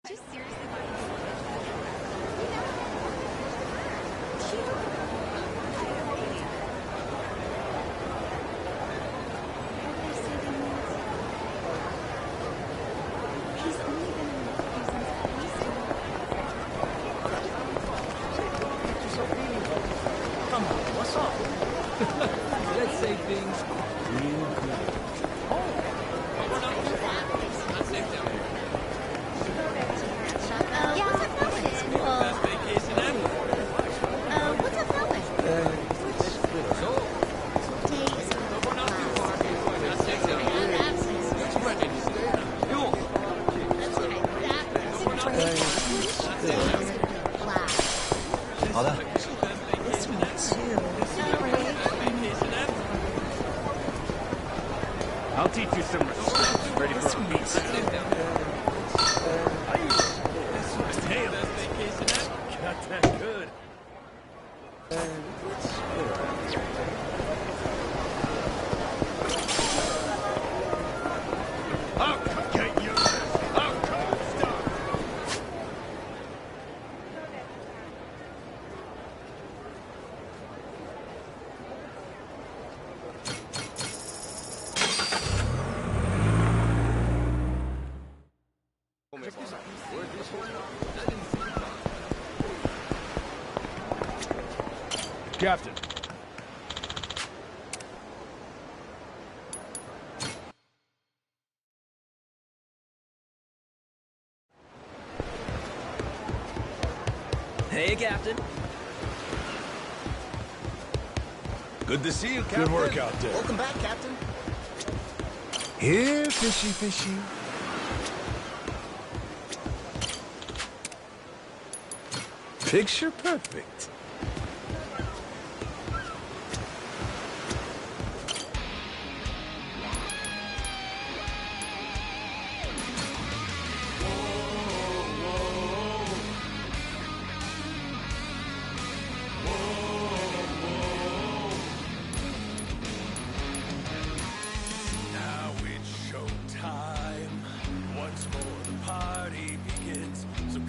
Just seriously want to He's only been in love with you since Come on, what's up? Let's say things real good. what's up, Melvin? I'll teach you some respect. Ready for a piece? Damn, got that good. I'll get you. I'll come stop. Captain. Hey, Captain. Good to see you, Captain. Good work out there. Welcome back, Captain. Here, fishy, fishy. Picture perfect.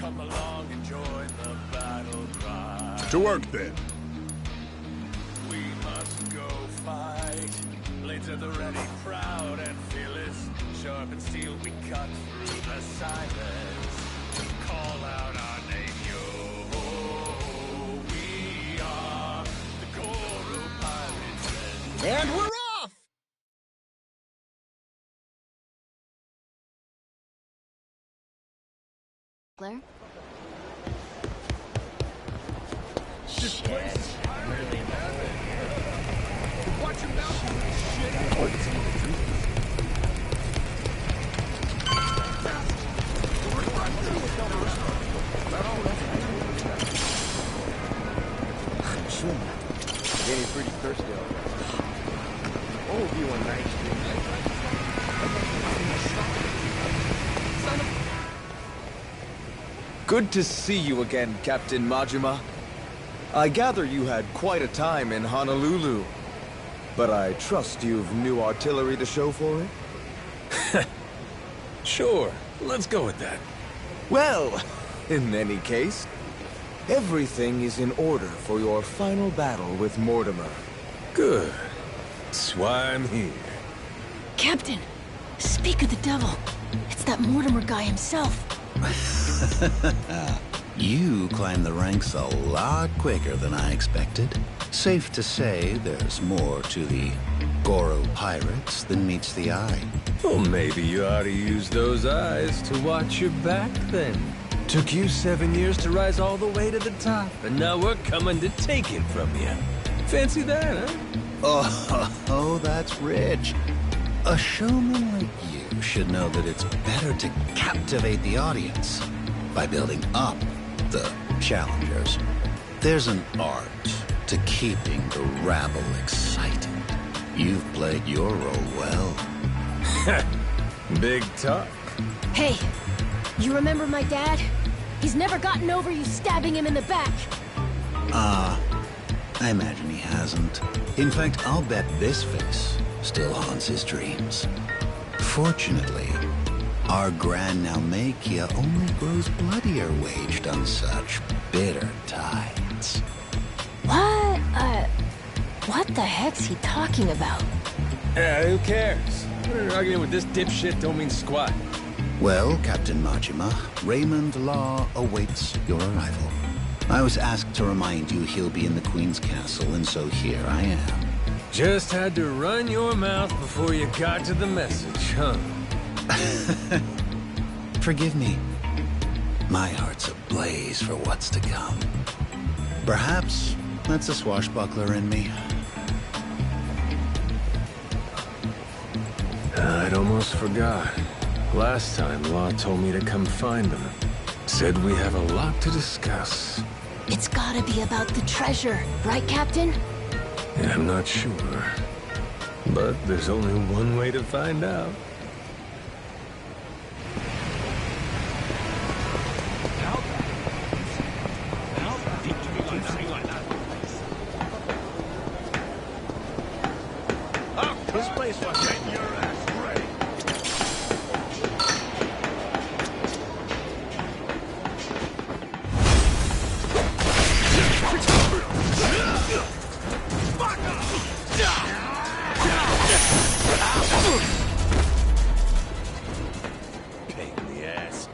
Come along and join the battle cry. To work, then. We must go fight. Blades at the ready, proud and fearless. Sharp and steel, we cut through the silence. Call out our name, yo. We are the Goro Pirates. And we're off! Claire? This place is really bad. Watch him now. Getting pretty thirsty already. Oh, you a nice drink. Good to see you again, Captain Majima. I gather you had quite a time in Honolulu, but I trust you've new artillery to show for it? Sure, let's go with that. Well, in any case, everything is in order for your final battle with Mortimer. Good. That's why I'm here. Captain, speak of the devil. It's that Mortimer guy himself. You climbed the ranks a lot quicker than I expected. Safe to say there's more to the Goro Pirates than meets the eye. Well, maybe you ought to use those eyes to watch your back, then. Took you 7 years to rise all the way to the top, and now we're coming to take it from you. Fancy that, huh? Oh, that's rich. A showman like you should know that it's better to captivate the audience by building up the challengers. There's an art to keeping the rabble excited. You've played your role well. Big talk. Hey, you remember my dad? He's never gotten over you stabbing him in the back. I imagine he hasn't. In fact, I'll bet this face still haunts his dreams. Fortunately, Our Grand Naumachia only grows bloodier waged on such bitter tides. What the heck's he talking about? Who cares? An argument with this dipshit don't mean squat. Well, Captain Majima, Raymond Law awaits your arrival. I was asked to remind you he'll be in the Queen's castle, and so here I am. Just had to run your mouth before you got to the message, huh? Forgive me. My heart's ablaze for what's to come. Perhaps that's a swashbuckler in me. I'd almost forgot. Last time, Law told me to come find him. Said we have a lot to discuss. It's gotta be about the treasure, right, Captain? Yeah, I'm not sure. But there's only one way to find out. This place was getting your ass ready. Pain in the ass.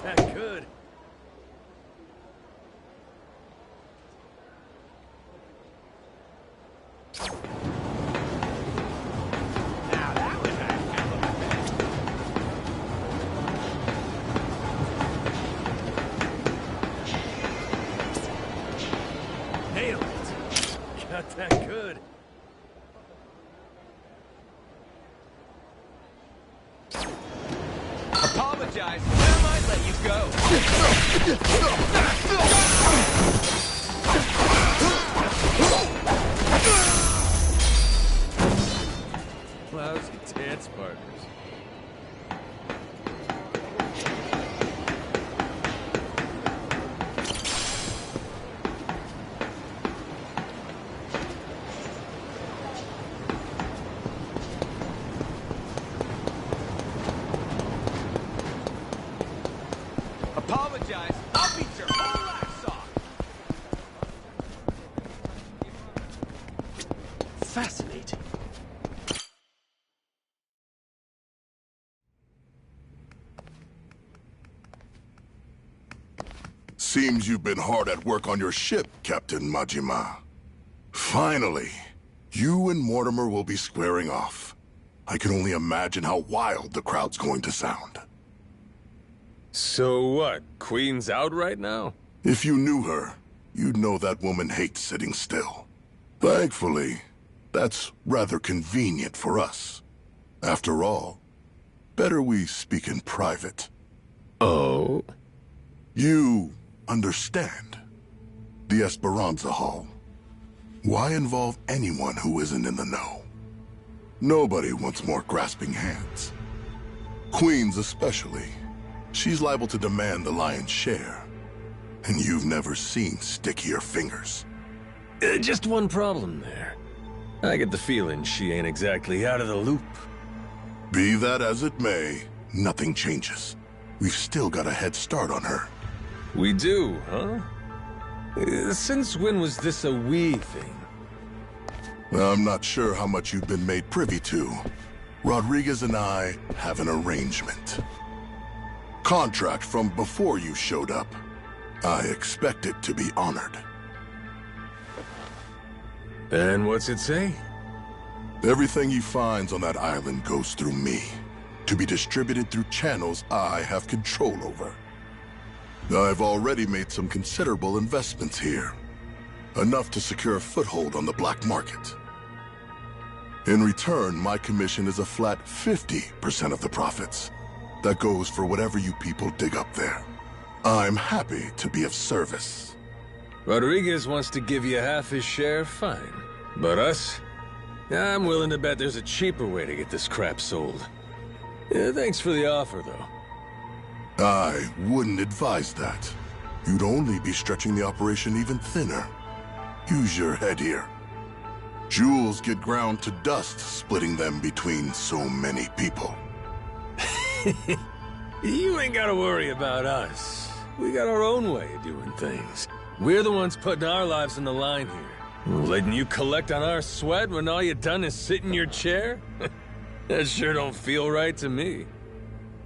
That good. Now that was a hell of a day. Nailed it. Got that good. Apologize, but I might let you go. Lousy dance partners. Apologize. I'll beat your whole ass off. Fascinating. Seems you've been hard at work on your ship, Captain Majima. Finally, you and Mortimer will be squaring off. I can only imagine how wild the crowd's going to sound. So what? Queen's out right now? If you knew her, you'd know that woman hates sitting still. Thankfully, that's rather convenient for us. After all, better we speak in private. Oh? You understand. The Esperanza Hall. Why involve anyone who isn't in the know? Nobody wants more grasping hands. Queens especially. She's liable to demand the lion's share. And you've never seen stickier fingers. Just one problem there. I get the feeling she ain't exactly out of the loop. Be that as it may, nothing changes. We've still got a head start on her. We do, huh? Since when was this a we thing? I'm not sure how much you've been made privy to. Rodriguez and I have an arrangement. Contract from before you showed up. I expect it to be honored. And what's it say? Everything he finds on that island goes through me, to be distributed through channels I have control over. I've already made some considerable investments here, enough to secure a foothold on the black market. In return, my commission is a flat 50% of the profits. That goes for whatever you people dig up there. I'm happy to be of service. Rodriguez wants to give you half his share, fine. But us? I'm willing to bet there's a cheaper way to get this crap sold. Thanks for the offer, though. I wouldn't advise that. You'd only be stretching the operation even thinner. Use your head here. Jewels get ground to dust, splitting them between so many people. You ain't gotta worry about us. We got our own way of doing things. We're the ones putting our lives on the line here. Letting you collect on our sweat when all you done is sit in your chair? That sure don't feel right to me.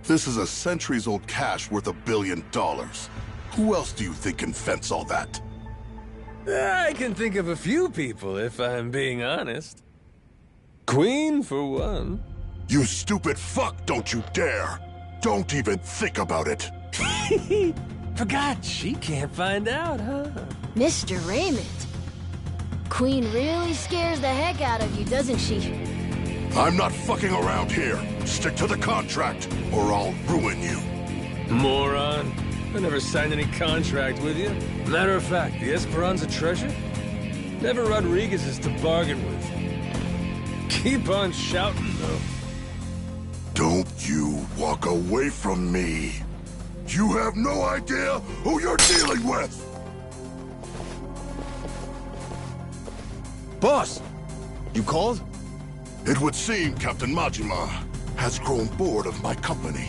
This is a centuries-old cache worth $1 billion. Who else do you think can fence all that? I can think of a few people, if I'm being honest. Queen, for one. You stupid fuck, don't you dare! Don't even think about it! Forgot she can't find out, huh? Mr. Raymond. Queen really scares the heck out of you, doesn't she? I'm not fucking around here. Stick to the contract, or I'll ruin you. Moron. I never signed any contract with you. Matter of fact, the Esperanza treasure? Never Rodriguez's to bargain with. Keep on shouting, though. Don't you walk away from me. You have no idea who you're dealing with! Boss! You called? It would seem Captain Majima has grown bored of my company.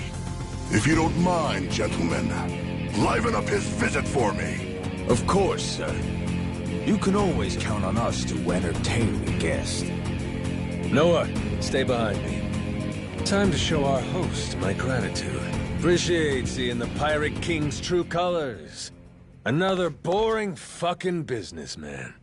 If you don't mind, gentlemen, liven up his visit for me. Of course, sir. You can always count on us to entertain the guest. Noah, stay behind me. Time to show our host my gratitude. Appreciate seeing the Pirate King's true colors. Another boring fucking businessman.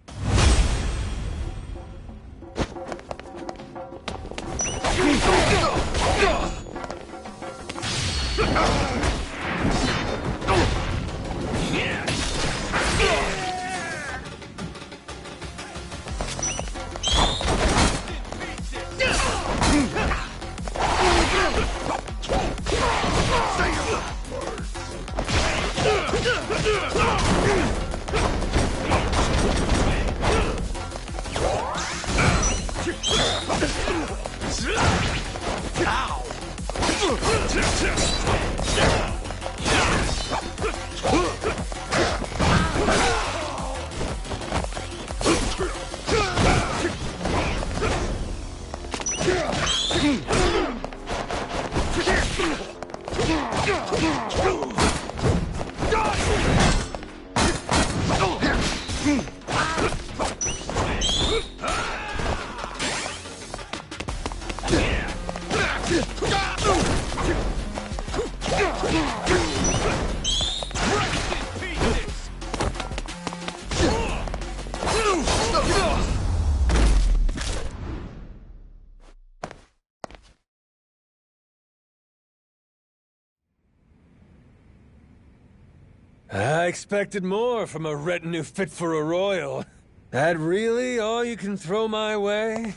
I expected more from a retinue fit for a royal. That really all you can throw my way?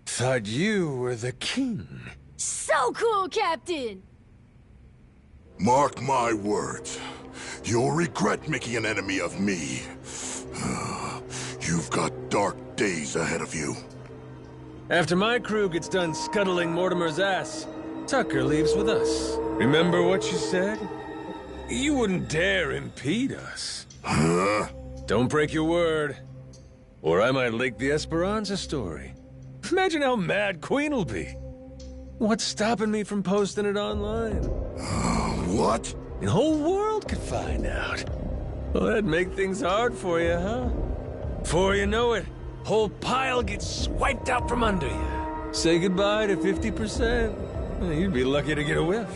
Thought you were the king. So cool, Captain! Mark my words. You'll regret making an enemy of me. You've got dark days ahead of you. After my crew gets done scuttling Mortimer's ass, Tucker leaves with us. Remember what you said? You wouldn't dare impede us. Huh? Don't break your word, or I might leak the Esperanza story. Imagine how mad Queen will be. What's stopping me from posting it online? What? The whole world could find out. Well, that'd make things hard for you, huh? Before you know it, whole pile gets swiped out from under you. Say goodbye to 50%. You'd be lucky to get a whiff.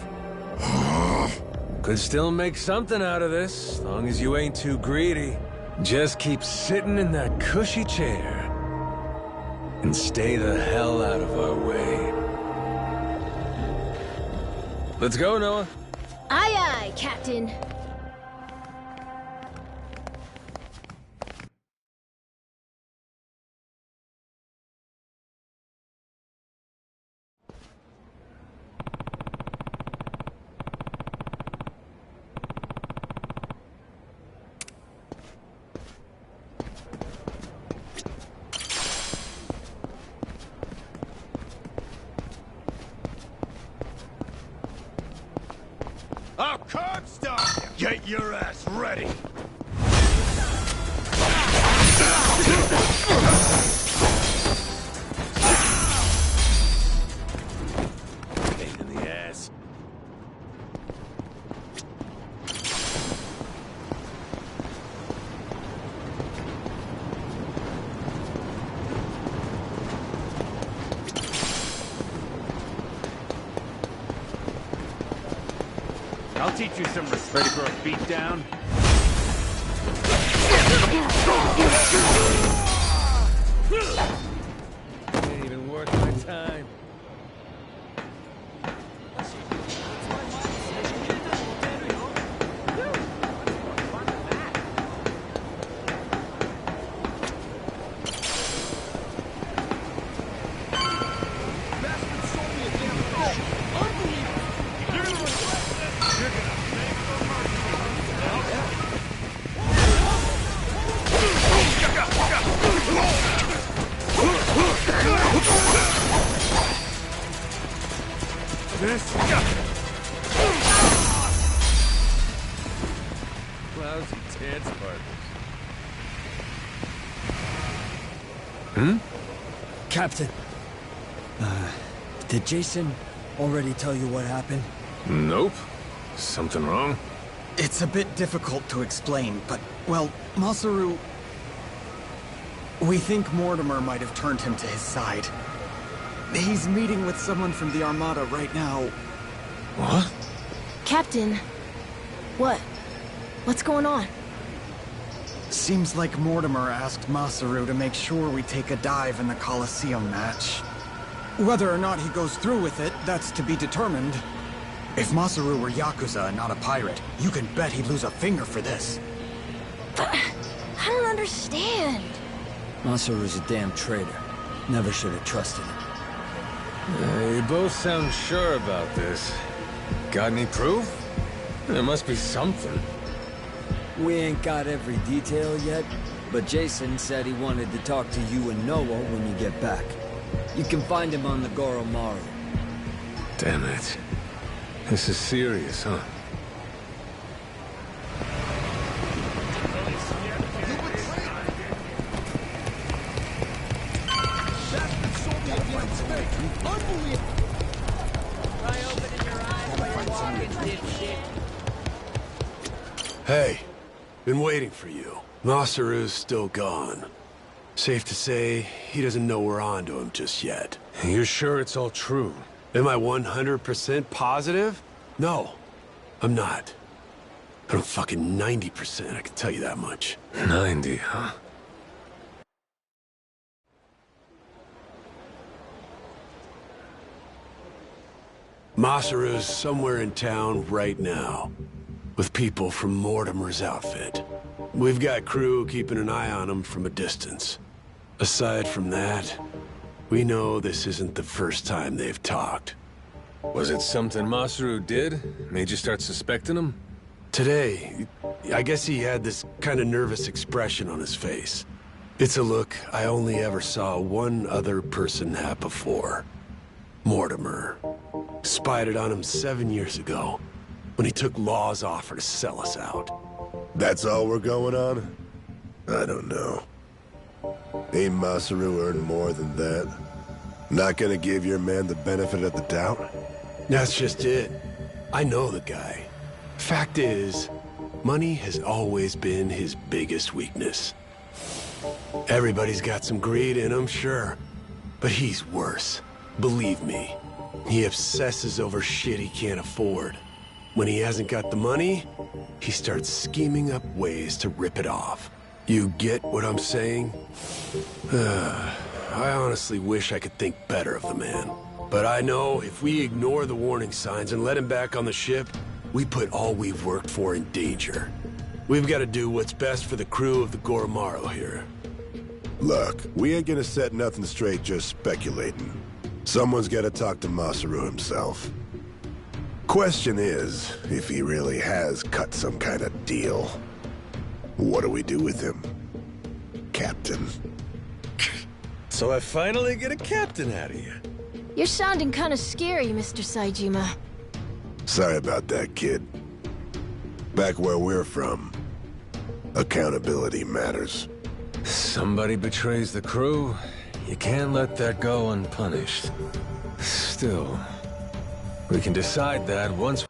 Could still make something out of this, as long as you ain't too greedy. Just keep sitting in that cushy chair. And stay the hell out of our way. Let's go, Noah. Aye, aye, Captain. Get your ass ready! Pain in the ass. I'll teach you some respect. Ready for a beatdown? Ain't even worth my time. Lousy dance partners. Captain, did Jason already tell you what happened? Nope. Something wrong? It's a bit difficult to explain, but, well, Masaru... We think Mortimer might have turned him to his side. He's meeting with someone from the Armada right now. What? Captain, what? What's going on? Seems like Mortimer asked Masaru to make sure we take a dive in the Colosseum match. Whether or not he goes through with it, that's to be determined. If Masaru were Yakuza and not a pirate, you can bet he'd lose a finger for this. But I don't understand. Masaru's a damn traitor. Never should have trusted him. You both sound sure about this. Got any proof? There must be something. We ain't got every detail yet, but Jason said he wanted to talk to you and Noah when you get back. You can find him on the Goromaru. Damn it. This is serious, huh? Hey, been waiting for you. Masaru's still gone. Safe to say, he doesn't know we're on to him just yet. You're sure it's all true? Am I 100% positive? No, I'm not. But I'm fucking 90%, I can tell you that much. 90, huh? Masaru's somewhere in town right now, with people from Mortimer's outfit. We've got crew keeping an eye on him from a distance. Aside from that, we know this isn't the first time they've talked. Was it something Masaru did? Made you start suspecting him? Today, I guess he had this kind of nervous expression on his face. It's a look I only ever saw one other person have before. Mortimer. Spied it on him 7 years ago, when he took Law's offer to sell us out. That's all we're going on? I don't know. Ain't Masaru earned more than that? Not gonna give your man the benefit of the doubt? That's just it. I know the guy. Fact is, money has always been his biggest weakness. Everybody's got some greed in him, sure. But he's worse. Believe me. He obsesses over shit he can't afford. When he hasn't got the money, he starts scheming up ways to rip it off. You get what I'm saying? I honestly wish I could think better of the man. But I know if we ignore the warning signs and let him back on the ship, we put all we've worked for in danger. We've got to do what's best for the crew of the Goromaru here. Look, we ain't gonna set nothing straight just speculating. Someone's gotta talk to Masaru himself. Question is, if he really has cut some kind of deal, what do we do with him, Captain? So I finally get a captain out of you. You're sounding kind of scary, Mr. Saejima. Sorry about that, kid. Back where we're from, accountability matters. Somebody betrays the crew, you can't let that go unpunished. Still, we can decide that once...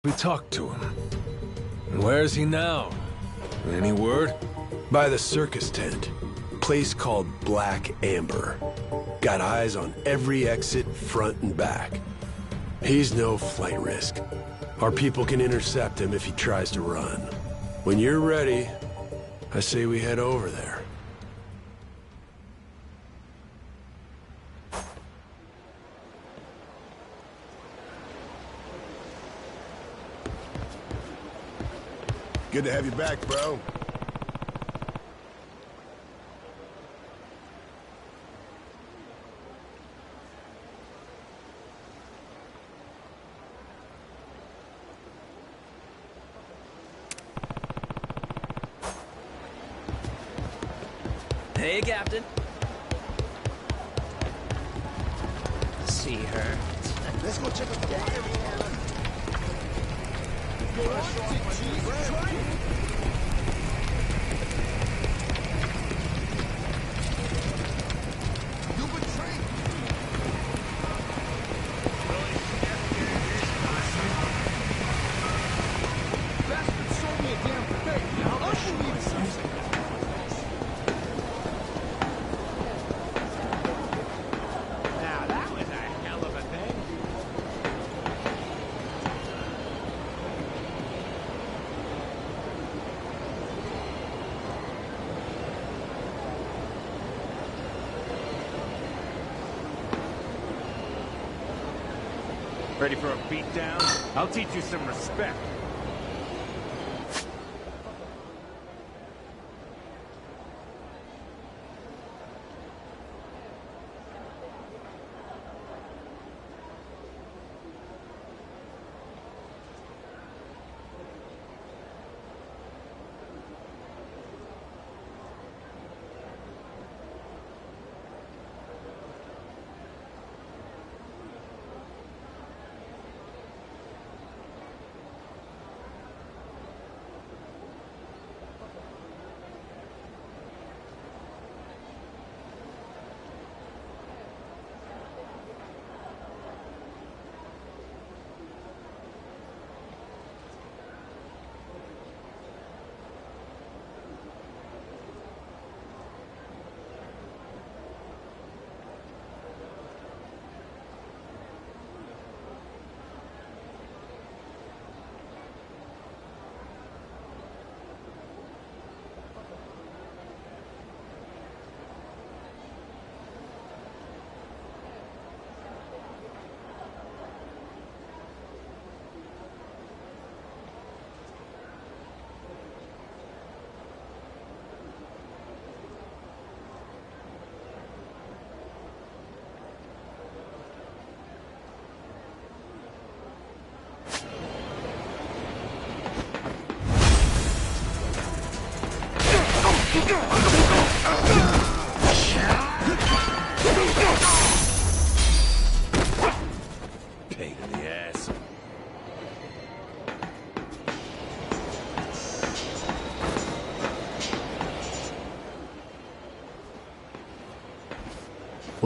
We talked to him. And where's he now? Any word? By the circus tent. Place called Black Amber. Got eyes on every exit, front and back. He's no flight risk. Our people can intercept him if he tries to run. When you're ready, I say we head over there. Good to have you back, bro. Hey, Captain. See her. Let's go check out the water. Ready for a beatdown? I'll teach you some respect.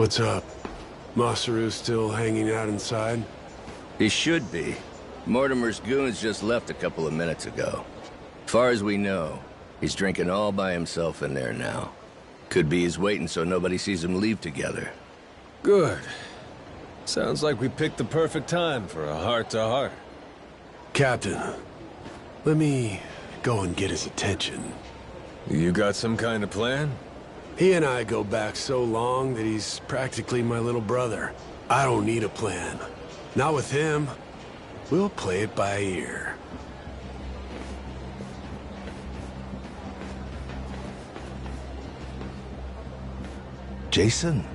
What's up? Masaru still hanging out inside? He should be. Mortimer's goons just left a couple of minutes ago. Far as we know, he's drinking all by himself in there now. Could be he's waiting so nobody sees him leave together. Good. Sounds like we picked the perfect time for a heart-to-heart. Captain, let me go and get his attention. You got some kind of plan? He and I go back so long that he's practically my little brother. I don't need a plan. Not with him. We'll play it by ear. Jason?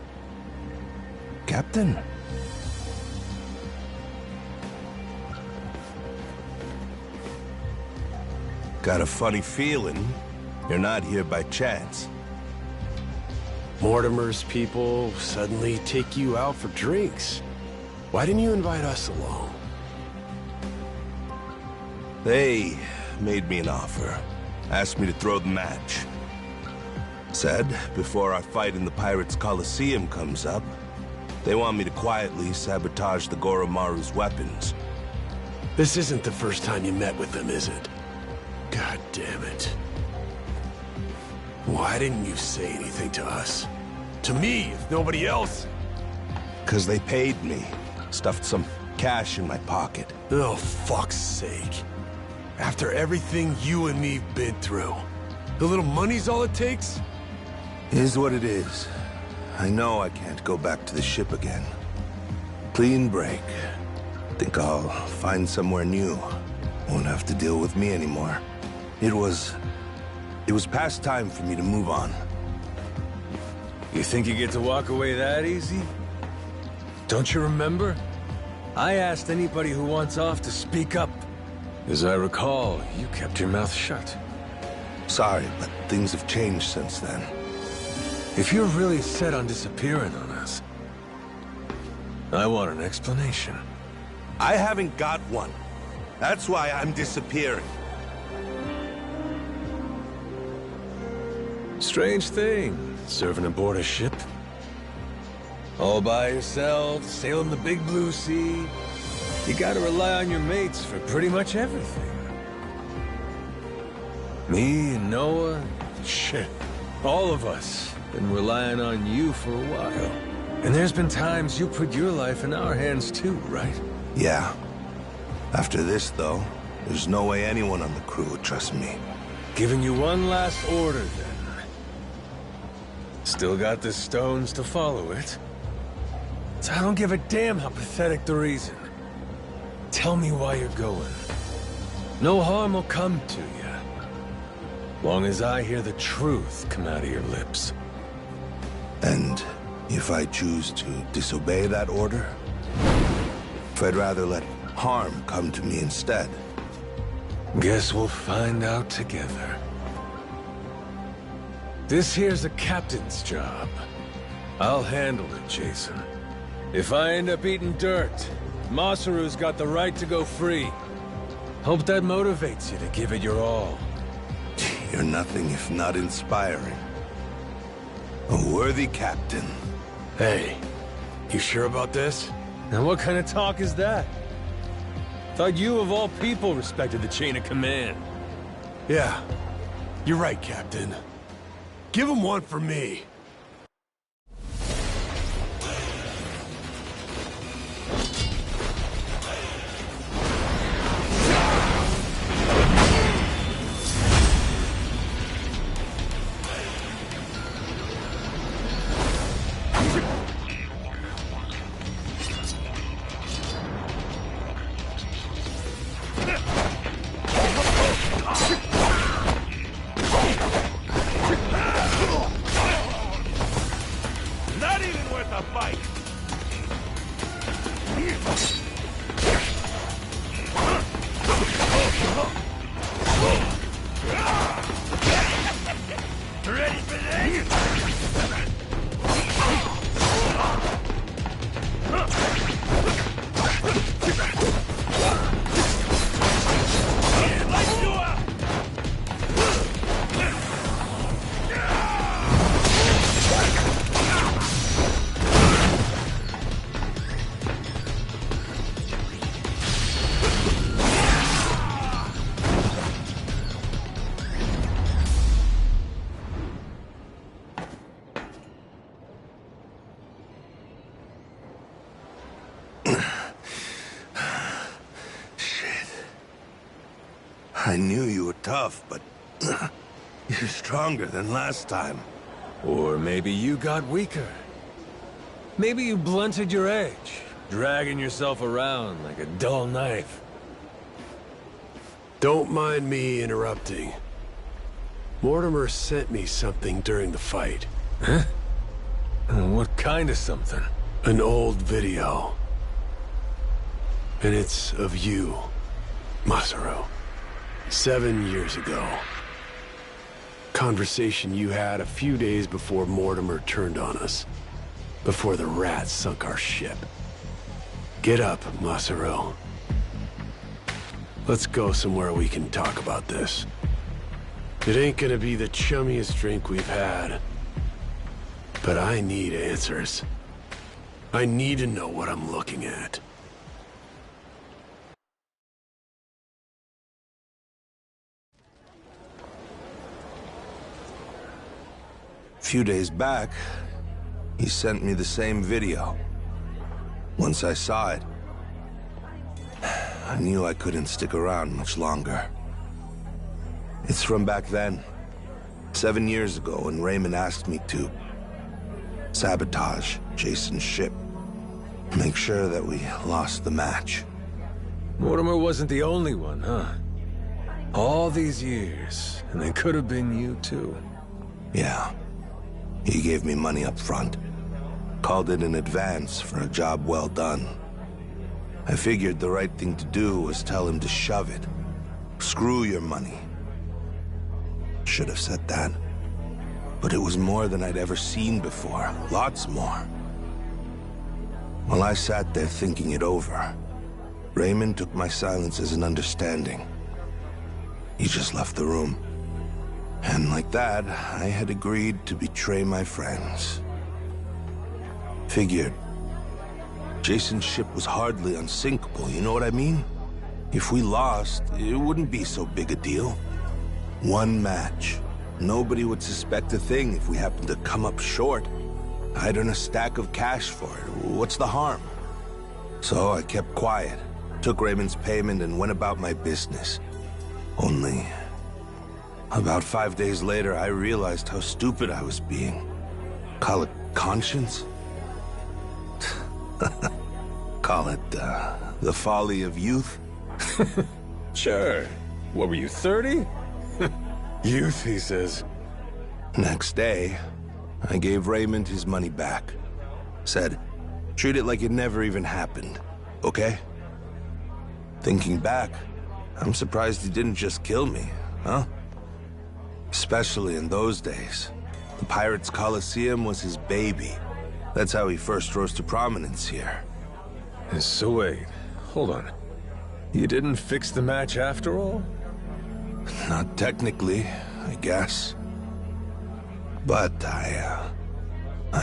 Captain? Got a funny feeling you're not here by chance. Mortimer's people suddenly take you out for drinks. Why didn't you invite us along? They made me an offer. Asked me to throw the match. Said, before our fight in the Pirates' Coliseum comes up, they want me to quietly sabotage the Goromaru's weapons. This isn't the first time you met with them, is it? God damn it. Why didn't you say anything to us? To me, if nobody else? 'Cause they paid me. Stuffed some cash in my pocket. Oh, fuck's sake. After everything you and me've been through, the little money's all it takes? Is what it is. I know I can't go back to the ship again. Clean break. Think I'll find somewhere new. Won't have to deal with me anymore. It was past time for me to move on. You think you get to walk away that easy? Don't you remember? I asked anybody who wants off to speak up. As I recall, you kept your mouth shut. Sorry, but things have changed since then. If you're really set on disappearing on us, I want an explanation. I haven't got one. That's why I'm disappearing. Strange thing, serving aboard a ship. All by yourself, sailing the big blue sea. You gotta rely on your mates for pretty much everything. Me and Noah, shit, all of us been relying on you for a while. And there's been times you put your life in our hands too, right? Yeah. After this, though, there's no way anyone on the crew would trust me. Giving you one last order, then. Still got the stones to follow it. So I don't give a damn how pathetic the reason. Tell me why you're going. No harm will come to you. Long as I hear the truth come out of your lips. And if I choose to disobey that order? If I'd rather let harm come to me instead? Guess we'll find out together. This here's a captain's job. I'll handle it, Jason. If I end up eating dirt, Masaru's got the right to go free. Hope that motivates you to give it your all. You're nothing if not inspiring. A worthy captain. Hey, you sure about this? And what kind of talk is that? Thought you of all people respected the chain of command. Yeah, you're right, Captain. Give him one for me. I knew you were tough, but you're stronger than last time. Or maybe you got weaker. Maybe you blunted your edge, dragging yourself around like a dull knife. Don't mind me interrupting. Mortimer sent me something during the fight. Huh? What kind of something? An old video. And it's of you, Masaru. 7 years ago. Conversation you had a few days before Mortimer turned on us. Before the rats sunk our ship. Get up, Masaru. Let's go somewhere we can talk about this. It ain't gonna be the chummiest drink we've had. But I need answers. I need to know what I'm looking at. A few days back, he sent me the same video. Once I saw it, I knew I couldn't stick around much longer. It's from back then, 7 years ago, when Raymond asked me to sabotage Jason's ship. Make sure that we lost the match. Mortimer wasn't the only one, huh? All these years, and they could have been you too. Yeah. He gave me money up front. Called it an advance for a job well done. I figured the right thing to do was tell him to shove it. Screw your money. Should have said that. But it was more than I'd ever seen before. Lots more. While I sat there thinking it over, Raymond took my silence as an understanding. He just left the room. And like that, I had agreed to betray my friends. Figured Jason's ship was hardly unsinkable, you know what I mean? If we lost, it wouldn't be so big a deal. One match. Nobody would suspect a thing if we happened to come up short. I'd earn a stack of cash for it. What's the harm? So I kept quiet, took Raymond's payment and went about my business. Only about 5 days later, I realized how stupid I was being. Call it conscience? Call it, the folly of youth? Sure. What were you, 30? Youth, he says. Next day, I gave Raymond his money back. Said, treat it like it never even happened, okay? Thinking back, I'm surprised he didn't just kill me, huh? Especially in those days. The Pirates Coliseum was his baby. That's how he first rose to prominence here. So wait, hold on. You didn't fix the match after all? Not technically, I guess. But I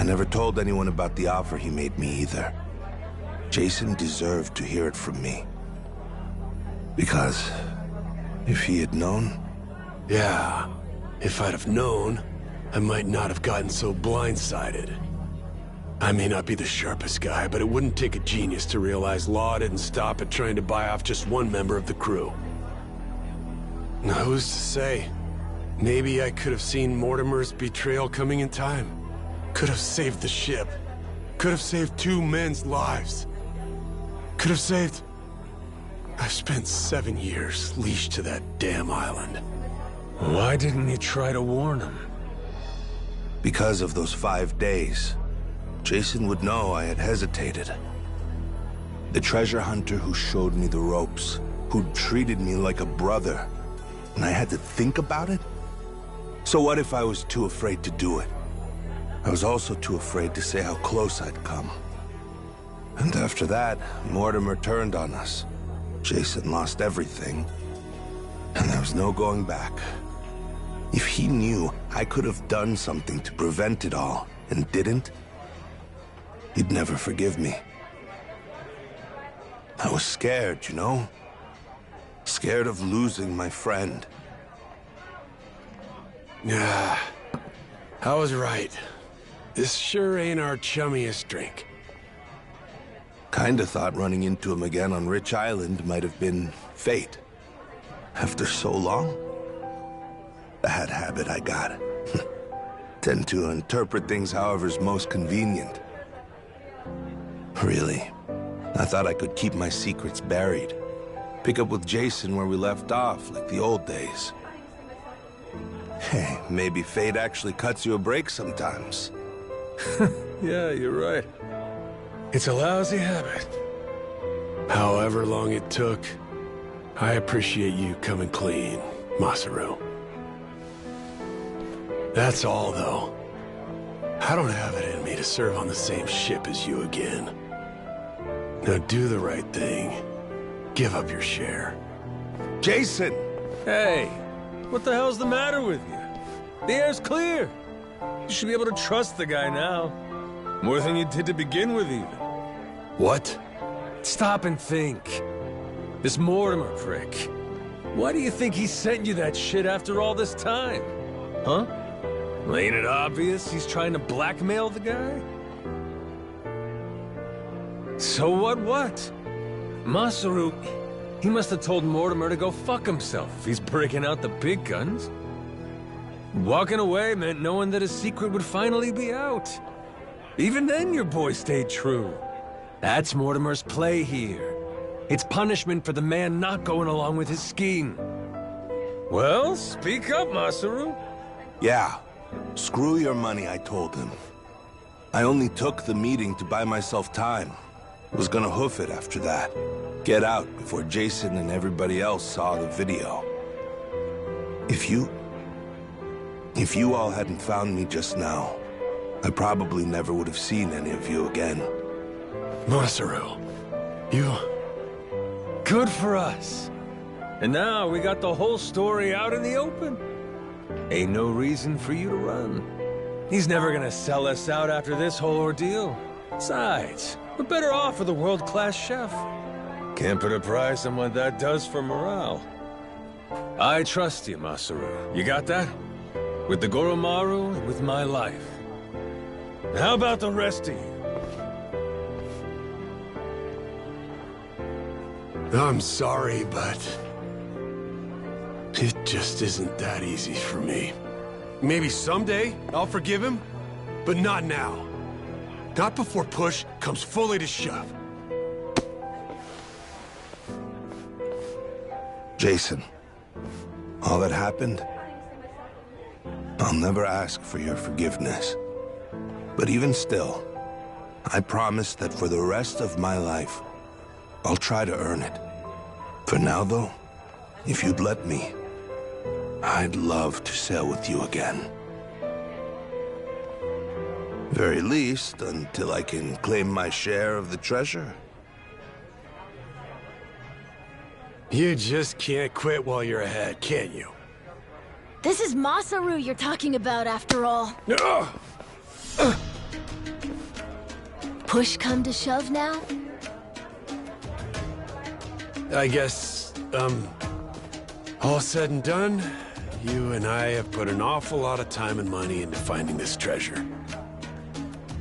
never told anyone about the offer he made me either. Jason deserved to hear it from me. Because if he had known... Yeah, if I'd have known, I might not have gotten so blindsided. I may not be the sharpest guy, but it wouldn't take a genius to realize Law didn't stop at trying to buy off just one member of the crew. Now, who's to say? Maybe I could have seen Mortimer's betrayal coming in time. Could have saved the ship. Could have saved 2 men's lives. Could have saved... I've spent 7 years leashed to that damn island. Why didn't you try to warn him? Because of those 5 days. Jason would know I had hesitated. The treasure hunter who showed me the ropes, who treated me like a brother, and I had to think about it? So what if I was too afraid to do it? I was also too afraid to say how close I'd come. And after that, Mortimer turned on us. Jason lost everything, and there was no going back. If he knew I could have done something to prevent it all, and didn't, he'd never forgive me. I was scared, you know? Scared of losing my friend. Yeah, I was right. This sure ain't our chummiest drink. Kinda thought running into him again on Rich Island might have been fate. After so long? Bad habit I got. Tend to interpret things however's most convenient. Really, I thought I could keep my secrets buried. Pick up with Jason where we left off, like the old days. Hey, maybe fate actually cuts you a break sometimes. Yeah, you're right. It's a lousy habit. However long it took, I appreciate you coming clean, Masaru. That's all, though. I don't have it in me to serve on the same ship as you again. Now do the right thing. Give up your share. Jason! Hey, what the hell's the matter with you? The air's clear. You should be able to trust the guy now. More than you did to begin with, even. What? Stop and think. This Mortimer prick. Why do you think he sent you that shit after all this time? Huh? Well, ain't it obvious he's trying to blackmail the guy? So what? Masaru, he must have told Mortimer to go fuck himself if he's breaking out the big guns. Walking away meant knowing that his secret would finally be out. Even then, your boy stayed true. That's Mortimer's play here. It's punishment for the man not going along with his scheme. Well, speak up, Masaru. Yeah. Screw your money, I told him. I only took the meeting to buy myself time. Was gonna hoof it after that. Get out before Jason and everybody else saw the video. If you all hadn't found me just now, I probably never would have seen any of you again. Masaru, you... Good for us. And now we got the whole story out in the open. Ain't no reason for you to run. He's never gonna sell us out after this whole ordeal. Besides, we're better off with a world-class chef. Can't put a price on what that does for morale. I trust you, Masaru. You got that? With the Goromaru and with my life. How about the rest of you? I'm sorry, but... it just isn't that easy for me. Maybe someday I'll forgive him, but not now. Not before push comes fully to shove. Jason, all that happened, I'll never ask for your forgiveness. But even still, I promise that for the rest of my life, I'll try to earn it. For now, though, if you'd let me, I'd love to sail with you again. Very least, until I can claim my share of the treasure. You just can't quit while you're ahead, can you? This is Masaru you're talking about, after all. Push come to shove now? I guess, all said and done, you and I have put an awful lot of time and money into finding this treasure.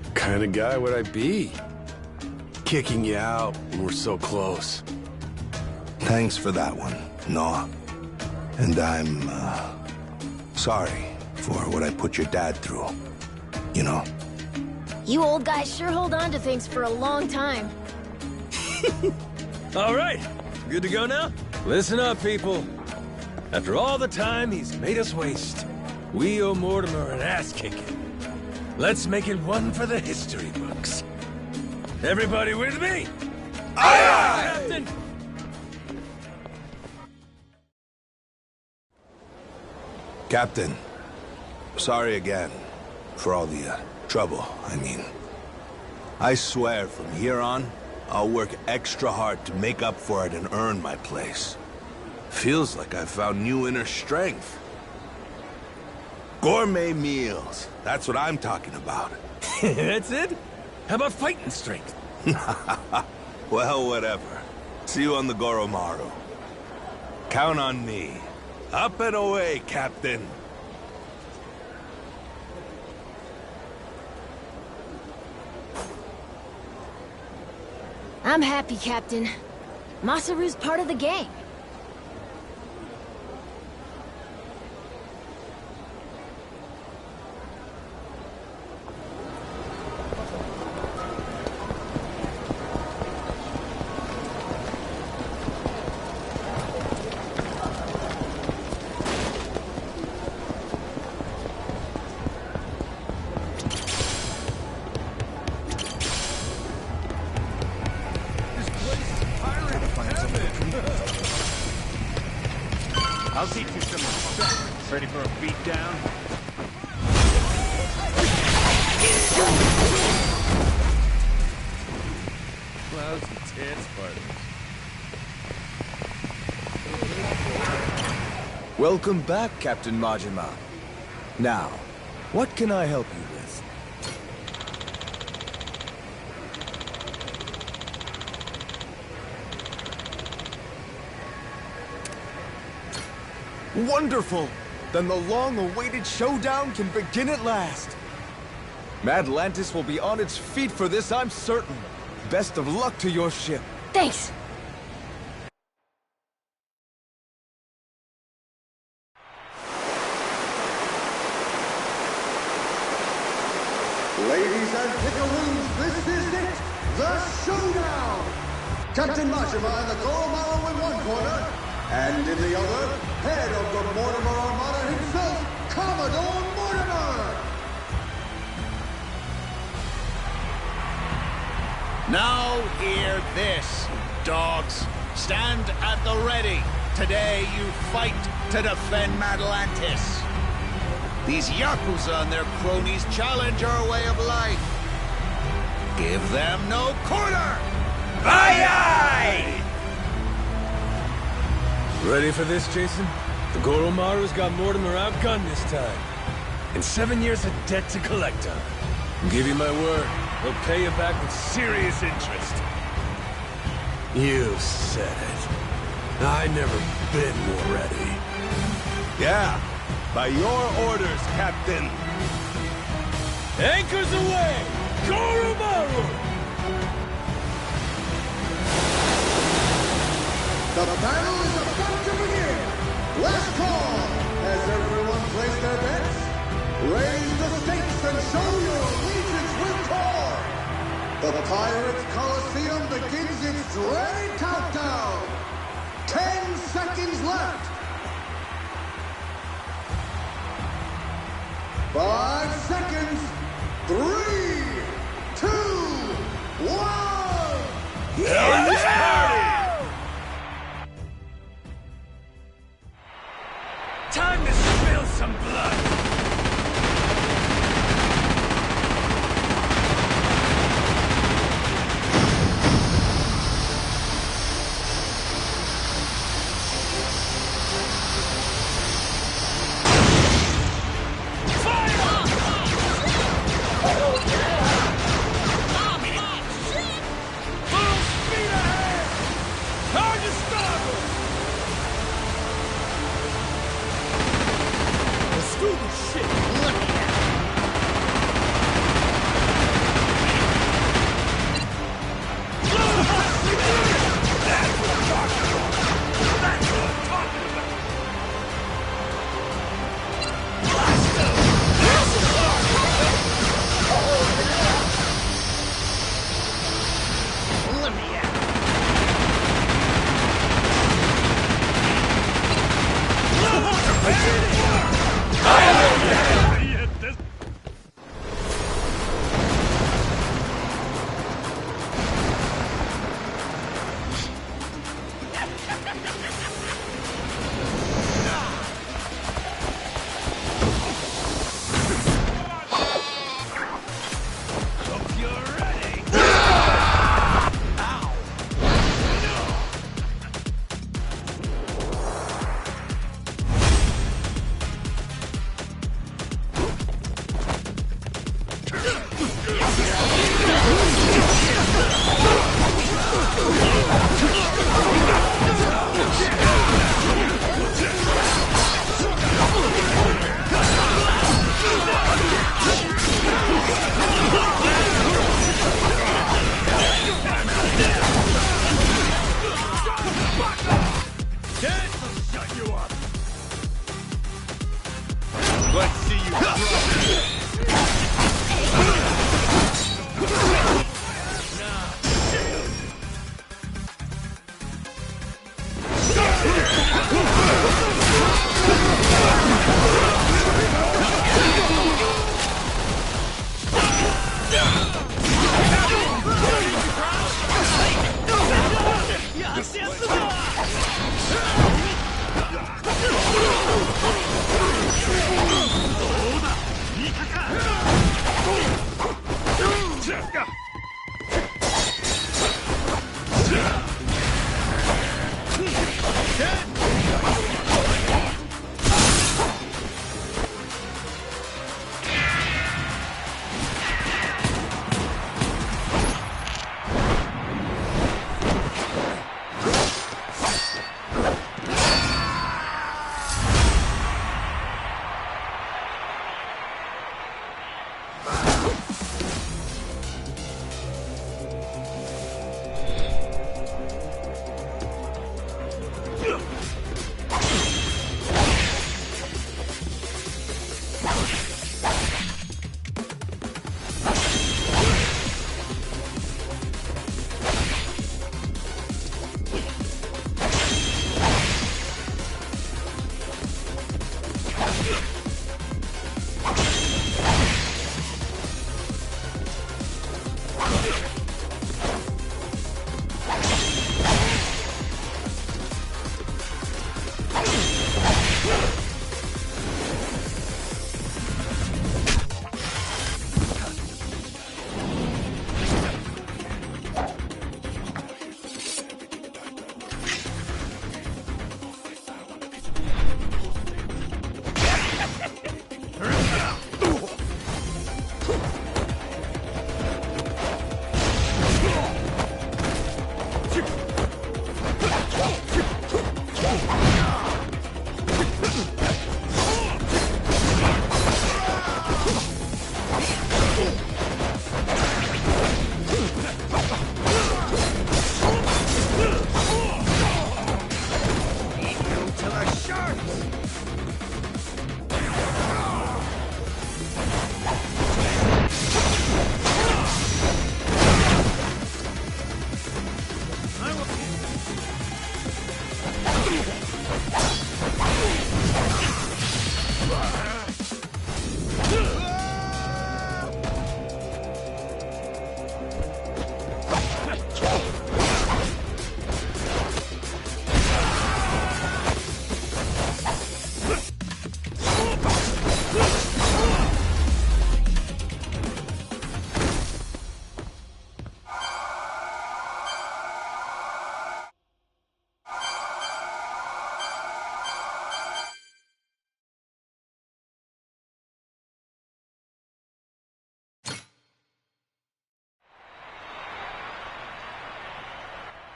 What kind of guy would I be? Kicking you out when we're so close. Thanks for that one, Noah. And I'm, sorry for what I put your dad through. You know? You old guys sure hold on to things for a long time. All right, good to go now? Listen up, people. After all the time he's made us waste, we owe Mortimer an ass-kicking. Let's make it one for the history books. Everybody with me? Aye, aye! Captain! Captain, sorry again for all the trouble, I mean. I swear from here on, I'll work extra hard to make up for it and earn my place. Feels like I've found new inner strength. Gourmet meals, that's what I'm talking about. That's it? How about fighting strength? Well, whatever. See you on the Goromaru. Count on me. Up and away, Captain. I'm happy, Captain. Masaru's part of the gang. teach you some respect. Ready for a beatdown? Lousy tits, partners. Welcome back, Captain Majima. Now, what can I help you with? Wonderful! Then the long-awaited showdown can begin at last. Madlantis will be on its feet for this, I'm certain. Best of luck to your ship. Thanks. Ladies and pickaroos, this is it! The showdown! Captain Majima and the Goromaru in one corner, and in the other, head of the Mortimer Armada himself, Commodore Mortimer! Now hear this, dogs. Stand at the ready. Today you fight to defend Madlantis. These Yakuza and their cronies challenge our way of life. Give them no quarter! Aye aye! Ready for this, Jason? The Goromaru's got Mortimer outgunned this time. And 7 years of debt to collect on. I'll give you my word, they'll pay you back with serious interest. You said it. I never been more ready. Yeah, by your orders, Captain. Anchors away! Goromaru! The battle is about to begin! Last call! As everyone place their bets, raise the stakes and show your allegiance with core! The Pirates Coliseum begins its dreaded countdown! 10 seconds left! 5 seconds! 3, 2, 1! Let's party! Time to spill some blood!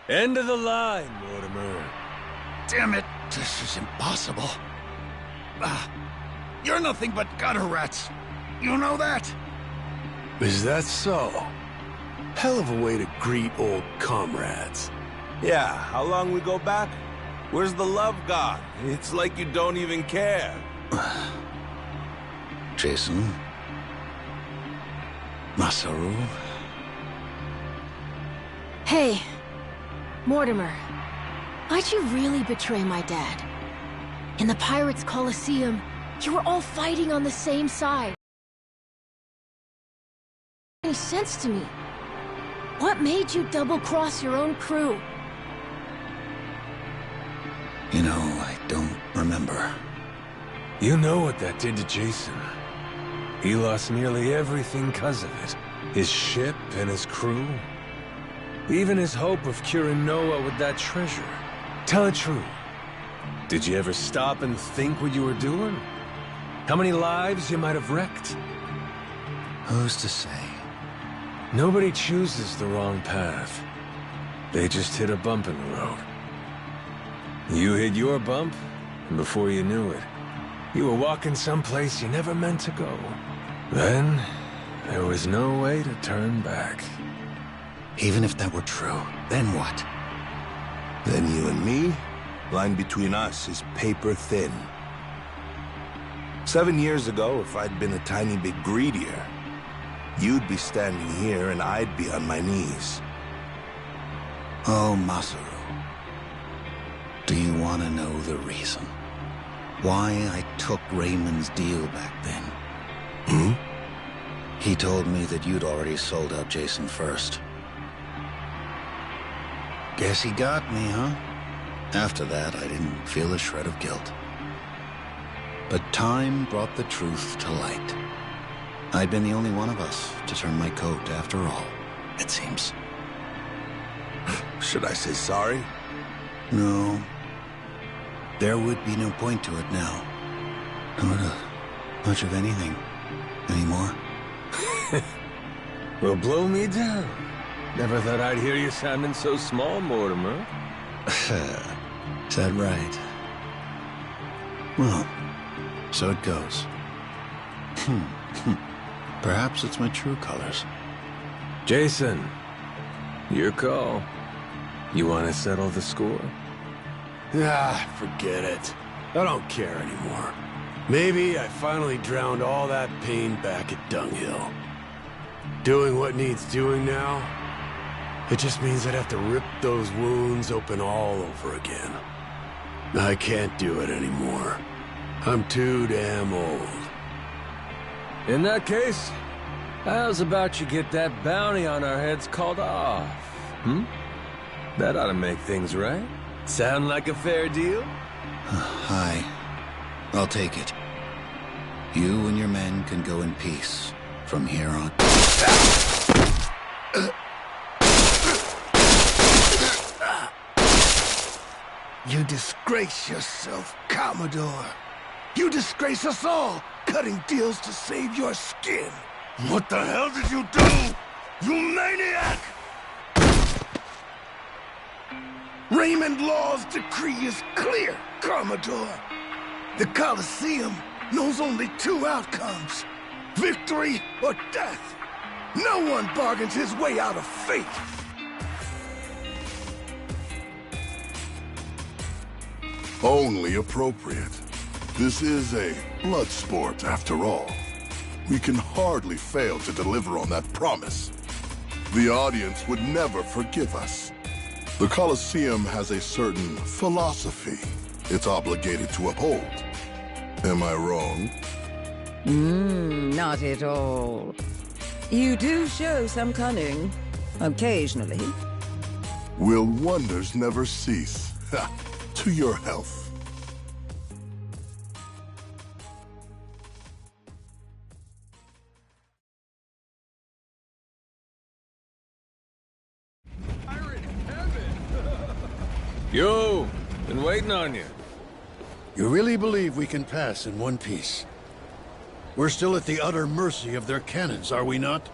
End of the line, Mortimer. Damn it, this is impossible. You're nothing but gutter rats. You know that? Is that so? Hell of a way to greet old comrades. Yeah, how long we go back? Where's the love god? It's like you don't even care. Jason? Masaru? Hey, Mortimer. Why'd you really betray my dad? In the Pirates' Coliseum, you were all fighting on the same side. Any sense to me? What made you double-cross your own crew? You know, I don't remember. You know what that did to Jason. He lost nearly everything because of it. His ship and his crew. Even his hope of curing Noah with that treasure. Tell it true. Did you ever stop and think what you were doing? How many lives you might have wrecked? Who's to say? Nobody chooses the wrong path. They just hit a bump in the road. You hit your bump, and before you knew it, you were walking someplace you never meant to go. Then, there was no way to turn back. Even if that were true, then what? Then you and me? Line between us is paper thin. 7 years ago, if I'd been a tiny bit greedier, you'd be standing here and I'd be on my knees. Oh, Masaru. Do you want to know the reason? Why I took Raymond's deal back then? Hmm? He told me that you'd already sold out Jason first. Guess he got me, huh? After that, I didn't feel a shred of guilt. But time brought the truth to light. I'd been the only one of us to turn my coat after all, it seems. Should I say sorry? No. There would be no point to it now. Not much of anything anymore. Well, blow me down. Never thought I'd hear you sounding so small, Mortimer. Is that right? Well, so it goes. Perhaps it's my true colors. Jason, your call. You want to settle the score? Ah, forget it. I don't care anymore. Maybe I finally drowned all that pain back at Dunghill. Doing what needs doing now, it just means I'd have to rip those wounds open all over again. I can't do it anymore. I'm too damn old. In that case, how's about you get that bounty on our heads called off? That ought to make things right. Sound like a fair deal? Aye. I'll take it. You and your men can go in peace from here on. You disgrace yourself, Commodore. You disgrace us all, cutting deals to save your skin. What the hell did you do, you maniac? Raymond Law's decree is clear, Commodore. The Colosseum knows only two outcomes: victory or death. No one bargains his way out of fate. Only appropriate. This is a blood sport, after all. We can hardly fail to deliver on that promise. The audience would never forgive us. The Colosseum has a certain philosophy it's obligated to uphold. Am I wrong? Not at all. You do show some cunning, occasionally. Will wonders never cease? Ha! To your health. Yo, been waiting on you. You really believe we can pass in one piece? We're still at the utter mercy of their cannons, are we not?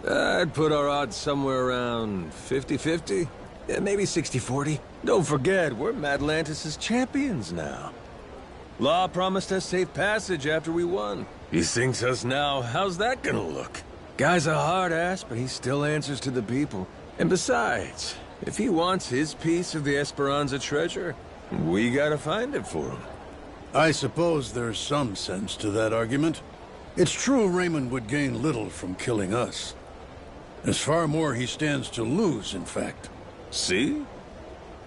I'd put our odds somewhere around 50-50. Yeah, maybe 60-40. Don't forget, we're Madlantis' champions now. Law promised us safe passage after we won. He sinks us now, how's that gonna look? Guy's a hard ass, but he still answers to the people. And besides, if he wants his piece of the Esperanza treasure, we gotta find it for him. I suppose there's some sense to that argument. It's true Raymond would gain little from killing us. There's far more he stands to lose, in fact. See?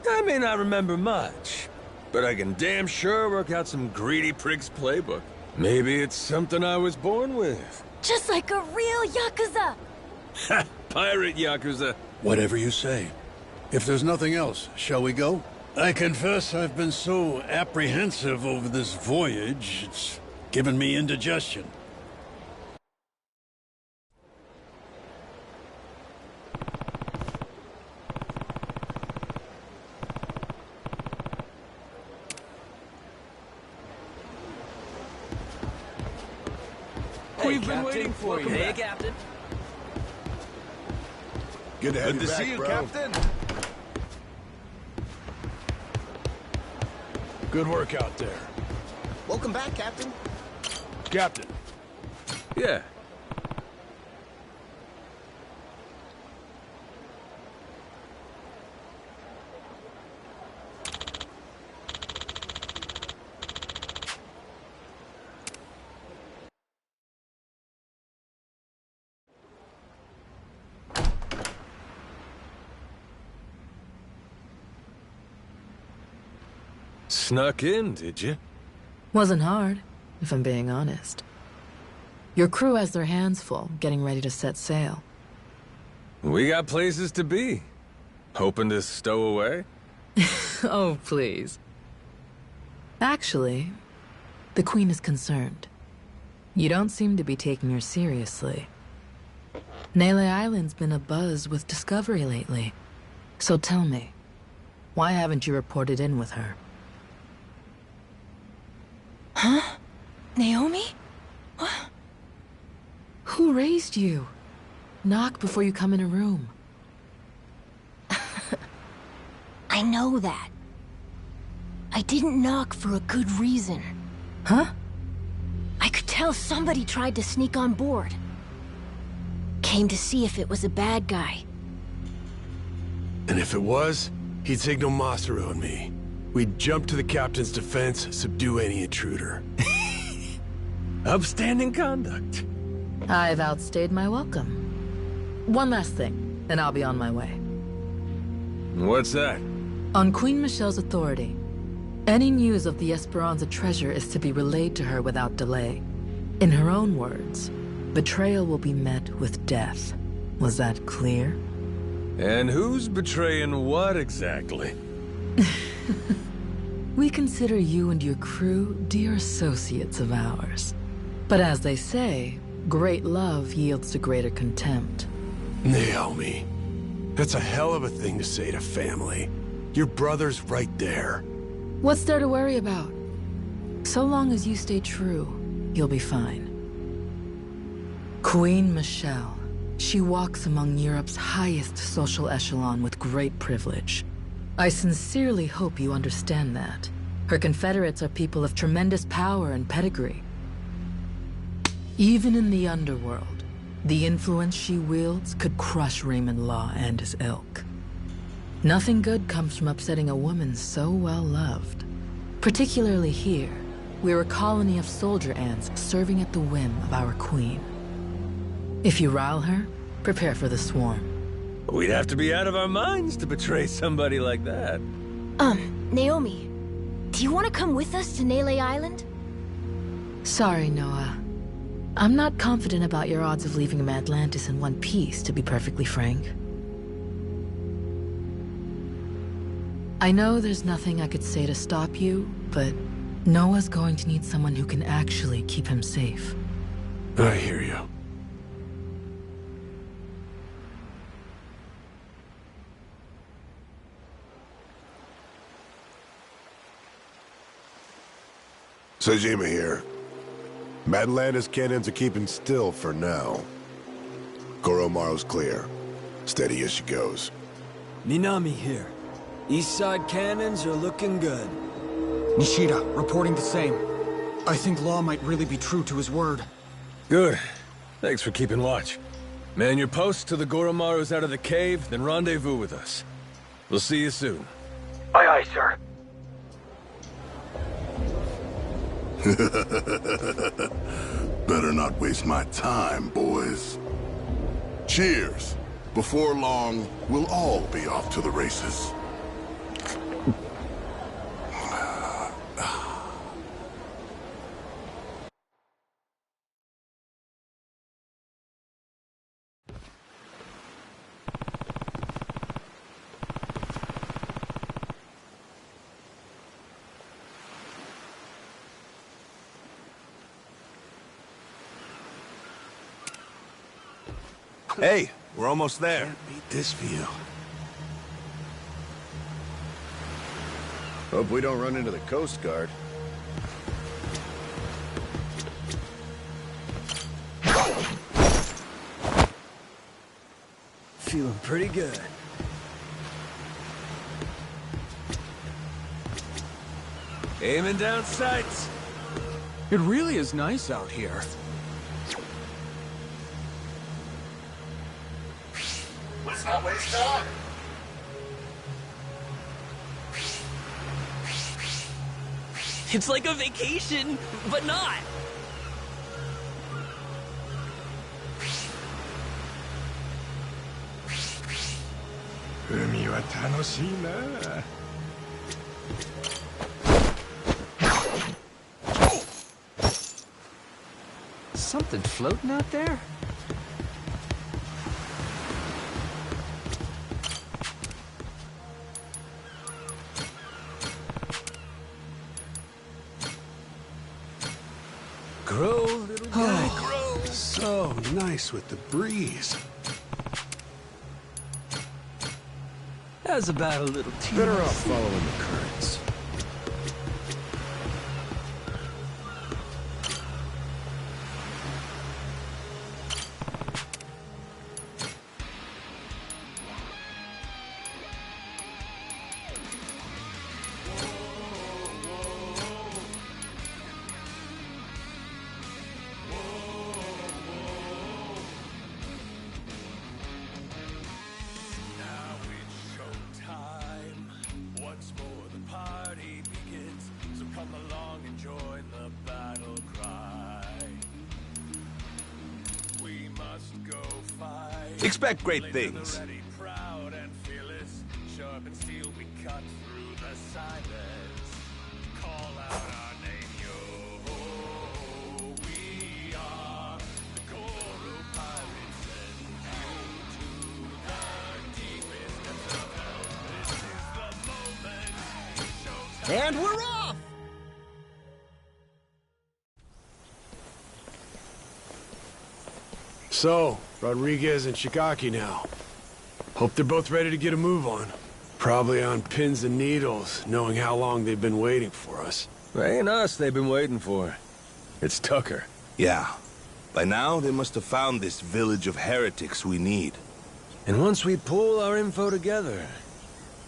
I may not remember much, but I can damn sure work out some greedy prick's playbook. Maybe it's something I was born with. Just like a real Yakuza! Ha! Pirate Yakuza. Whatever you say. If there's nothing else, shall we go? I confess I've been so apprehensive over this voyage, it's given me indigestion. We've been waiting for you. Hey, Captain. Good to have Good you to back, see you, bro. Captain. Good work out there. Welcome back, Captain. Captain. Yeah. Snuck in, did you? Wasn't hard, if I'm being honest. Your crew has their hands full, getting ready to set sail. We got places to be. Hoping to stow away? Oh, please. Actually, the Queen is concerned. You don't seem to be taking her seriously. Nele Island's been abuzz with discovery lately. So tell me, why haven't you reported in with her? Huh? Naomi? What? Who raised you? Knock before you come in a room. I know that. I didn't knock for a good reason. Huh? I could tell somebody tried to sneak on board. Came to see if it was a bad guy. And if it was, he'd signal Masaru and me. We'd jump to the captain's defense, subdue any intruder. Upstanding conduct. I've outstayed my welcome. one last thing, and I'll be on my way. What's that? On Queen Michelle's authority, any news of the Esperanza treasure is to be relayed to her without delay. In her own words, betrayal will be met with death. Was that clear? And who's betraying what exactly? We consider you and your crew dear associates of ours. But as they say, great love yields to greater contempt. Naomi, that's a hell of a thing to say to family. Your brother's right there. What's there to worry about? So long as you stay true, you'll be fine. Queen Michelle. She walks among Europe's highest social echelon with great privilege. I sincerely hope you understand that. Her confederates are people of tremendous power and pedigree. Even in the underworld, the influence she wields could crush Raymond Law and his ilk. Nothing good comes from upsetting a woman so well loved. Particularly here, we're a colony of soldier ants serving at the whim of our queen. If you rile her, prepare for the swarm. We'd have to be out of our minds to betray somebody like that. Naomi, do you want to come with us to Nele Island? Sorry, Noah. I'm not confident about your odds of leaving Atlantis in one piece, to be perfectly frank. I know there's nothing I could say to stop you, but Noah's going to need someone who can actually keep him safe. I hear you. Sejima here. Atlantis cannons are keeping still for now. Goromaru's clear. Steady as she goes. Minami here. East side cannons are looking good. Nishida, reporting the same. I think Law might really be true to his word. Good. Thanks for keeping watch. Man your posts till the Goromaru's out of the cave, then rendezvous with us. We'll see you soon. Aye, aye, sir. Better not waste my time, boys. Cheers. Before long, we'll all be off to the races. Hey, we're almost there. Can't beat this view. Hope we don't run into the Coast Guard. Feeling pretty good. Aiming down sights. It really is nice out here. Let's not waste time. It's like a vacation, but not. Something floating out there? Grow, little guy, grow. So nice with the breeze. How's about a little tea? Better off following the currents. Now it's showtime. Once more the Expect great things. Proud and fearless, sharp and steel we cut through the silence. Call out our name, yo. We are the Goro Pirates, send you to the deepest of the hell. This is the moment. And we're off! So, Rodriguez and Shigaki now. Hope they're both ready to get a move on. Probably on pins and needles, knowing how long they've been waiting for us. It ain't us they've been waiting for. It's Tucker. Yeah. By now, they must have found this village of heretics we need. And once we pull our info together,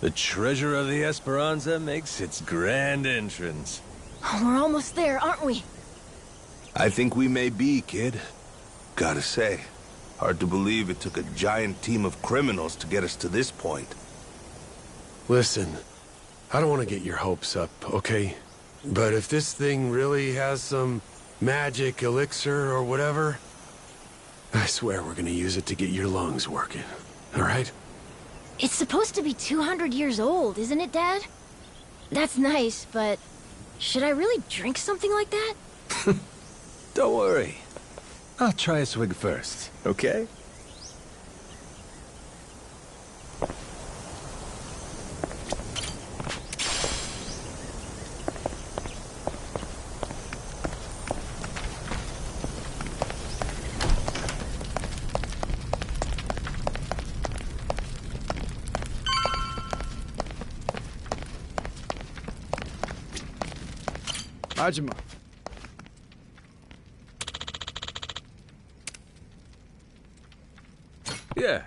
the treasure of the Esperanza makes its grand entrance. Oh, we're almost there, aren't we? I think we may be, kid. Gotta say, hard to believe it took a giant team of criminals to get us to this point. Listen, I don't want to get your hopes up, okay? But if this thing really has some magic elixir or whatever, I swear we're gonna use it to get your lungs working, all right? It's supposed to be 200 years old, isn't it, Dad? That's nice, but should I really drink something like that? Don't worry. I'll try a swig first, okay? Majima. Yeah.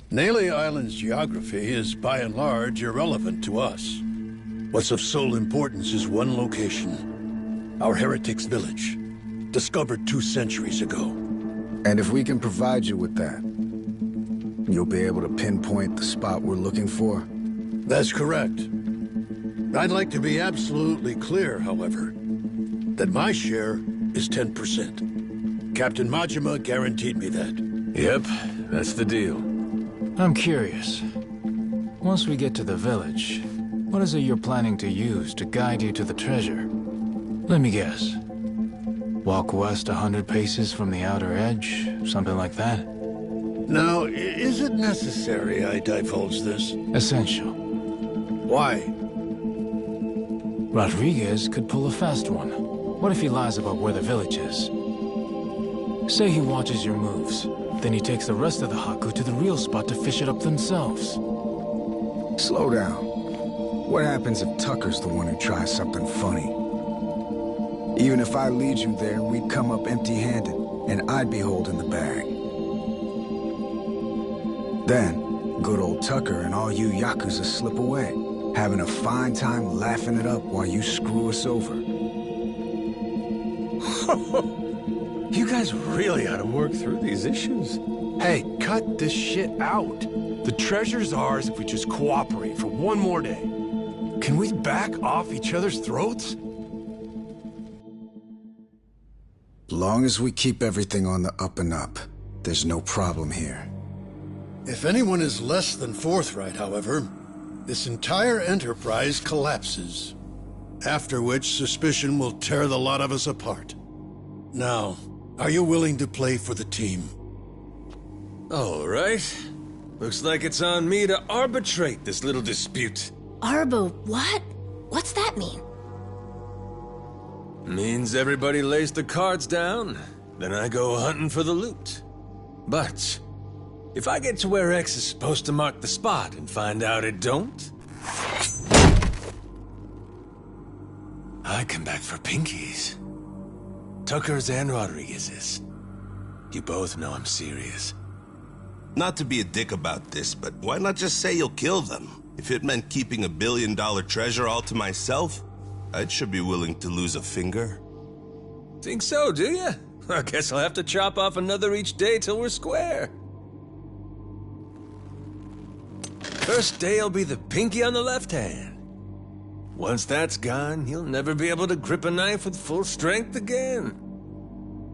Nele Island's geography is by and large irrelevant to us. What's of sole importance is one location. Our heretics' village, discovered 2 centuries ago. And if we can provide you with that, you'll be able to pinpoint the spot we're looking for? That's correct. I'd like to be absolutely clear, however, that my share is 10%. Captain Majima guaranteed me that. Yep, that's the deal. I'm curious. Once we get to the village, what is it you're planning to use to guide you to the treasure? Let me guess. Walk west 100 paces from the outer edge, something like that? Now, is it necessary I divulge this? Essential. Why? Rodriguez could pull a fast one. What if he lies about where the village is? Say he watches your moves, then he takes the rest of the Haku to the real spot to fish it up themselves. Slow down. What happens if Tucker's the one who tries something funny? Even if I lead you there, we'd come up empty-handed, and I'd be holding the bag. Then, good old Tucker and all you Yakuza slip away, having a fine time laughing it up while you screw us over. You guys really ought to work through these issues. Hey, cut this shit out. The treasure's ours if we just cooperate for one more day. Can we back off each other's throats? Long as we keep everything on the up and up, there's no problem here. If anyone is less than forthright, however, this entire enterprise collapses. After which, suspicion will tear the lot of us apart. Now, are you willing to play for the team? All right. Looks like it's on me to arbitrate this little dispute. Arbo, what? What's that mean? Means everybody lays the cards down, then I go hunting for the loot. But if I get to where X is supposed to mark the spot and find out it don't, I come back for pinkies. Tucker's and Rodriguez's. You both know I'm serious. Not to be a dick about this, but why not just say you'll kill them? If it meant keeping $1 billion treasure all to myself, I should be willing to lose a finger. Think so, do you? I guess I'll have to chop off another each day till we're square. First day will be the pinky on the left hand. Once that's gone, you'll never be able to grip a knife with full strength again.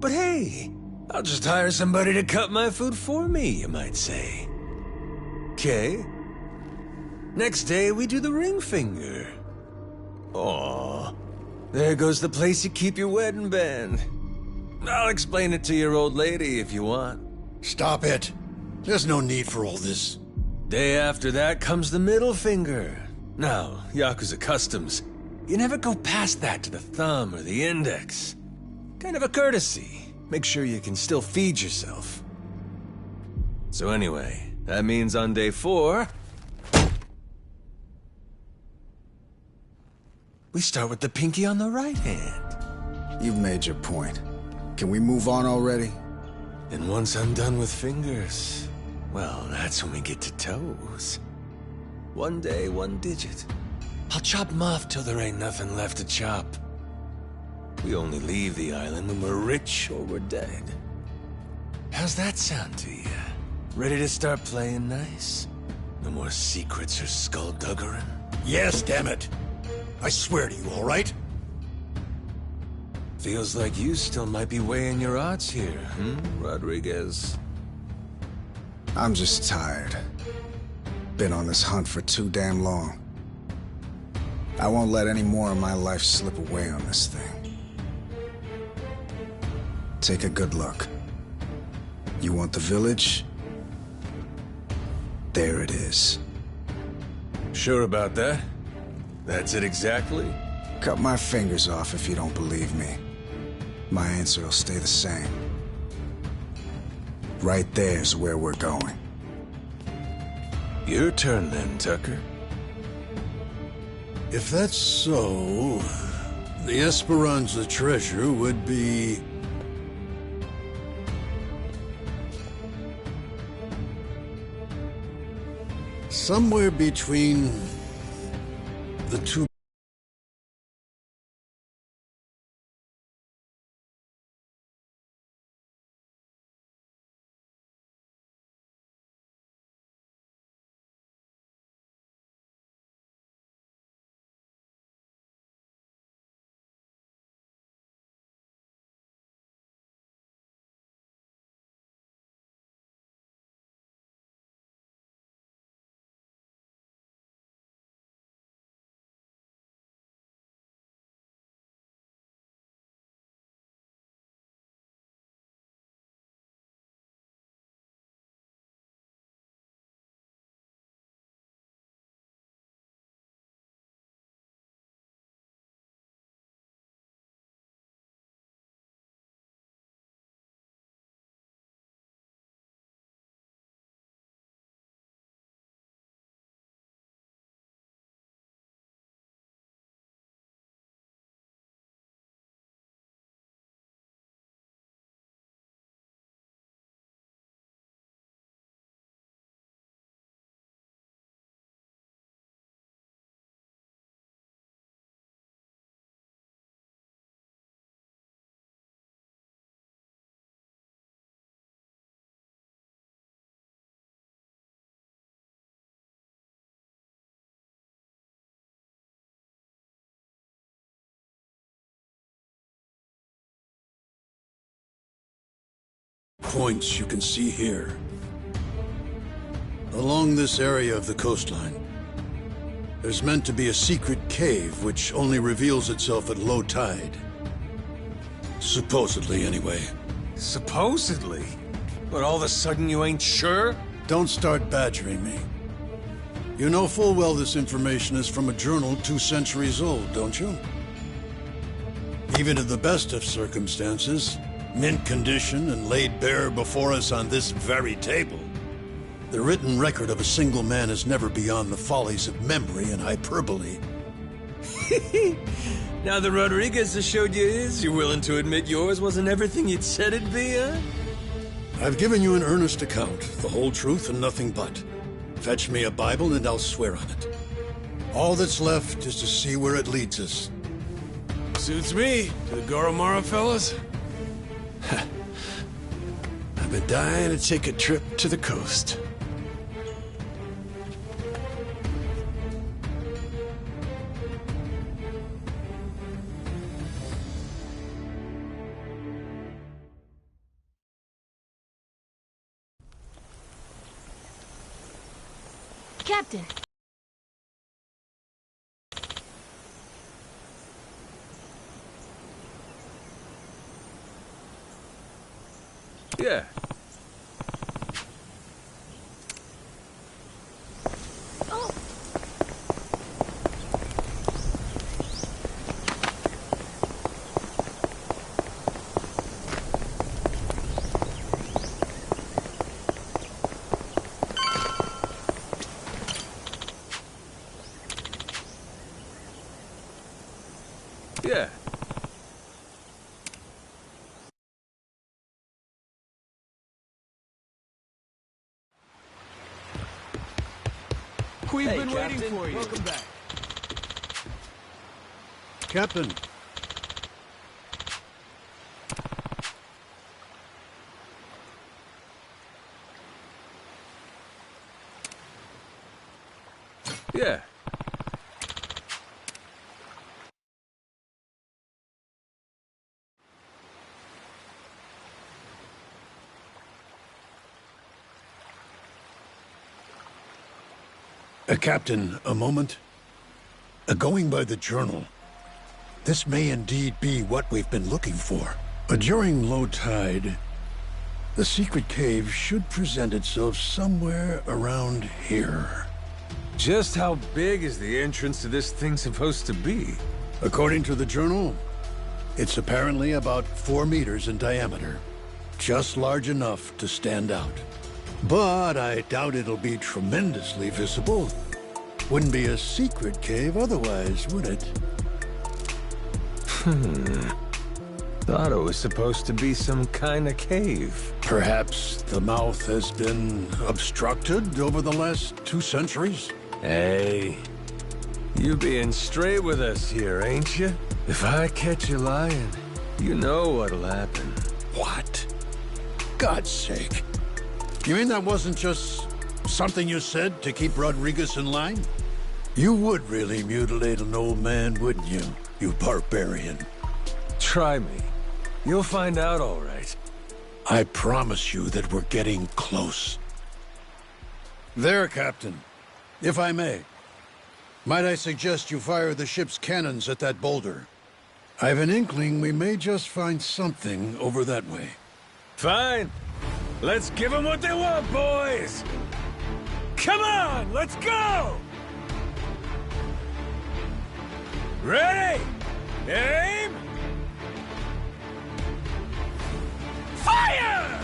But hey, I'll just hire somebody to cut my food for me, you might say. Okay. Next day, we do the ring finger. Aw, there goes the place you keep your wedding band. I'll explain it to your old lady if you want. Stop it. There's no need for all this. Day after that comes the middle finger. Now, Yakuza customs, you never go past that to the thumb or the index. Kind of a courtesy. Make sure you can still feed yourself. So anyway, that means on day 4... we start with the pinky on the right hand. You've made your point. Can we move on already? And once I'm done with fingers, well, that's when we get to toes. One day, one digit. I'll chop them off till there ain't nothing left to chop. We only leave the island when we're rich or we're dead. How's that sound to you? Ready to start playing nice? No more secrets or skullduggery? Yes, damn it. I swear to you, all right? Feels like you still might be weighing your odds here, Rodriguez? I'm just tired. Been on this hunt for too damn long. I won't let any more of my life slip away on this thing. Take a good look. You want the village? There it is. Sure about that? That's it exactly? Cut my fingers off if you don't believe me. My answer will stay the same. Right there's where we're going. Your turn then, Tucker. If that's so, the Esperanza treasure would be... somewhere between the two. Points you can see here. Along this area of the coastline, there's meant to be a secret cave which only reveals itself at low tide. Supposedly, anyway. Supposedly? But all of a sudden you ain't sure? Don't start badgering me. You know full well this information is from a journal 2 centuries old, don't you? Even in the best of circumstances, mint condition and laid bare before us on this very table, the written record of a single man is never beyond the follies of memory and hyperbole. Now that Rodriguez has showed you his, you're willing to admit yours wasn't everything you'd said it'd be, huh? I've given you an earnest account, the whole truth and nothing but. Fetch me a Bible and I'll swear on it. All that's left is to see where it leads us. Suits me. To the Goromara fellas? I've been dying to take a trip to the coast. Captain! Yeah. Yeah. We've Hey, been waiting Captain. for you. Welcome back. Captain. Yeah. Captain, a moment. Going by the journal, this may indeed be what we've been looking for. During low tide, the secret cave should present itself somewhere around here. Just how big is the entrance to this thing supposed to be? According to the journal, it's apparently about 4 meters in diameter. Just large enough to stand out. But I doubt it'll be tremendously visible. Wouldn't be a secret cave otherwise, would it? Thought it was supposed to be some kind of cave. Perhaps the mouth has been obstructed over the last 2 centuries? Hey, you being straight with us here, ain't you? If I catch you lying, you know what'll happen. What? God's sake. You mean that wasn't just something you said to keep Rodriguez in line? You would really mutilate an old man, wouldn't you, you barbarian? Try me. You'll find out all right. I promise you that we're getting close. There, Captain. If I may. Might I suggest you fire the ship's cannons at that boulder? I've an inkling we may just find something over that way. Fine. Let's give them what they want, boys! Come on, let's go! Ready? Aim! Fire!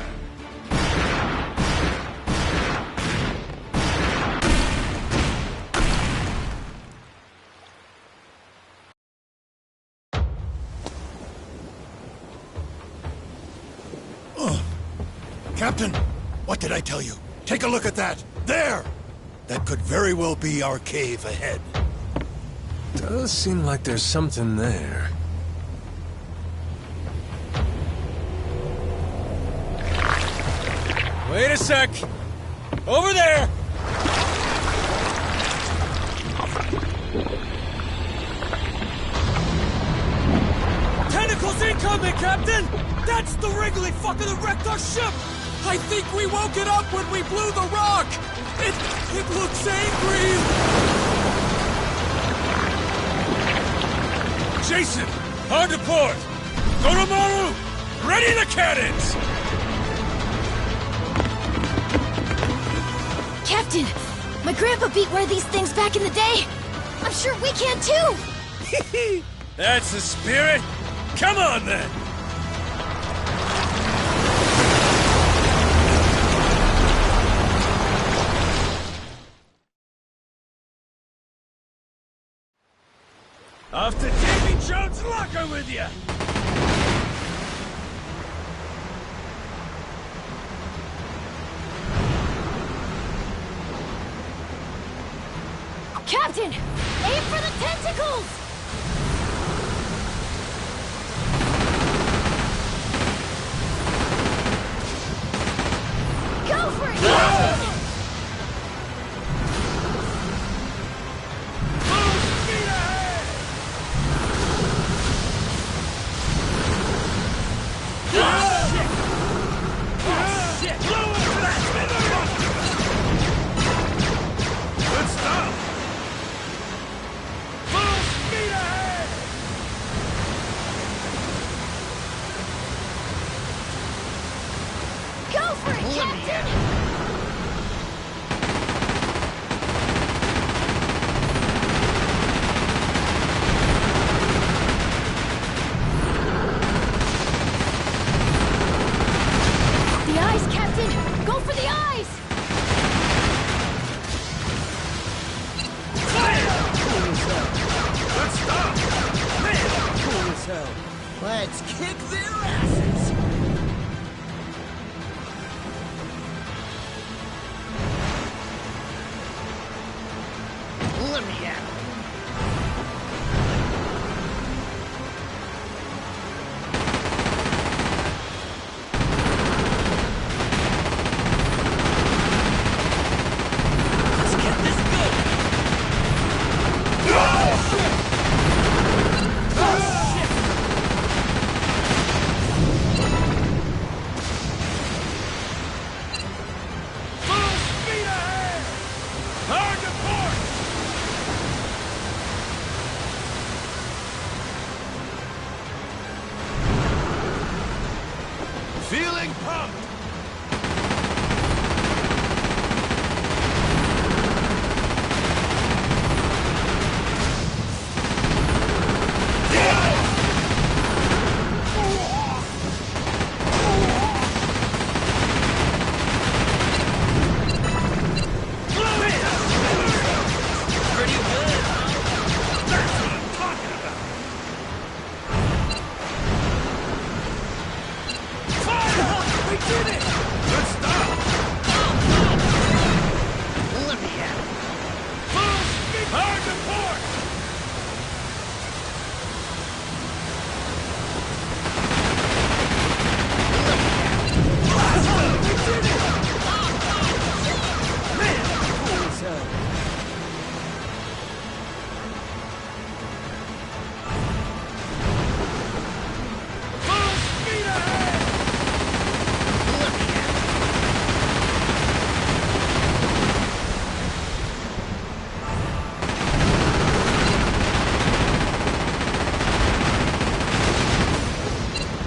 Captain, what did I tell you? Take a look at that. There! That could very well be our cave ahead. Does seem like there's something there. Wait a sec! Over there! Tentacles incoming, Captain! That's the Wrigley fucker that wrecked our ship! I think we woke it up when we blew the rock! It looks angry! Jason! Hard to port! Goromaru! Ready the cannons! Captain! My grandpa beat one of these things back in the day! I'm sure we can too! That's the spirit! Come on then! Off to Davy Jones' locker with you! Captain! Aim for the tentacles! Go for it, Captain! The eyes, Captain! Go for the eyes! Let's stop! Man, cool as hell. Let's kick their asses! Let me at 'em. Let's get this going! Full speed ahead! Hard to port! Feeling pumped! Pretty good. That's what I'm talking about. Fire! We did it! Good stuff. Let me at 'em. Full speed. Hard to port. We did it! Man, cool as hell. Full speed ahead!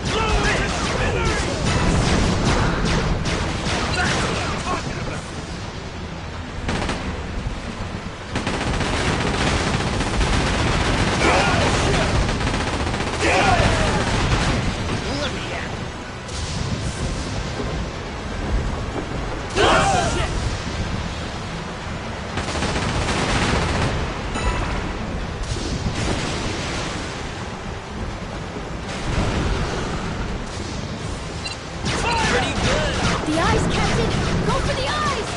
Blow it to smithereens! That's what I'm talking about! Let me at 'em. Pretty good! The eyes, Captain! Go for the eyes!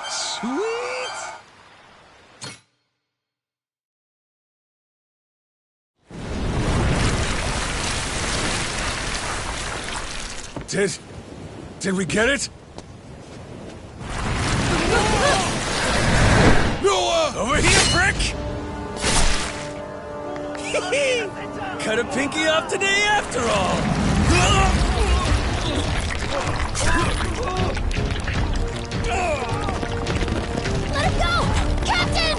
Sweet! Did we get it? Noah! Over here, prick! Cut a pinky off today after all! Let him go! Captain!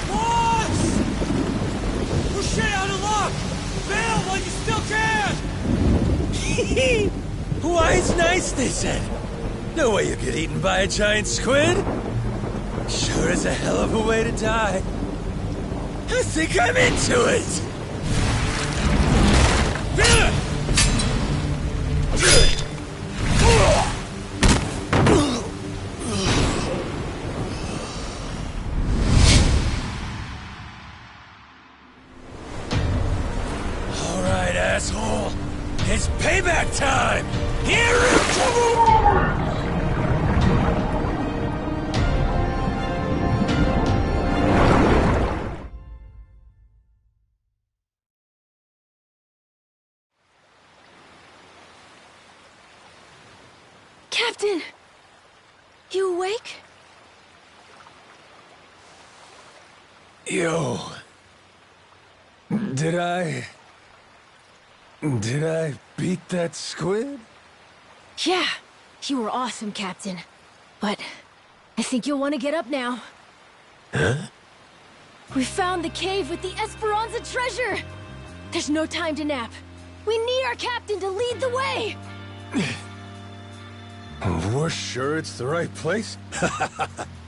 Boss! Push it out of luck! Bail while you still can! Hawaii's nice, they said. No way you get eaten by a giant squid. Sure is a hell of a way to die. I think I'm into it! All right, asshole. It's payback time! Here it comes! Captain! You awake? Yo. Did I beat that squid? Yeah, you were awesome, Captain. But I think you'll want to get up now. Huh? We found the cave with the Esperanza treasure! There's no time to nap. We need our captain to lead the way! We're sure it's the right place?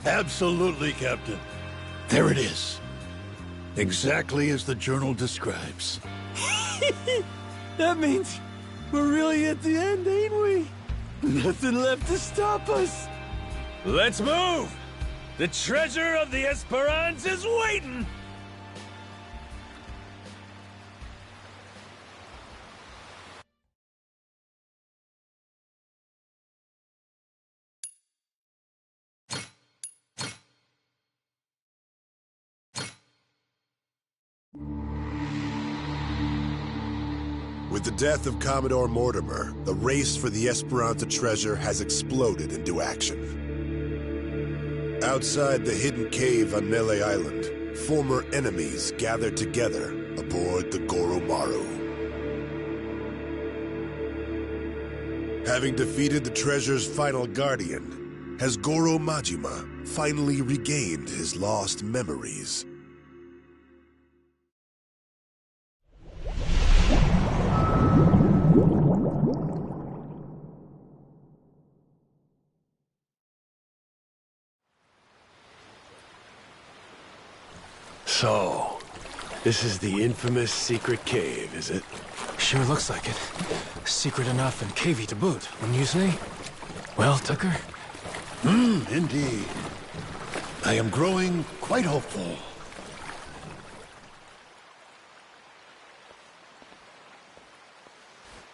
Absolutely, Captain. There it is. Exactly as the journal describes. That means we're really at the end, ain't we? Nothing left to stop us. Let's move! The treasure of the Esperanza's waiting! With the death of Commodore Mortimer, the race for the Esperanza treasure has exploded into action. Outside the hidden cave on Nele Island, former enemies gather together aboard the Goromaru. Having defeated the treasure's final guardian, has Goro Majima finally regained his lost memories? So, this is the infamous secret cave, is it? Sure looks like it. Secret enough and cavey to boot, wouldn't you say? Well, Tucker? Indeed. I am growing quite hopeful.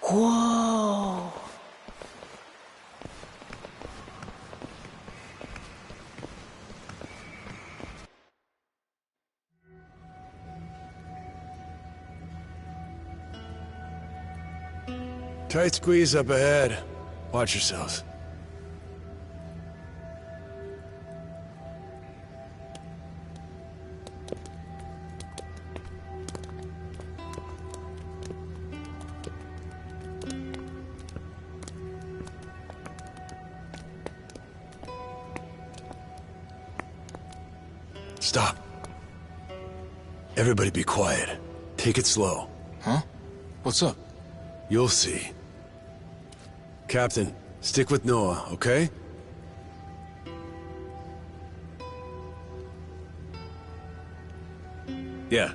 Whoa! Tight squeeze up ahead. Watch yourselves. Stop. Everybody be quiet. Take it slow. Huh? What's up? You'll see. Captain, stick with Noah, okay? Yeah.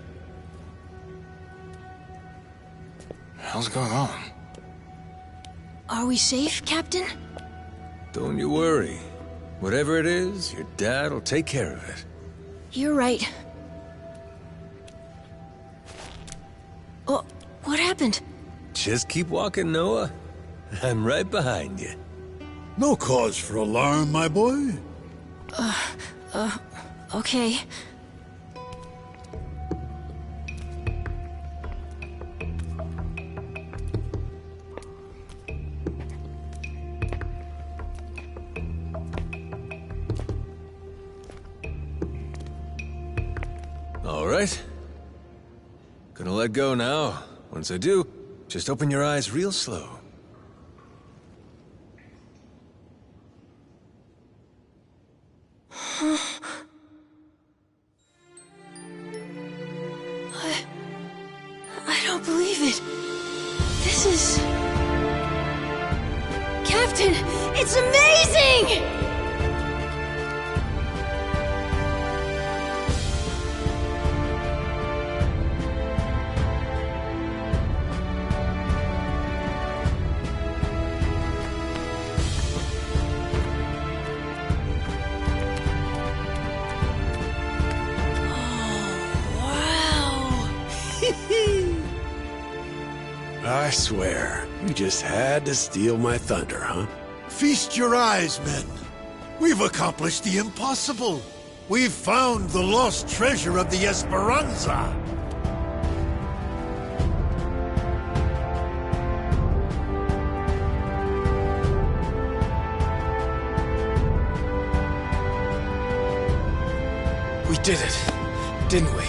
Hell's going on? Are we safe, Captain? Don't you worry. Whatever it is, your dad will take care of it. You're right. Oh, what happened? Just keep walking, Noah. I'm right behind you. No cause for alarm, my boy. Okay. All right. Gonna let go now. Once I do, just open your eyes real slow. I don't believe it. This is... Captain, it's amazing! I swear, you just had to steal my thunder, huh? Feast your eyes, men. We've accomplished the impossible. We've found the lost treasure of the Esperanza. We did it, didn't we?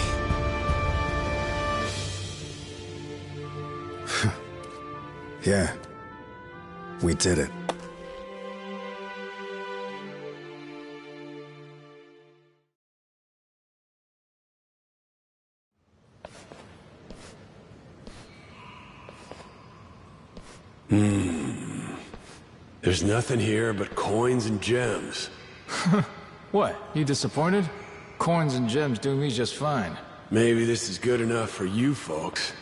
Yeah. We did it. There's nothing here but coins and gems. What? You disappointed? Coins and gems do me just fine. Maybe this is good enough for you folks.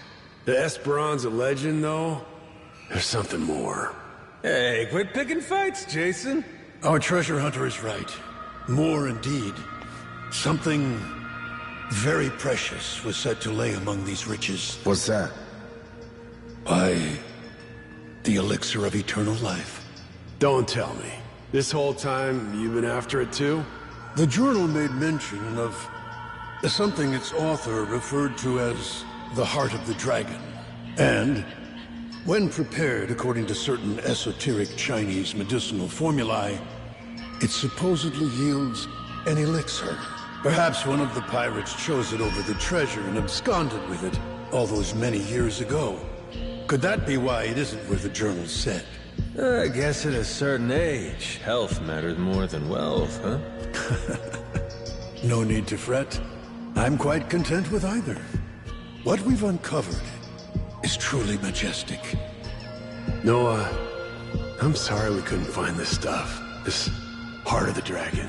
The Esperanza legend, though? There's something more. Hey, quit picking fights, Jason. Our treasure hunter is right. More indeed. Something very precious was said to lay among these riches. What's that? The elixir of eternal life. Don't tell me. This whole time, you've been after it too? The journal made mention of something its author referred to as the Heart of the Dragon. And, when prepared according to certain esoteric Chinese medicinal formulae, it supposedly yields an elixir. Perhaps one of the pirates chose it over the treasure and absconded with it all those many years ago. Could that be why it isn't where the journal said? I guess at a certain age, health matters more than wealth, huh? No need to fret. I'm quite content with either. What we've uncovered is truly majestic. Noah, I'm sorry we couldn't find this stuff. This Heart of the Dragon.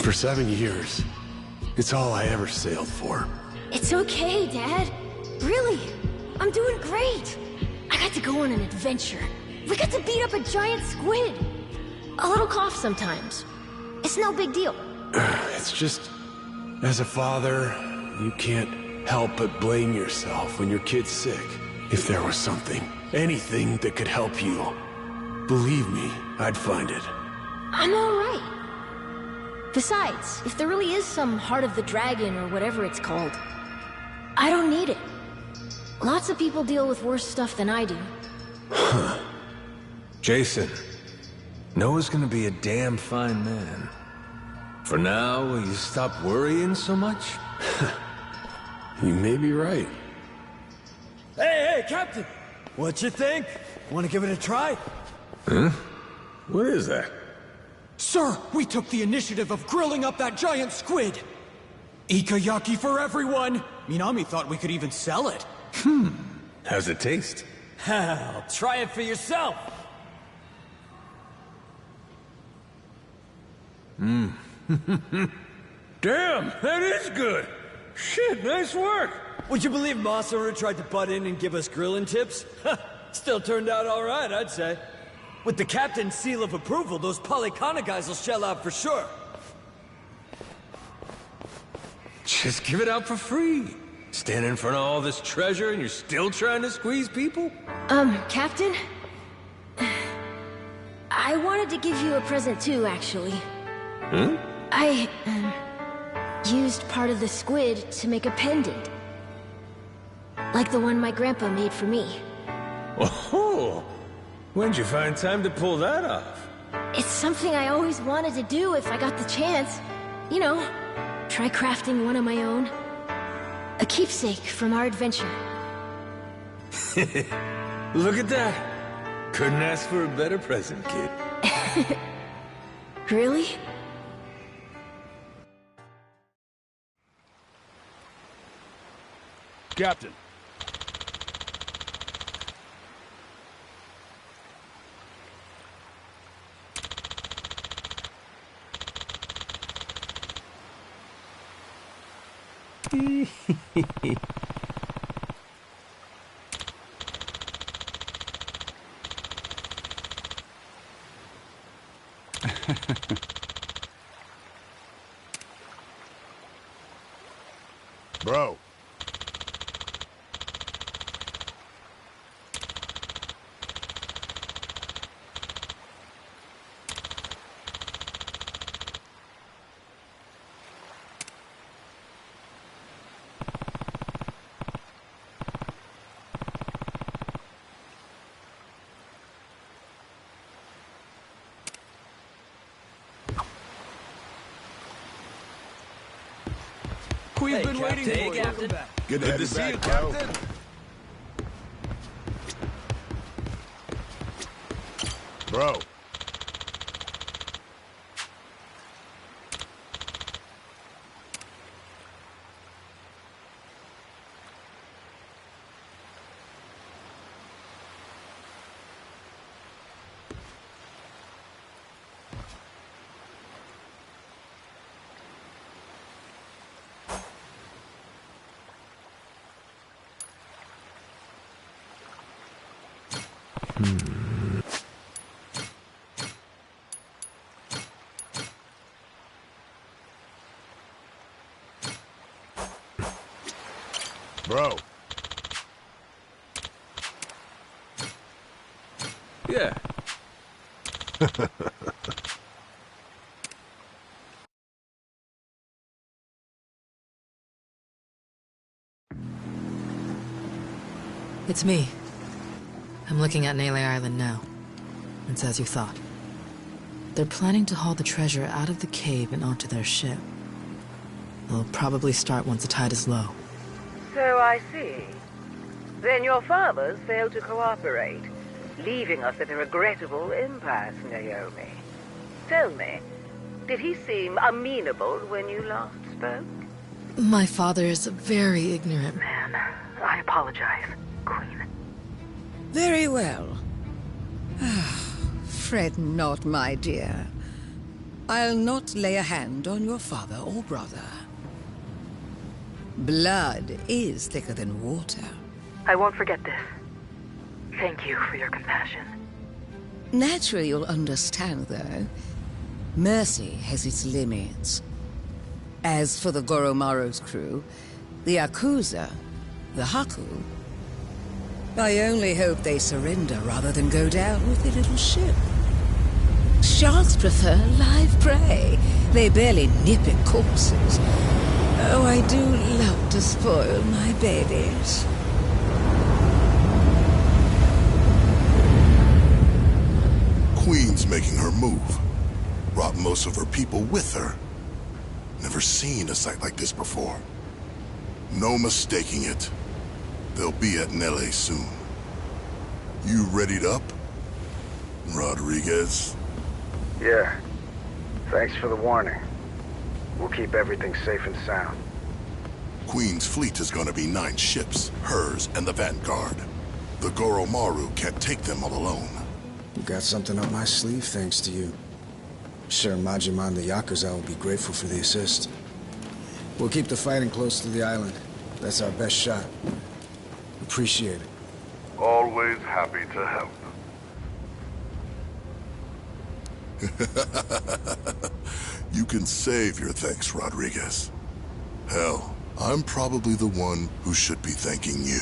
For 7 years, it's all I ever sailed for. It's okay, Dad. Really, I'm doing great. I got to go on an adventure. We got to beat up a giant squid. A little cough sometimes. It's no big deal. It's just, as a father, you can't help but blame yourself when your kid's sick. If there was something, anything that could help you, believe me, I'd find it. I'm all right. Besides, if there really is some Heart of the Dragon or whatever it's called, I don't need it. Lots of people deal with worse stuff than I do. Huh. Jason, Noah's gonna be a damn fine man. For now, will you stop worrying so much? You may be right. Hey, Captain! What you think? Want to give it a try? Huh? What is that? Sir, we took the initiative of grilling up that giant squid! Ikayaki for everyone! Minami thought we could even sell it. How's it taste? Hell, try it for yourself! Damn, that is good! Shit, nice work! Would you believe Masaru tried to butt in and give us grilling tips? Still turned out all right, I'd say. With the captain's seal of approval, those Polycana guys will shell out for sure. Just give it out for free. Standing in front of all this treasure and you're still trying to squeeze people? Captain? I wanted to give you a present too, actually. Hmm? I, used part of the squid to make a pendant. Like the one my grandpa made for me. Oh! When'd you find time to pull that off? It's something I always wanted to do if I got the chance. You know, try crafting one of my own. A keepsake from our adventure. Look at that. Couldn't ask for a better present, kid. Really? Captain. Bro. we've Hey, been waiting Captain. for. Hey, Captain. Good to have you see back, you, bro. Captain. Bro. Bro. Yeah. It's me. I'm looking at Nele Island now. It's as you thought. They're planning to haul the treasure out of the cave and onto their ship. They'll probably start once the tide is low. So I see. Then your fathers failed to cooperate, leaving us at a regrettable impasse, Naomi. Tell me, did he seem amenable when you last spoke? My father is very ignorant. Man, I apologize, Queen. Very well. Fret not, my dear. I'll not lay a hand on your father or brother. Blood is thicker than water. I won't forget this. Thank you for your compassion. Naturally, you'll understand, though. Mercy has its limits. As for the Goromaro's crew, the Yakuza, the Haku, I only hope they surrender rather than go down with their little ship. Sharks prefer live prey. They barely nip at corpses. Oh, I do love to spoil my babies. Queen's making her move. Brought most of her people with her. Never seen a sight like this before. No mistaking it. They'll be at Nele soon. You readied up, Rodriguez? Yeah. Thanks for the warning. We'll keep everything safe and sound. Queen's fleet is gonna be 9 ships, hers and the Vanguard. The Goromaru can't take them all alone. You got something up my sleeve thanks to you. Sure, Majima and the Yakuza will be grateful for the assist. We'll keep the fighting close to the island. That's our best shot. Appreciate it. Always happy to help. You can save your thanks, Rodriguez. Hell, I'm probably the one who should be thanking you.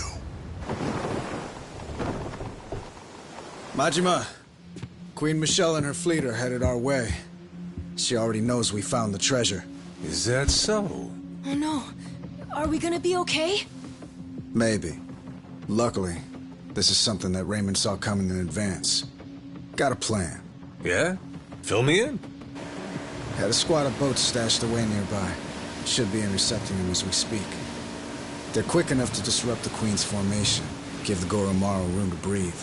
Majima, Queen Michelle and her fleet are headed our way. She already knows we found the treasure. Is that so? Oh no. Are we gonna be okay? Maybe. Luckily, this is something that Raymond saw coming in advance. Got a plan. Yeah? Fill me in. Had a squad of boats stashed away nearby. Should be intercepting them as we speak. They're quick enough to disrupt the Queen's formation, give the Goromaru room to breathe.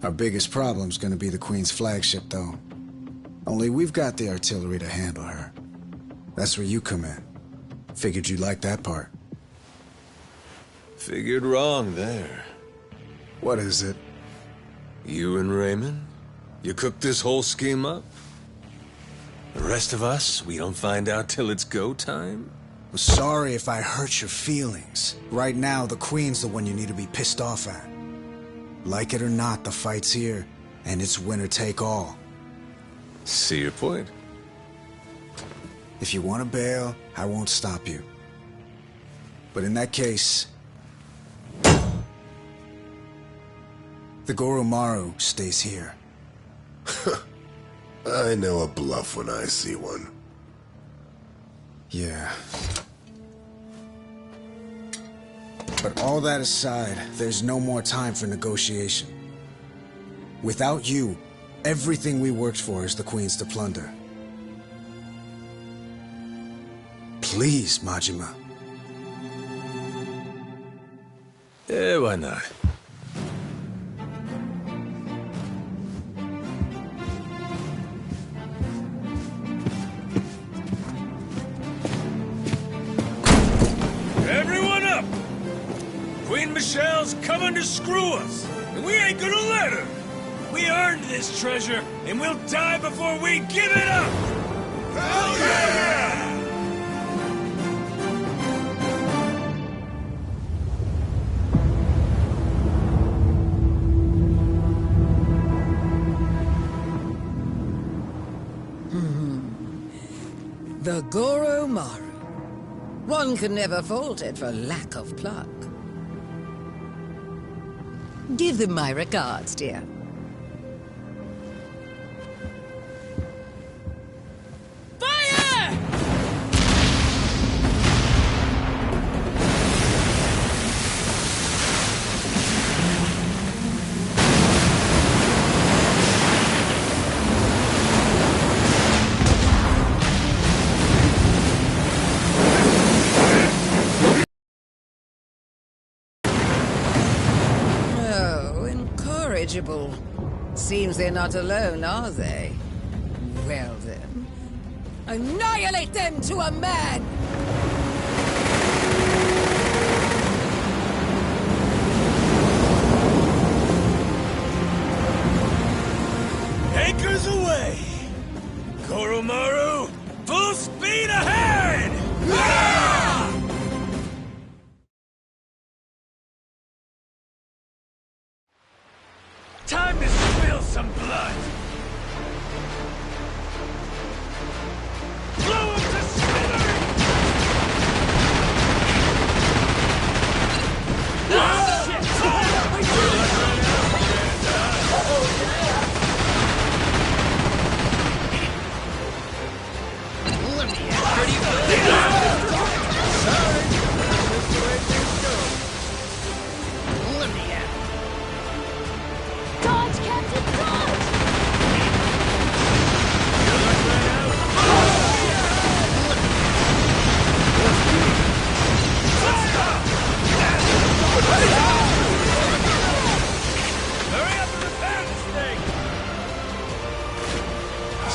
Our biggest problem's gonna be the Queen's flagship, though. Only we've got the artillery to handle her. That's where you come in. Figured you'd like that part. Figured wrong there. What is it? You and Raymond? You cooked this whole scheme up? The rest of us, we don't find out till it's go time? I'm sorry if I hurt your feelings. Right now, the Queen's the one you need to be pissed off at. Like it or not, the fight's here, and it's winner take all. See your point. If you want to bail, I won't stop you. But in that case, the Goromaru stays here. I know a bluff when I see one. Yeah. But all that aside, there's no more time for negotiation. Without you, everything we worked for is the Queen's to plunder. Please, Majima, Why not? Everyone up! Queen Michelle's coming to screw us, and we ain't gonna let her! We earned this treasure, and we'll die before we give it up! Hell yeah! The Goromaru. One can never fault it for lack of pluck. Give them my regards, dear. Seems they're not alone, are they? Well then, annihilate them to a man! Anchors away! Goromaru, full speed ahead! Time to spill some blood! Blow him to smithereens! Ah, shit! Let me out. Pretty good. Sorry, that's just the way things go. Let me out. Dodge, Captain, dodge! Hurry up and repair this thing!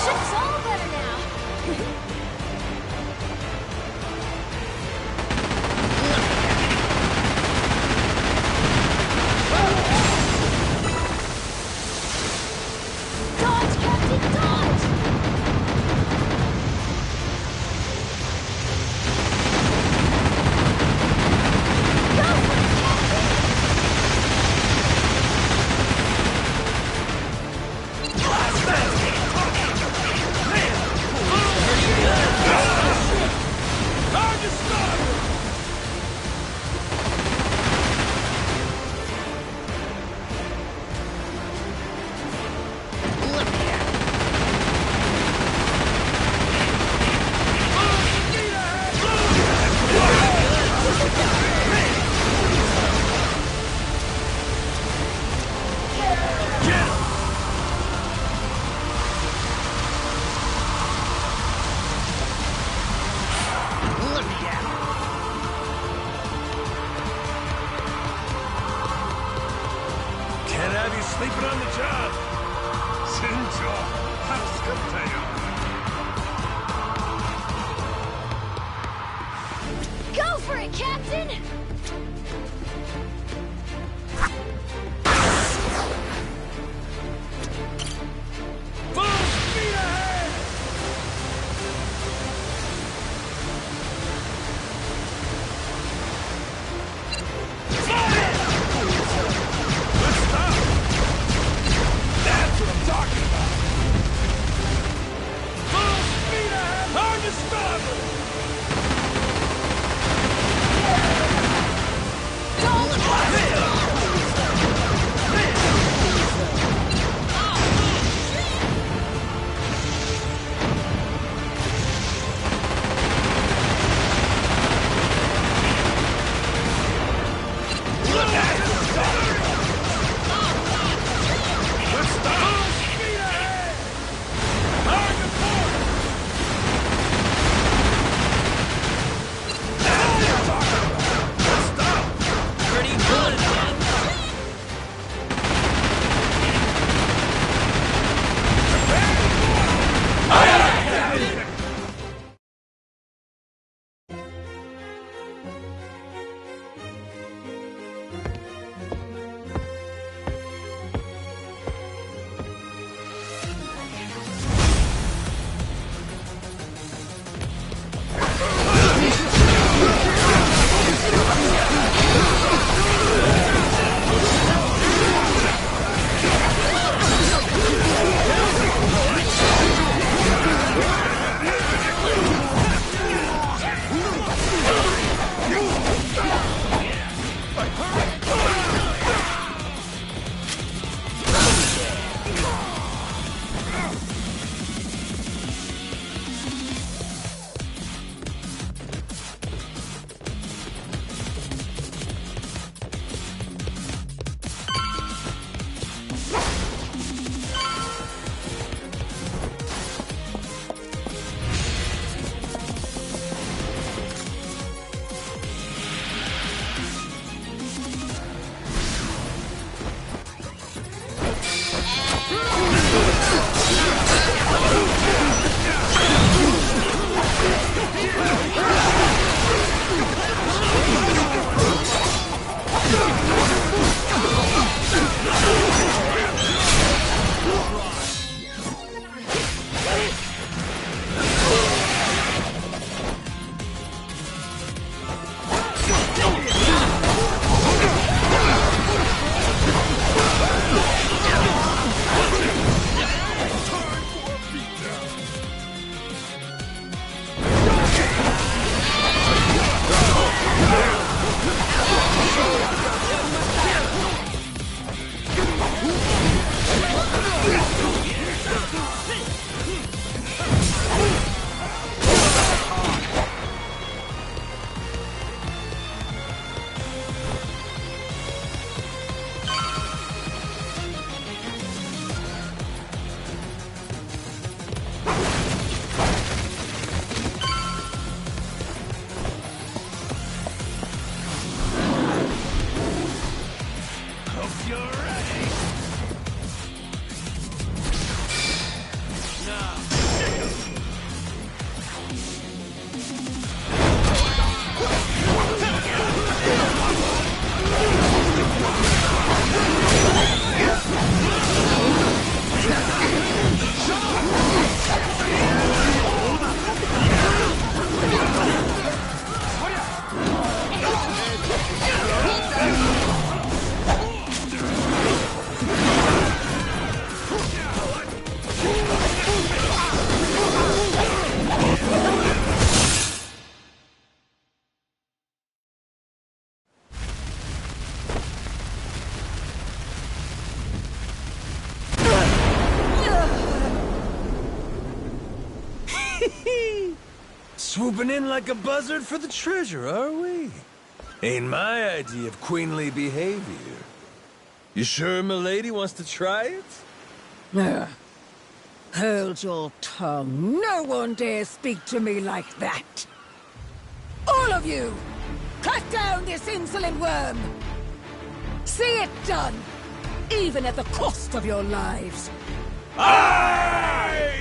Ship's all better now. Dodge, Captain, dodge! Can't have you sleeping on the job. Sinjo, Go for it, Captain! full speed ahead! Let's stop! That's what I'm talking about! Full speed ahead! Hard to stop! Let's stop! Speed ahead! Hard to port! Swooping in like a buzzard for the treasure, are we? Ain't my idea of queenly behavior. You sure milady wants to try it? Hold your tongue. No one dare speak to me like that. All of you! Cut down this insolent worm! See it done! Even at the cost of your lives. Aye!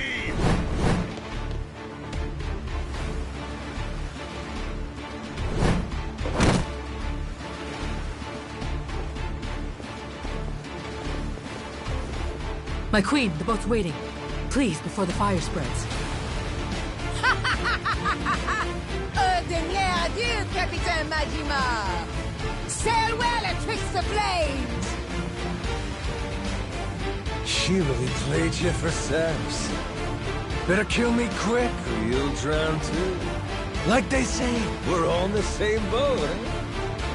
My queen, the boat's waiting. Please, before the fire spreads. Dernier adieu, Capitaine Majima! Sail well atwixt the flames! She really played you for saps. Better kill me quick, or you'll drown too. Like they say, we're all in the same boat, eh?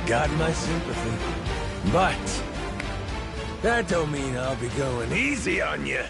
Got my sympathy. But that don't mean I'll be going easy on you.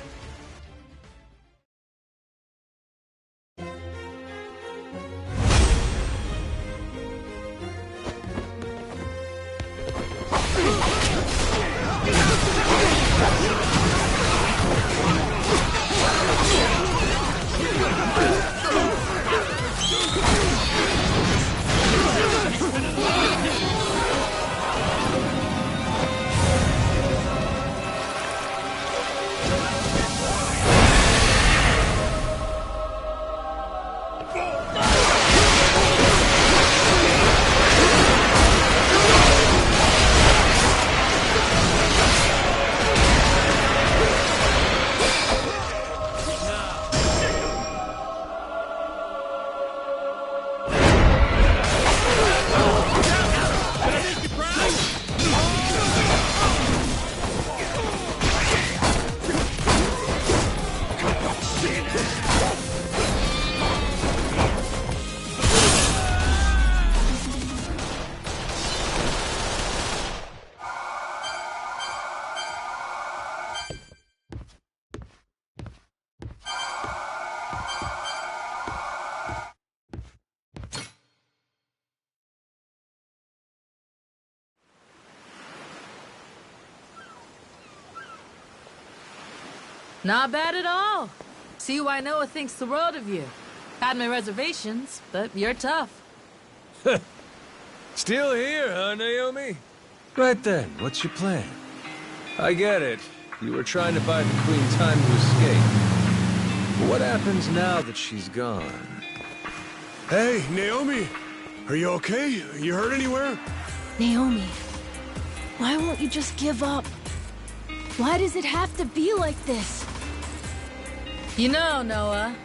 Not bad at all. See why Noah thinks the world of you. Had my reservations, but you're tough. Still here, huh, Naomi? Right then, what's your plan? I get it. You were trying to buy the Queen time to escape. But what happens now that she's gone? Hey, Naomi! Are you okay? You hurt anywhere? Naomi, why won't you just give up? Why does it have to be like this? You know, Noah,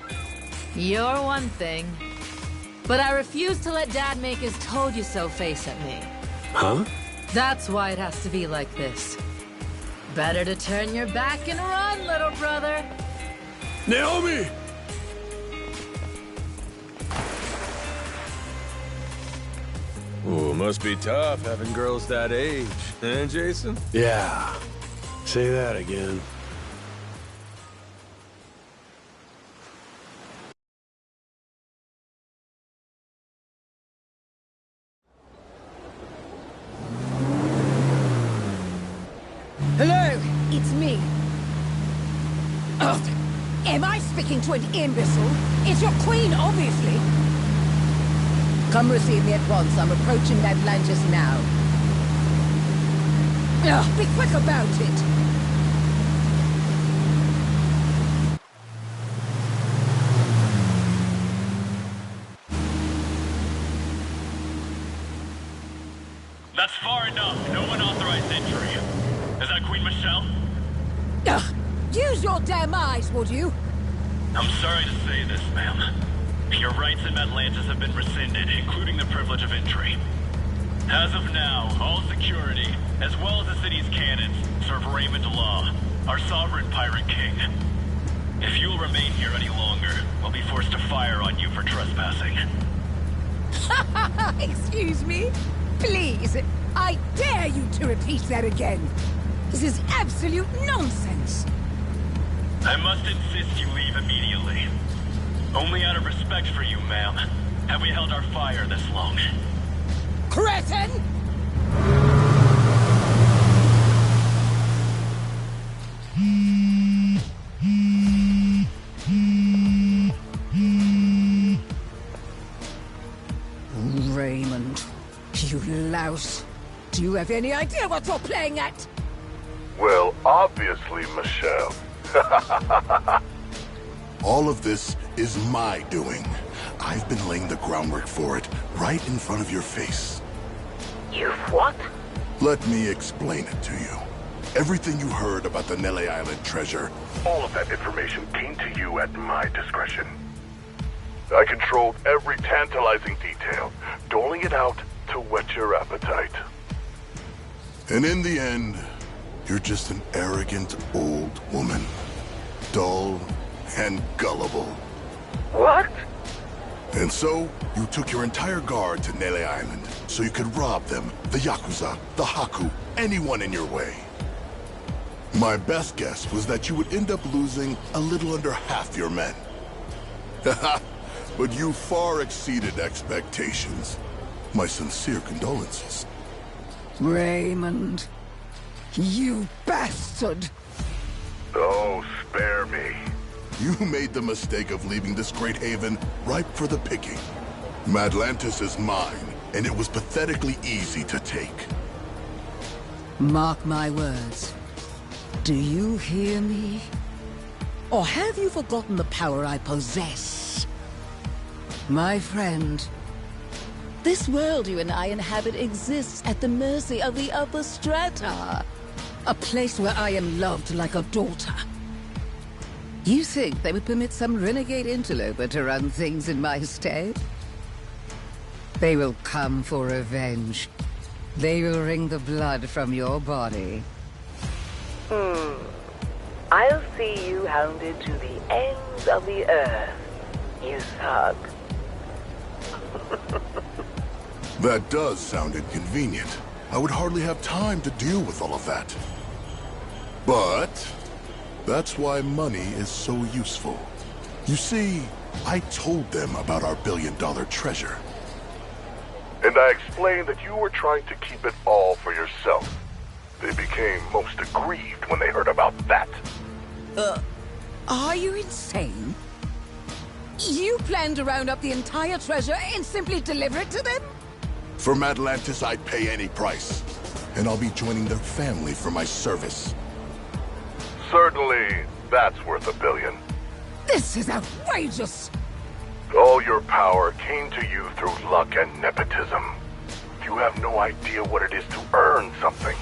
you're one thing. But I refuse to let Dad make his told-you-so face at me. Huh? That's why it has to be like this. Better to turn your back and run, little brother. Naomi! Ooh, must be tough having girls that age, eh, Jason? Yeah. Say that again. Hello, it's me. Ugh. Am I speaking to an imbecile? It's your queen, obviously. Come receive me at once. I'm approaching Atlantis now. Ugh, be quick about it. That's far enough. No unauthorized entry. Is that Queen Michelle? Ugh, use your damn eyes, would you? I'm sorry to say this, ma'am. Your rights in Atlantis have been rescinded, including the privilege of entry. As of now, all security, as well as the city's cannons, serve Raymond Law, our sovereign pirate king. If you will remain here any longer, we'll be forced to fire on you for trespassing. Excuse me? Please, I dare you to repeat that again. This is absolute nonsense. I must insist you leave immediately. Only out of respect for you, ma'am, have we held our fire this long. Cretin! Raymond, you louse. Do you have any idea what you're playing at? Well, obviously, Michelle. All of this is my doing. I've been laying the groundwork for it, right in front of your face. You've what? Let me explain it to you. Everything you heard about the Nele Island treasure, all of that information came to you at my discretion. I controlled every tantalizing detail, doling it out to whet your appetite. And in the end, you're just an arrogant old woman. Dull and gullible. What? And so, you took your entire guard to Nele Island, so you could rob them, the Yakuza, the Haku, anyone in your way. My best guess was that you would end up losing a little under half your men. But you far exceeded expectations. My sincere condolences. Raymond, you bastard! Oh, spare me. You made the mistake of leaving this great haven ripe for the picking. Madlantis is mine, and it was pathetically easy to take. Mark my words. Do you hear me? Or have you forgotten the power I possess? My friend, this world you and I inhabit exists at the mercy of the upper strata. A place where I am loved like a daughter. You think they would permit some renegade interloper to run things in my stead? They will come for revenge. They will wring the blood from your body. I'll see you hounded to the ends of the earth, you thug. That does sound inconvenient. I would hardly have time to deal with all of that. But that's why money is so useful. You see, I told them about our billion-dollar treasure. And I explained that you were trying to keep it all for yourself. They became most aggrieved when they heard about that. Are you insane? You plan to round up the entire treasure and simply deliver it to them? For Madlantis, I'd pay any price. And I'll be joining their family for my service. Certainly, that's worth $1 billion. This is outrageous! All your power came to you through luck and nepotism. You have no idea what it is to earn something.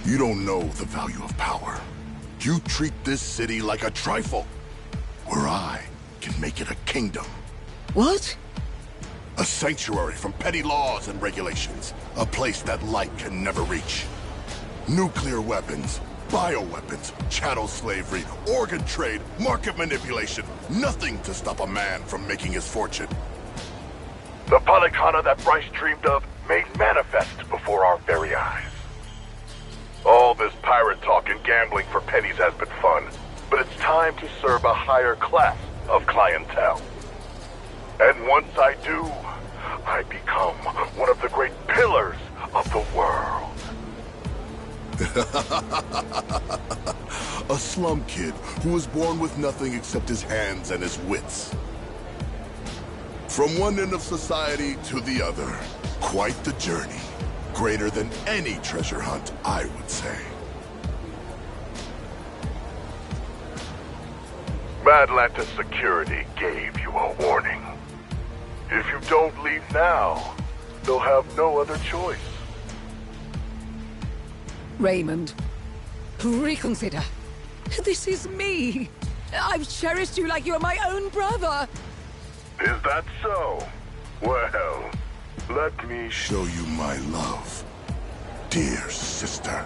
You don't know the value of power. You treat this city like a trifle, where I can make it a kingdom. What? A sanctuary from petty laws and regulations. A place that light can never reach. Nuclear weapons, bioweapons, chattel slavery, organ trade, market manipulation. Nothing to stop a man from making his fortune. The Palikana that Bryce dreamed of made manifest before our very eyes. All this pirate talk and gambling for pennies has been fun, but it's time to serve a higher class of clientele. And once I do, I become one of the great pillars of the world. A slum kid who was born with nothing except his hands and his wits. From one end of society to the other, quite the journey. Greater than any treasure hunt, I would say. Madlantis Security gave you a warning. If you don't leave now, they'll have no other choice. Raymond, reconsider. This is me. I've cherished you like you're my own brother. Is that so? Well, let me show you my love, dear sister.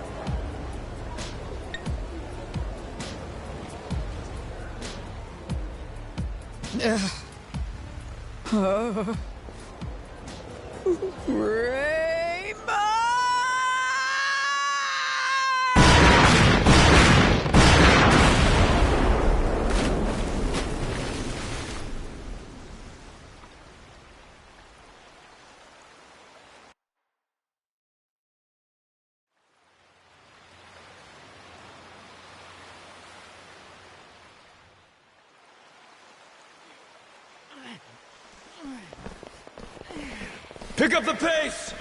Pick up the pace!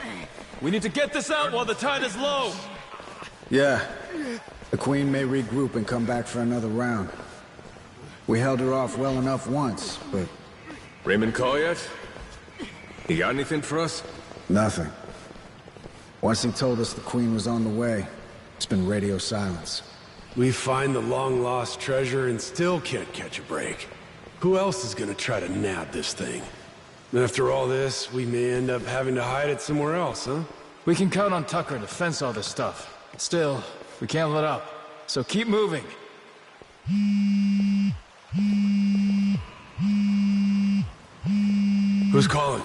We need to get this out while the tide is low! Yeah. The Queen may regroup and come back for another round. We held her off well enough once, but... Raymond call yet? He got anything for us? Nothing. Once he told us the Queen was on the way, it's been radio silence. We find the long-lost treasure and still can't catch a break. Who else is gonna try to nab this thing? After all this, we may end up having to hide it somewhere else, huh? We can count on Tucker to fence all this stuff. Still, we can't let up. So keep moving. Who's calling?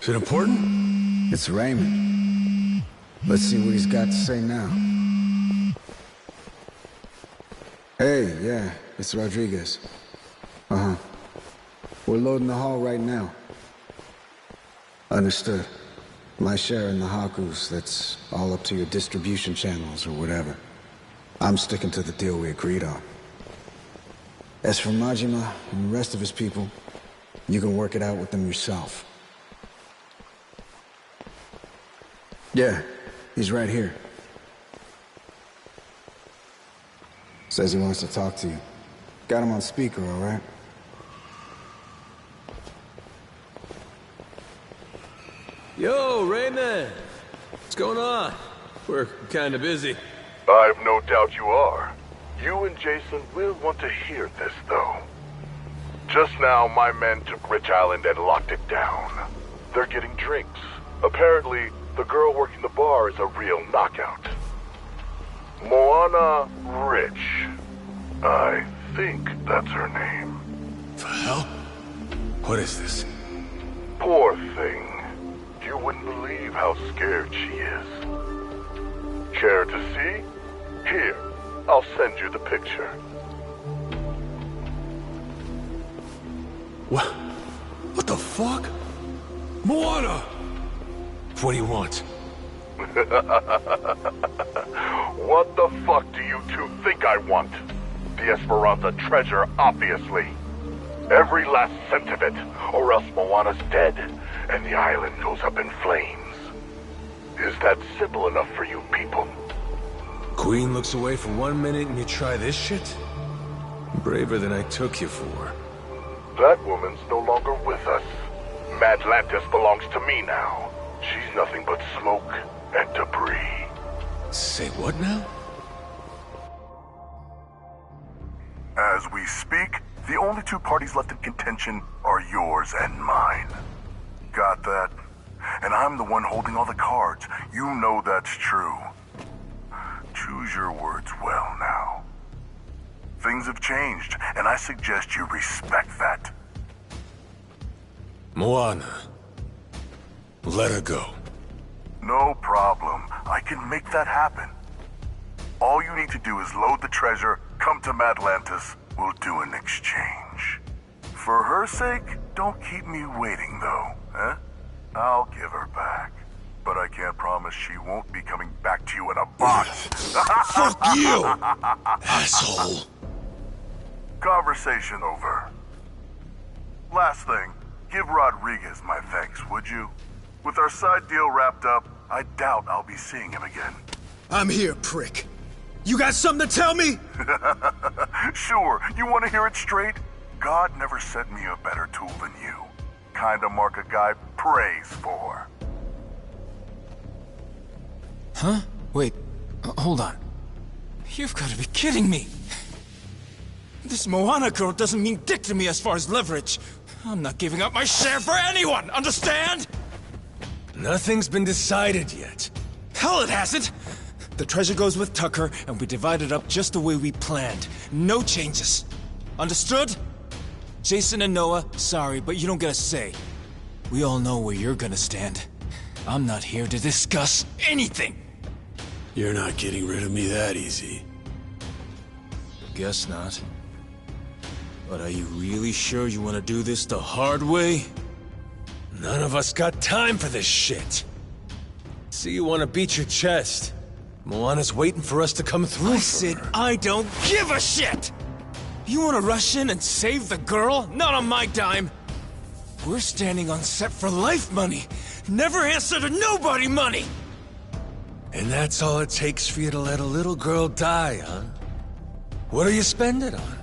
Is it important? It's Raymond. Let's see what he's got to say now. Hey, yeah, it's Rodriguez. Uh-huh. We're loading the hall right now. Understood. My share in the Hakus, that's all up to your distribution channels or whatever. I'm sticking to the deal we agreed on. As for Majima and the rest of his people, you can work it out with them yourself. Yeah, he's right here. Says he wants to talk to you. Got him on speaker, all right? Yo, Raymond! What's going on? We're kinda busy. I've no doubt you are. You and Jason will want to hear this, though. Just now, my men took Rich Island and locked it down. They're getting drinks. Apparently, the girl working the bar is a real knockout. Moana Rich. I think that's her name. The hell? What is this? Poor thing. You wouldn't believe how scared she is. Care to see? Here, I'll send you the picture. What the fuck? Moana! What do you want? What the fuck do you two think I want? The Esperanza treasure, obviously. Every last cent of it, or else Moana's dead, and the island goes up in flames. Is that simple enough for you people? Queen looks away for 1 minute and you try this shit? Braver than I took you for. That woman's no longer with us. Madlantis belongs to me now. She's nothing but smoke and debris. Say what now? As we speak, the only two parties left in contention are yours and mine. Got that? And I'm the one holding all the cards. You know that's true. Choose your words well now. Things have changed, and I suggest you respect that. Moana. Let her go. No problem. I can make that happen. All you need to do is load the treasure, come to Madlantis, we'll do an exchange. For her sake, don't keep me waiting though, eh? I'll give her back. But I can't promise she won't be coming back to you in a box. Fuck you! Asshole. Conversation over. Last thing, give Rodriguez my thanks, would you? With our side deal wrapped up, I doubt I'll be seeing him again. I'm here, prick. You got something to tell me? Sure, you want to hear it straight? God never sent me a better tool than you. Kinda mark a guy prays for. Huh? Wait, hold on. You've got to be kidding me. This Moana girl doesn't mean dick to me as far as leverage. I'm not giving up my share for anyone, understand? Nothing's been decided yet. Hell, it hasn't! The treasure goes with Tucker, and we divide it up just the way we planned. No changes. Understood? Jason and Noah, sorry, but you don't get a say. We all know where you're gonna stand. I'm not here to discuss anything. You're not getting rid of me that easy. Guess not. But are you really sure you want to do this the hard way? None of us got time for this shit. See, you want to beat your chest. Moana's waiting for us to come through. I said I don't give a shit! You want to rush in and save the girl? Not on my dime. We're standing on set for life money. never answer to nobody money! And that's all it takes for you to let a little girl die, huh? What do you spend it on?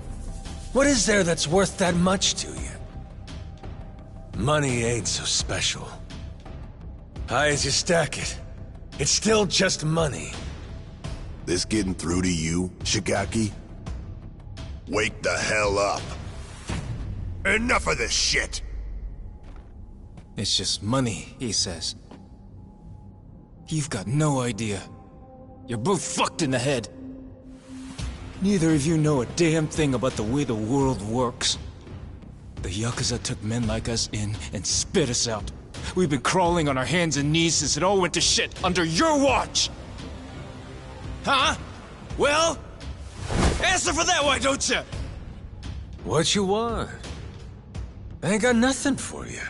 What is there that's worth that much to you? Money ain't so special. High as you stack it, it's still just money. This getting through to you, Shigaki? Wake the hell up. Enough of this shit! It's just money, he says. You've got no idea. You're both fucked in the head. Neither of you know a damn thing about the way the world works. The Yakuza took men like us in and spit us out. We've been crawling on our hands and knees since it all went to shit under your watch! Huh? Well? Answer for that, why don't you? What you want? I ain't got nothing for you.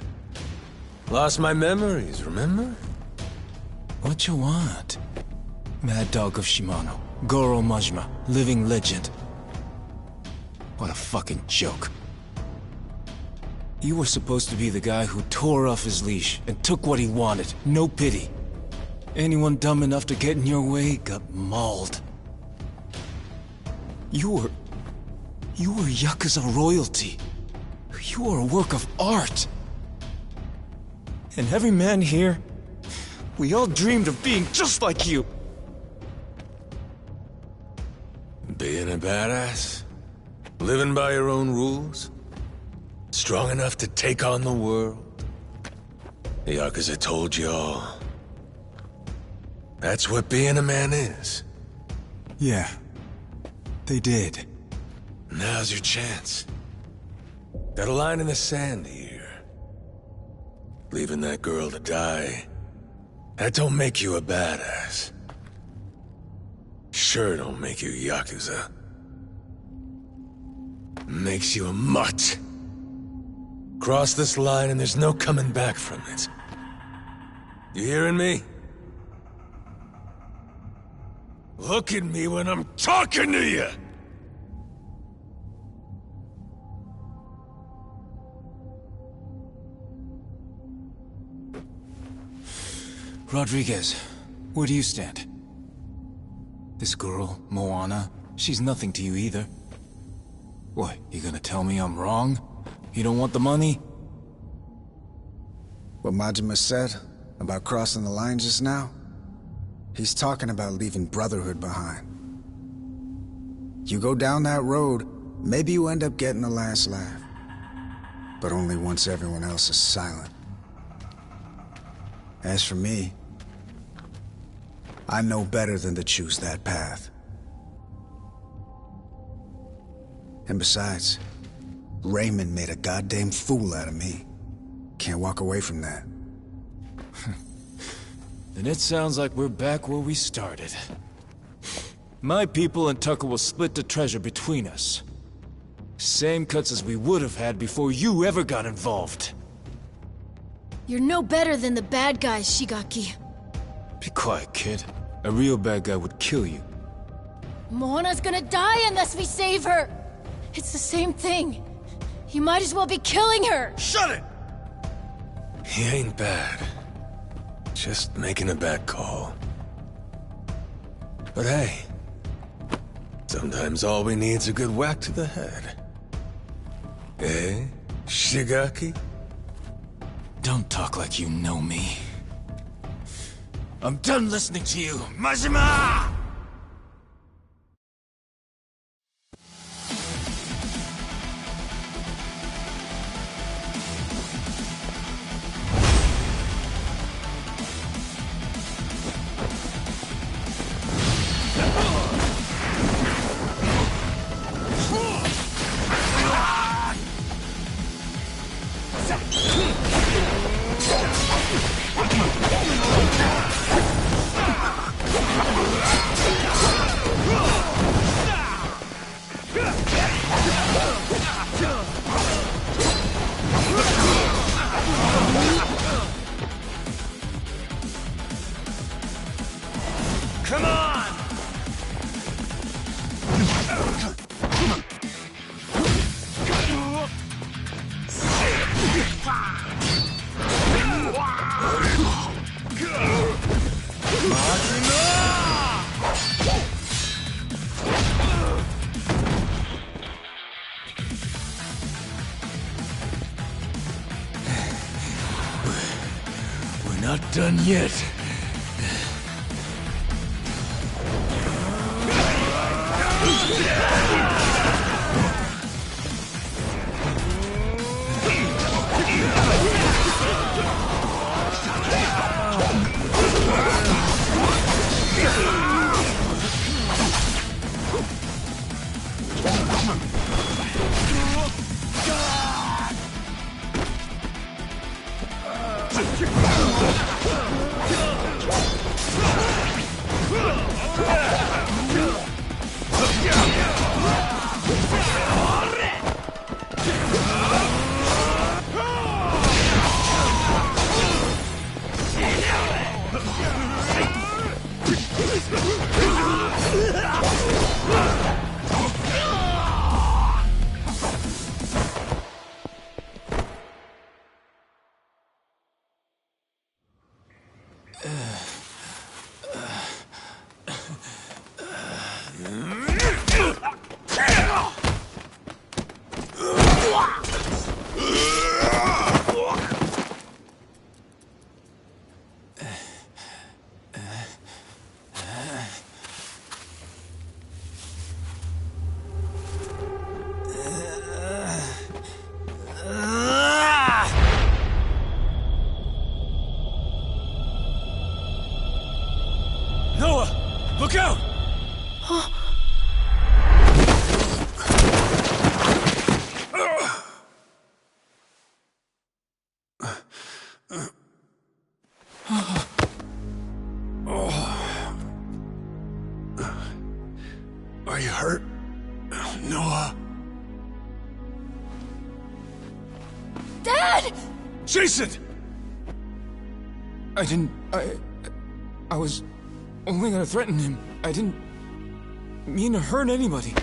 Lost my memories, remember? What you want? Mad Dog of Shimano, Goro Majima, living legend. What a fucking joke. You were supposed to be the guy who tore off his leash and took what he wanted, no pity. Anyone dumb enough to get in your way got mauled. You were Yakuza royalty. You were a work of art. And every man here, we all dreamed of being just like you. Being a badass? Living by your own rules? Strong enough to take on the world? The Yakuza told you all. That's what being a man is. Yeah, they did. Now's your chance. Got a line in the sand here. Leaving that girl to die, that don't make you a badass. Sure don't make you Yakuza. Makes you a mutt. Cross this line and there's no coming back from it. You hearing me? Look at me when I'm talking to you! Rodriguez, where do you stand? This girl, Moana, she's nothing to you either. What, you gonna tell me I'm wrong? You don't want the money? What Majima said about crossing the line just now? He's talking about leaving Brotherhood behind. You go down that road, maybe you end up getting the last laugh. But only once everyone else is silent. As for me, I know better than to choose that path. And besides, Raymond made a goddamn fool out of me. Can't walk away from that. Then it sounds like we're back where we started. My people and Tucker will split the treasure between us. Same cuts as we would have had before you ever got involved. You're no better than the bad guys, Shigaki. Be quiet, kid. A real bad guy would kill you. Moana's gonna die unless we save her! It's the same thing. You might as well be killing her! Shut it! He ain't bad. Just making a bad call. But hey, sometimes all we need's a good whack to the head. Eh, Shigaki? Don't talk like you know me. I'm done listening to you, Majima! We're not done yet. Noah! Look out! Are you hurt? Noah? Dad! Jason! I was only gonna threaten him. I didn't mean to hurt anybody.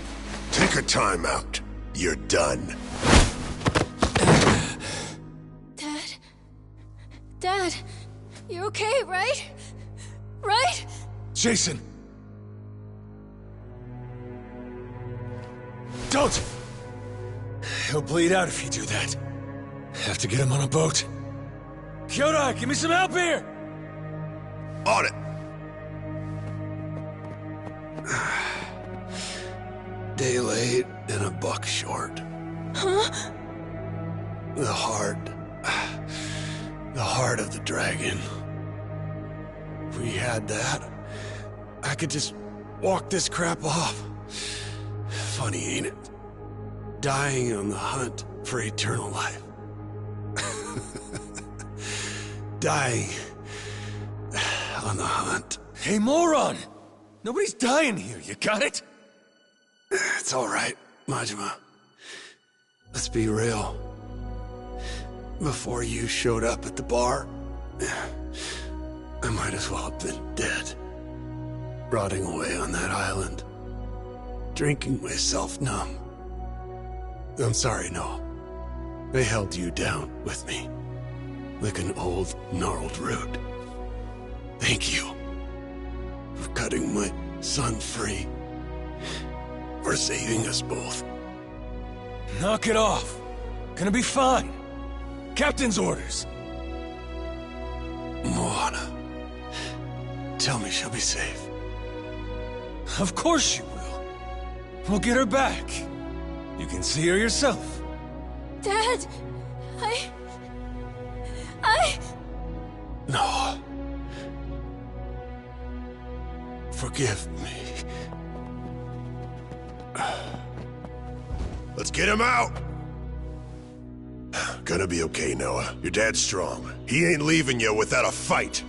Take a time out. You're done. Dad, you're okay, right? Right? Jason! Don't! He'll bleed out if you do that. Have to get him on a boat. Kyota, give me some help here! On it! Day late and a buck short. Huh? The heart of the dragon. If we had that, I could just walk this crap off. Funny, ain't it? Dying on the hunt for eternal life. Dying on the hunt. Hey, moron! Nobody's dying here, you got it? It's all right, Majima. Let's be real. Before you showed up at the bar, I might as well have been dead. Rotting away on that island. Drinking myself numb. I'm sorry, Noah. They held you down with me. Like an old, gnarled root. Thank you. For cutting my son free. For saving us both. Knock it off. Gonna be fine. Captain's orders. Moana. Tell me she'll be safe. Of course you will. We'll get her back. You can see her yourself. Dad, No. Forgive me. Let's get him out! Gonna be okay, Noah. Your dad's strong. He ain't leaving you without a fight.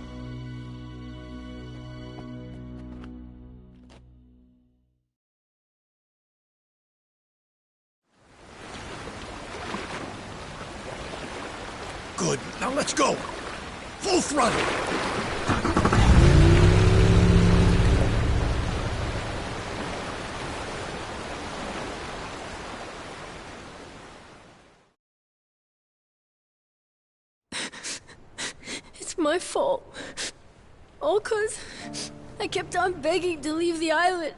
Good. Now let's go. Full throttle. it's my fault. All 'cause I kept on begging to leave the island.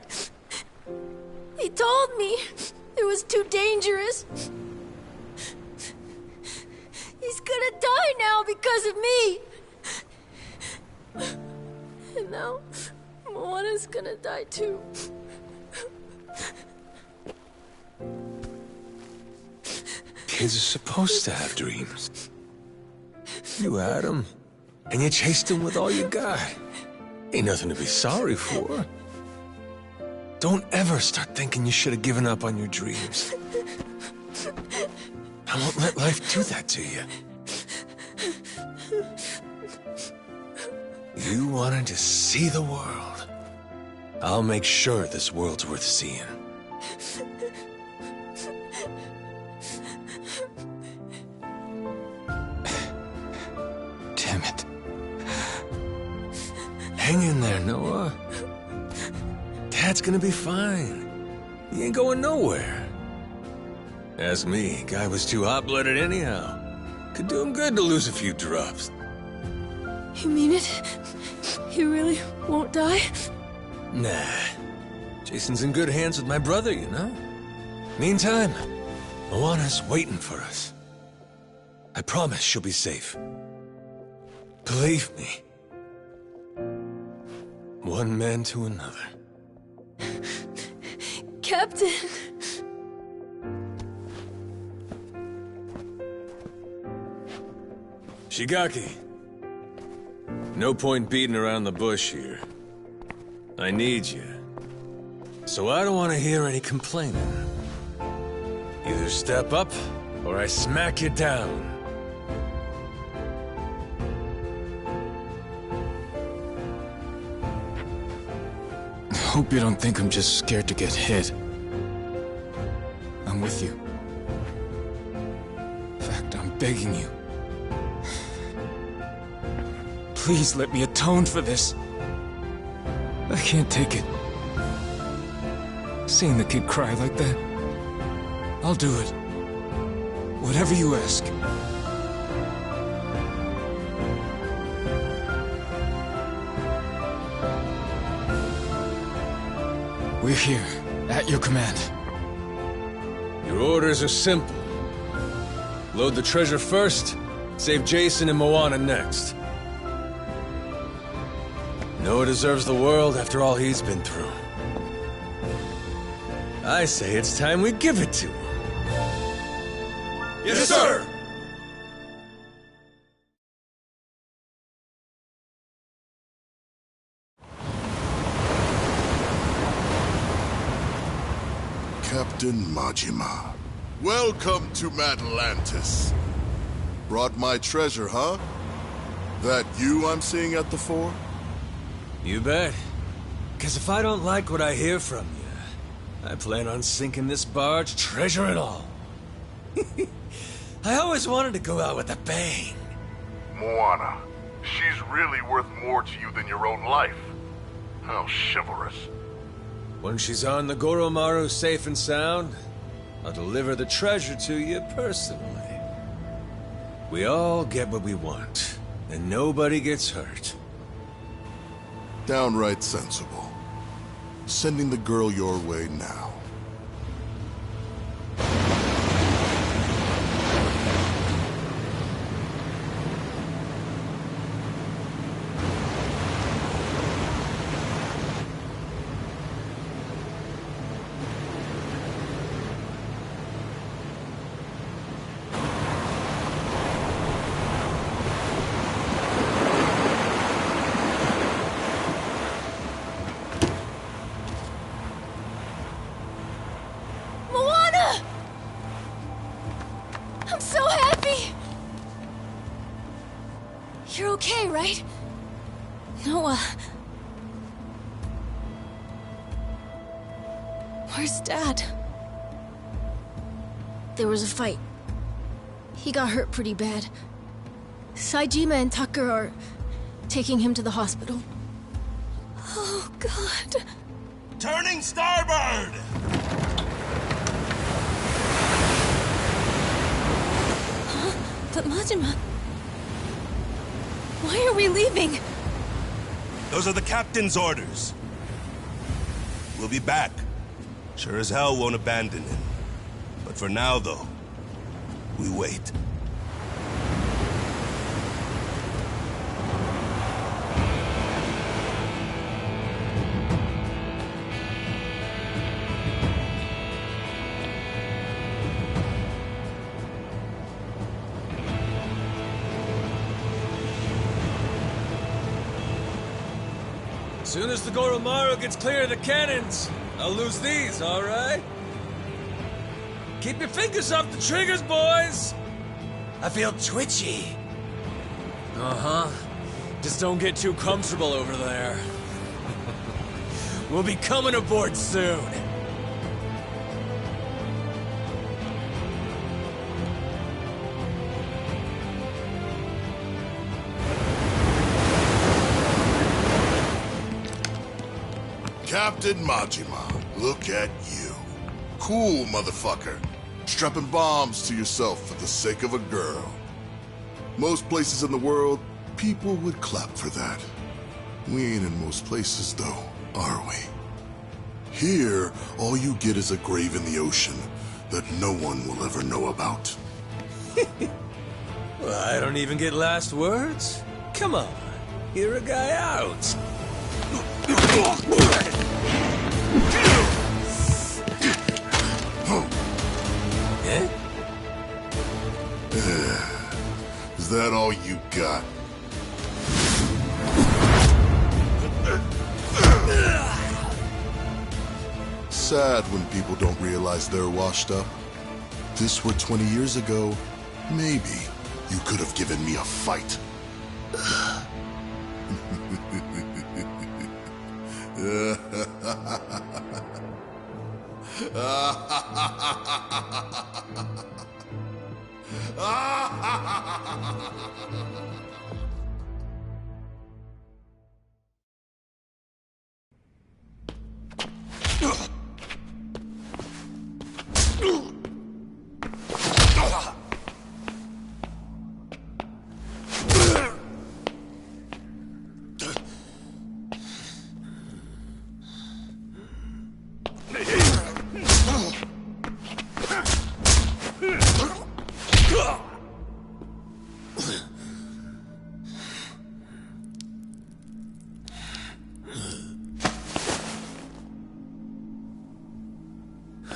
He told me it was too dangerous. He's gonna die now because of me. And now, Moana's gonna die too. Kids are supposed to have dreams. You had them, and you chased them with all you got. Ain't nothing to be sorry for. Don't ever start thinking you should have given up on your dreams. I won't let life do that to you. You wanted to see the world. I'll make sure this world's worth seeing. Damn it. Hang in there, Noah. Dad's gonna be fine. He ain't going nowhere. Ask me, guy was too hot-blooded anyhow. Could do him good to lose a few drops. You mean it? He really won't die? Nah. Jason's in good hands with my brother, you know? Meantime, Moana's waiting for us. I promise she'll be safe. Believe me. One man to another. Captain! Shigaki. No point beating around the bush here. I need you. So I don't want to hear any complaining. Either step up, or I smack you down. Hope you don't think I'm just scared to get hit. I'm with you. In fact, I'm begging you. Please let me atone for this. I can't take it. Seeing the kid cry like that. I'll do it. Whatever you ask. We're here, at your command. Your orders are simple. Load the treasure first, save Jason and Moana next. Noah deserves the world after all he's been through. I say it's time we give it to him. Yes, sir! Captain Majima. Welcome to Atlantis. Brought my treasure, huh? That you I'm seeing at the fore? You bet. Because if I don't like what I hear from you, I plan on sinking this barge, treasure and all. I always wanted to go out with a bang. Moana. She's really worth more to you than your own life. How chivalrous. When she's on the Goromaru safe and sound, I'll deliver the treasure to you personally. We all get what we want, and nobody gets hurt. Downright sensible. Sending the girl your way now. You're okay, right? Noah. Where's Dad? There was a fight. He got hurt pretty bad. Saejima and Tucker are taking him to the hospital. Oh, God. Turning starboard! Huh? But Majima... Why are we leaving? Those are the captain's orders. We'll be back. Sure as hell won't abandon him. But for now, though, we wait. As soon as the Goromaru gets clear of the cannons, I'll lose these, all right? Keep your fingers off the triggers, boys! I feel twitchy. Uh-huh. Just don't get too comfortable over there. We'll be coming aboard soon. Captain Majima, look at you. Cool, motherfucker. Strapping bombs to yourself for the sake of a girl. Most places in the world, people would clap for that. We ain't in most places, though, are we? Here, all you get is a grave in the ocean that no one will ever know about. Well, I don't even get last words. Come on, hear a guy out. Eh? Is that all you got? Sad when people don't realize they're washed up. If this were 20 years ago, maybe you could have given me a fight.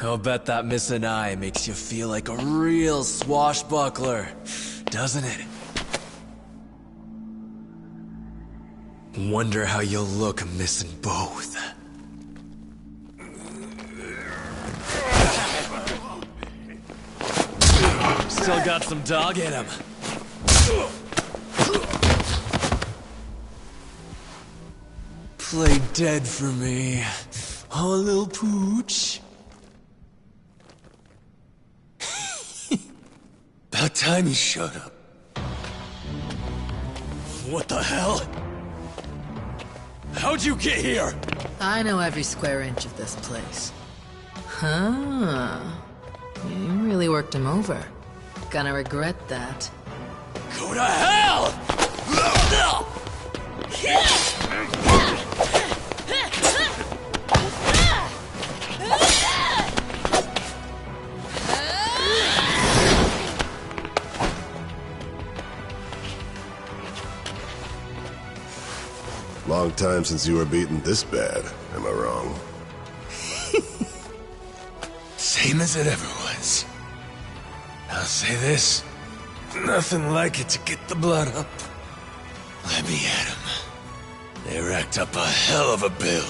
I'll bet that missing eye makes you feel like a real swashbuckler, doesn't it? Wonder how you'll look missing both. Still got some dog in him. Play dead for me, huh, little pooch? About time you showed up. What the hell? How'd you get here? I know every square inch of this place. Huh. You really worked him over. Gonna regret that. Go to hell! Long time since you were beaten this bad, am I wrong? Same as it ever was. I'll say this, nothing like it to get the blood up. Let me at 'em. They racked up a hell of a bill.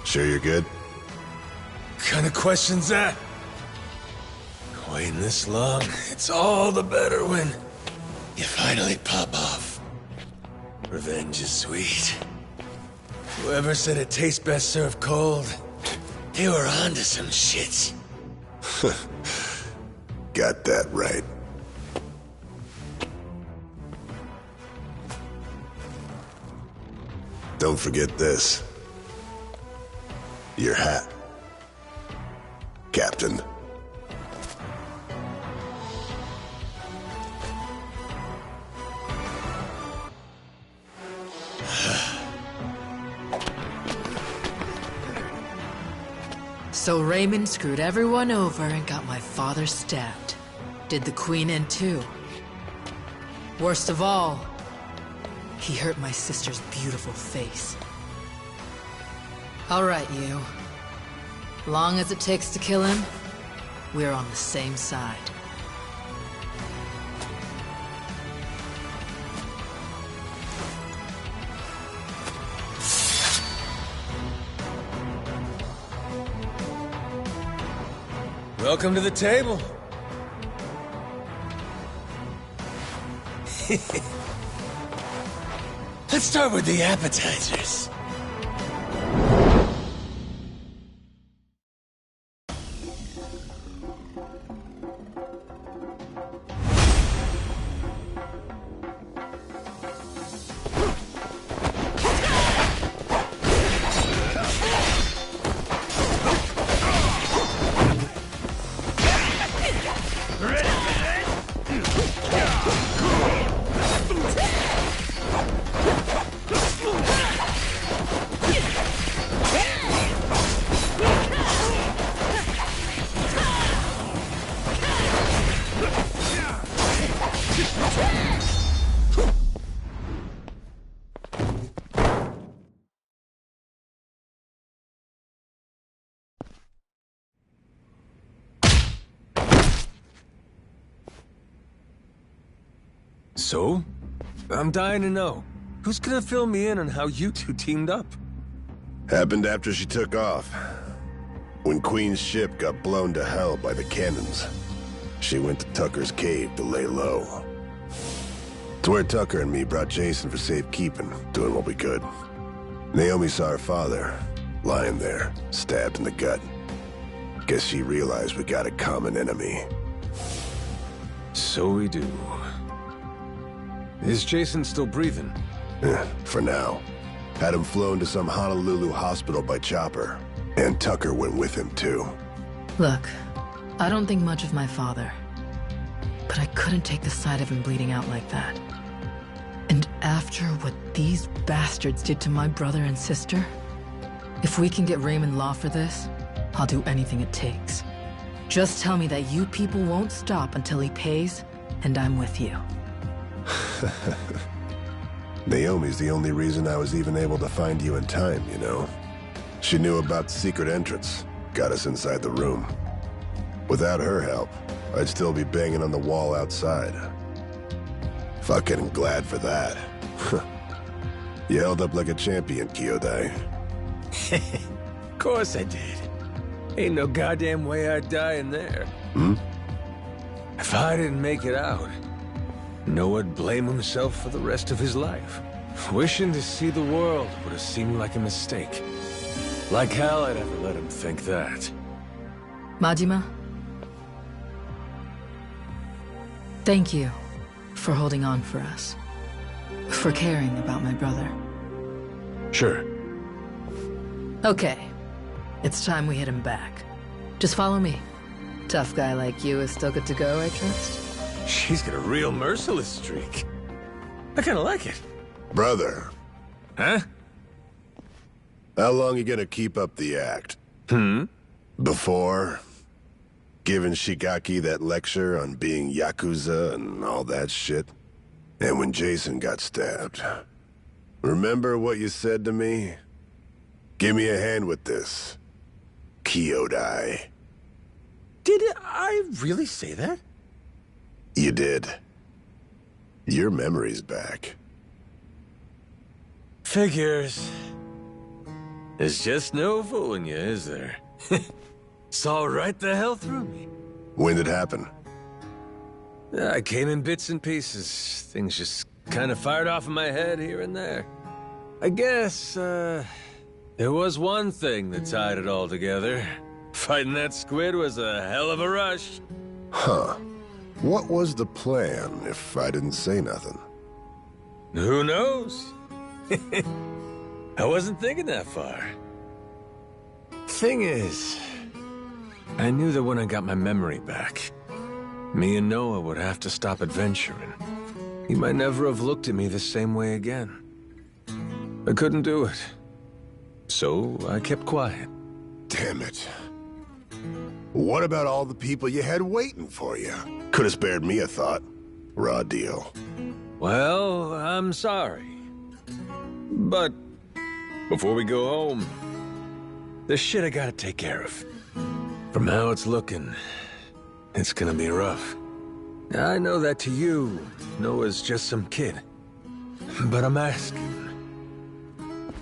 Sure you're good? Kind of question's that? Waiting this long, it's all the better when you finally pop off. Revenge is sweet. Whoever said it tastes best served cold, they were onto some shit. Got that right. Don't forget this. Your hat. Captain. So Raymond screwed everyone over and got my father stabbed. Did the Queen in too. Worst of all, he hurt my sister's beautiful face. All right, you. Long as it takes to kill him, we're on the same side. Welcome to the table. Let's start with the appetizers. So? I'm dying to know. Who's gonna fill me in on how you two teamed up? Happened after she took off. When Queen's ship got blown to hell by the cannons, she went to Tucker's cave to lay low. It's where Tucker and me brought Jason for safekeeping, doing what we could. Naomi saw her father, lying there, stabbed in the gut. Guess she realized we got a common enemy. So we do. Is Jason still breathing? For now. Had him flown to some Honolulu hospital by chopper. And Tucker went with him, too. Look, I don't think much of my father. But I couldn't take the sight of him bleeding out like that. And after what these bastards did to my brother and sister, if we can get Raymond Law for this, I'll do anything it takes. Just tell me that you people won't stop until he pays, and I'm with you. Naomi's the only reason I was even able to find you in time, you know? She knew about the secret entrance, got us inside the room. Without her help, I'd still be banging on the wall outside. Fucking glad for that. You held up like a champion, Kyodai. Of course I did. Ain't no goddamn way I'd die in there. If I didn't make it out, Noah'd blame himself for the rest of his life. Wishing to see the world would have seemed like a mistake. Like hell I'd ever let him think that. Majima? Thank you for holding on for us. For caring about my brother. Sure. Okay. It's time we hit him back. Just follow me. Tough guy like you is still good to go, I trust? She's got a real merciless streak. I kinda like it. Brother. Huh? How long you gonna keep up the act? Before giving Shigaki that lecture on being Yakuza and all that shit? And when Jason got stabbed. Remember what you said to me? Give me a hand with this, Kyodai. Did I really say that? You did. Your memory's back. Figures. There's just no fooling you, is there? Saw right the hell through me. When did it happen? I came in bits and pieces. Things just kind of fired off in my head here and there. I guess, there was one thing that tied it all together. Fighting that squid was a hell of a rush. Huh. What was the plan, if I didn't say nothing? Who knows? I wasn't thinking that far. Thing is, I knew that when I got my memory back, me and Noah would have to stop adventuring. He might never have looked at me the same way again. I couldn't do it. So I kept quiet. Damn it. What about all the people you had waiting for you? Could have spared me a thought. Raw deal. Well, I'm sorry. But before we go home, there's shit I gotta take care of. From how it's looking, it's gonna be rough. I know that to you, Noah's just some kid. But I'm asking.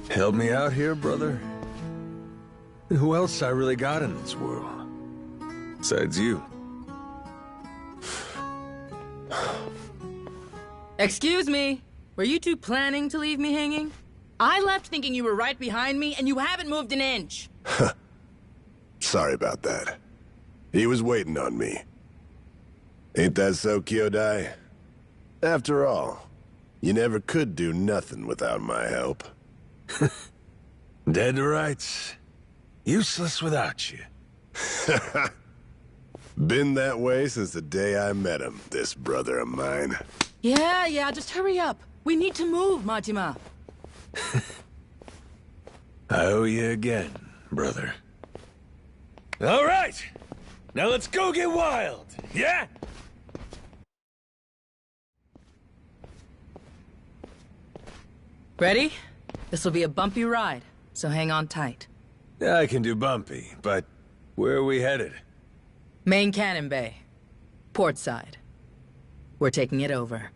Help me out here, brother. Who else I really got in this world? Besides you. Excuse me. Were you two planning to leave me hanging? I left thinking you were right behind me, and you haven't moved an inch. Sorry about that. He was waiting on me. Ain't that so, Kyodai? After all, you never could do nothing without my help. Dead to rights. Useless without you. Been that way since the day I met him, this brother of mine. Yeah, just hurry up. We need to move, Majima. I owe you again, brother. All right! Now let's go get wild, yeah? Ready? This will be a bumpy ride, so hang on tight. I can do bumpy, but where are we headed? Main Cannon Bay. Port side. We're taking it over.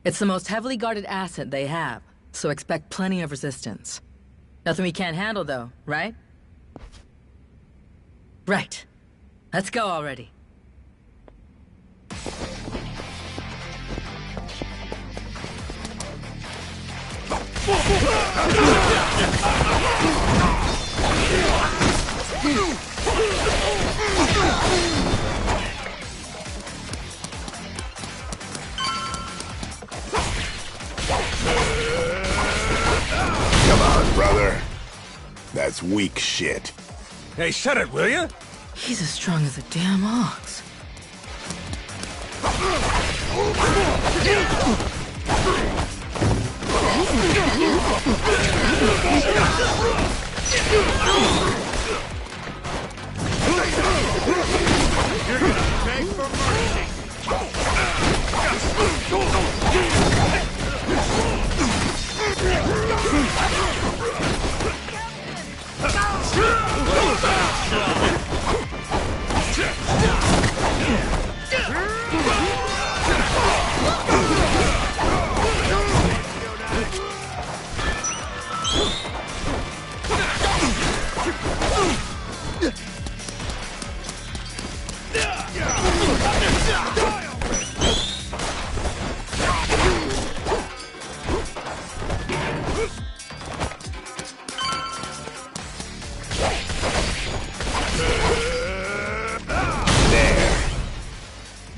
It's the most heavily guarded asset they have, so expect plenty of resistance. Nothing we can't handle, though, right? Right. Let's go already. Come on, brother. That's weak shit. Hey, shut it, will you? He's as strong as a damn ox. You're gonna beg for mercy.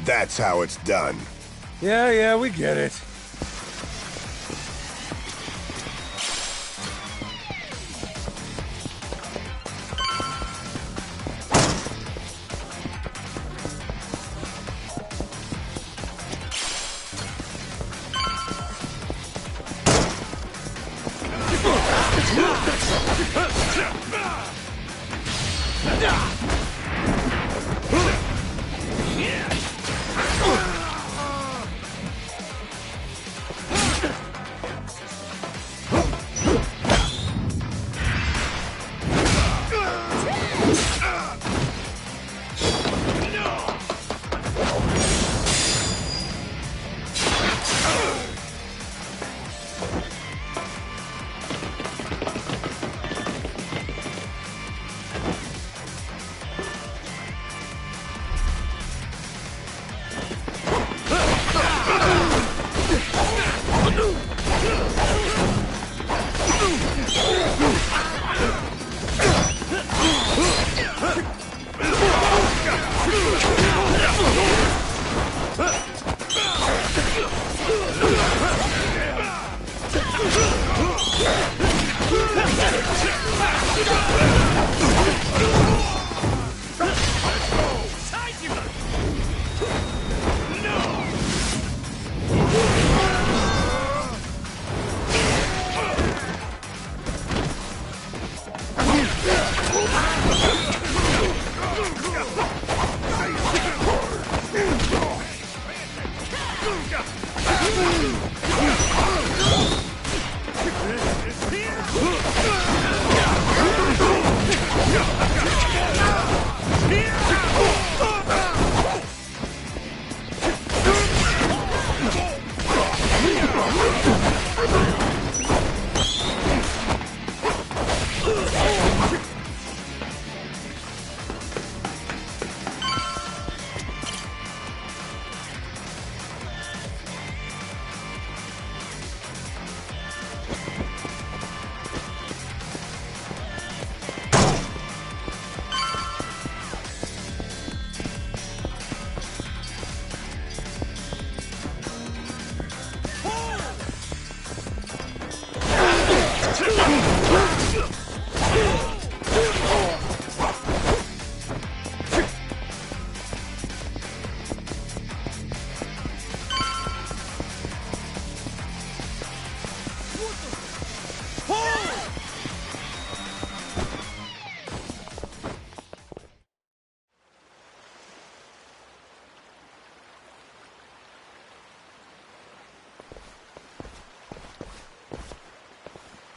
That's how it's done. Yeah, we get it.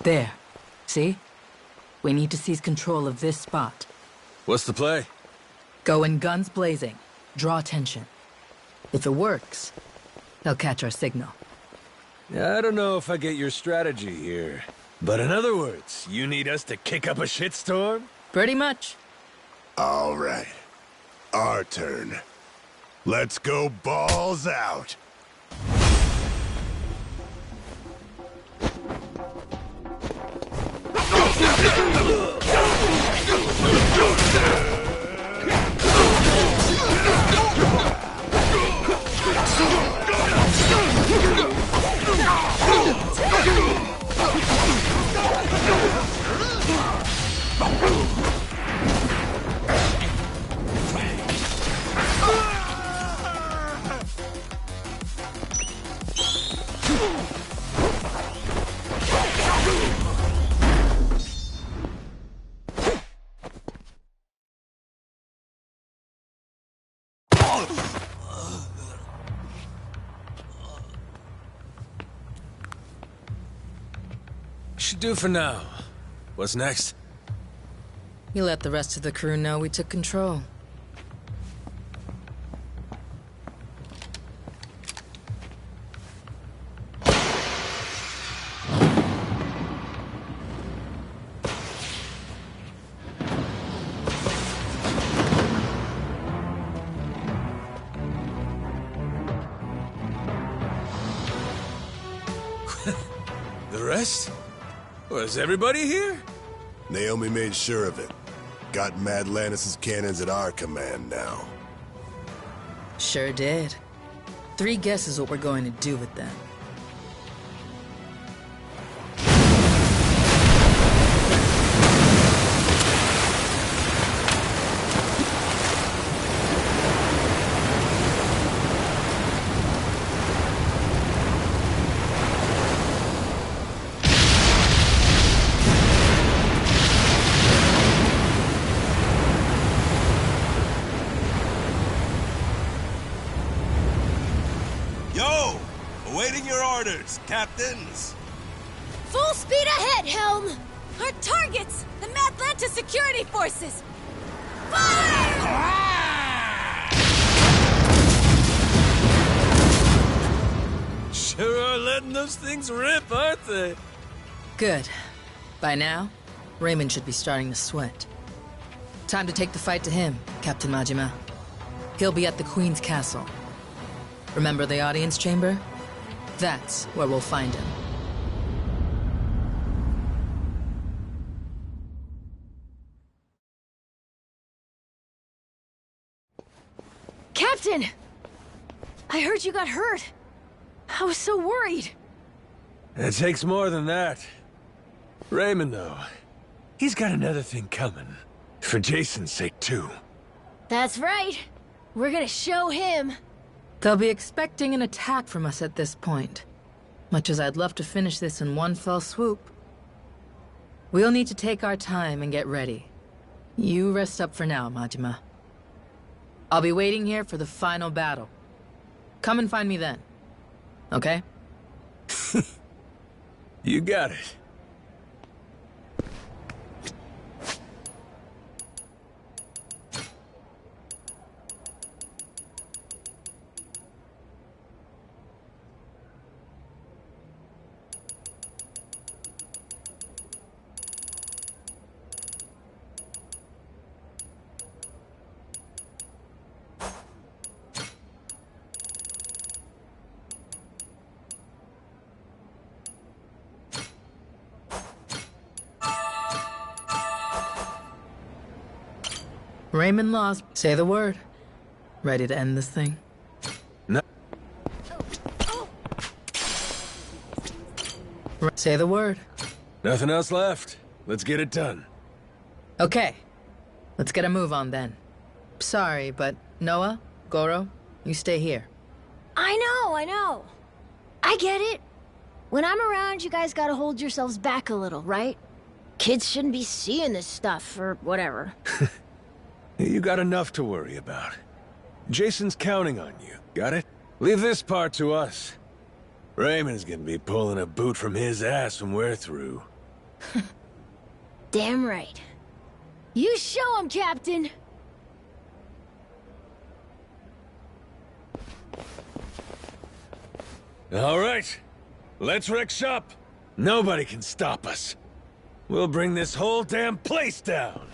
There. See? We need to seize control of this spot. What's the play? Go in guns blazing. Draw attention. If it works, they'll catch our signal. Yeah, I don't know if I get your strategy here. But in other words, you need us to kick up a shitstorm? Pretty much. All right. Our turn. Let's go balls out. Should do for now. What's next? You let the rest of the crew know we took control. The rest? Was everybody here? Naomi made sure of it. Got Madlantis' cannons at our command now. Sure did. 3 guesses what we're going to do with them. Awaiting your orders, captains. Full speed ahead, Helm! Our targets! The Madlantis security forces! Fire! Sure are letting those things rip, aren't they? Good. By now, Raymond should be starting to sweat. Time to take the fight to him, Captain Majima. He'll be at the Queen's castle. Remember the audience chamber? That's where we'll find him. Captain! I heard you got hurt. I was so worried. It takes more than that. Raymond, though, he's got another thing coming. For Jason's sake, too. That's right. We're gonna show him. They'll be expecting an attack from us at this point. Much as I'd love to finish this in one fell swoop. We'll need to take our time and get ready. You rest up for now, Majima. I'll be waiting here for the final battle. Come and find me then. Okay? You got it. Raymond lost. Say the word. Ready to end this thing? No. Say the word. Nothing else left. Let's get it done. Okay. Let's get a move on then. Sorry, but Noah, Goro, you stay here. I know. I get it. When I'm around, you guys gotta hold yourselves back a little, right? Kids shouldn't be seeing this stuff, or whatever. You got enough to worry about. Jason's counting on you, got it? Leave this part to us. Raymond's gonna be pulling a boot from his ass when we're through. Damn right. You show 'em, Captain! All right, let's wreck shop. Nobody can stop us. We'll bring this whole damn place down.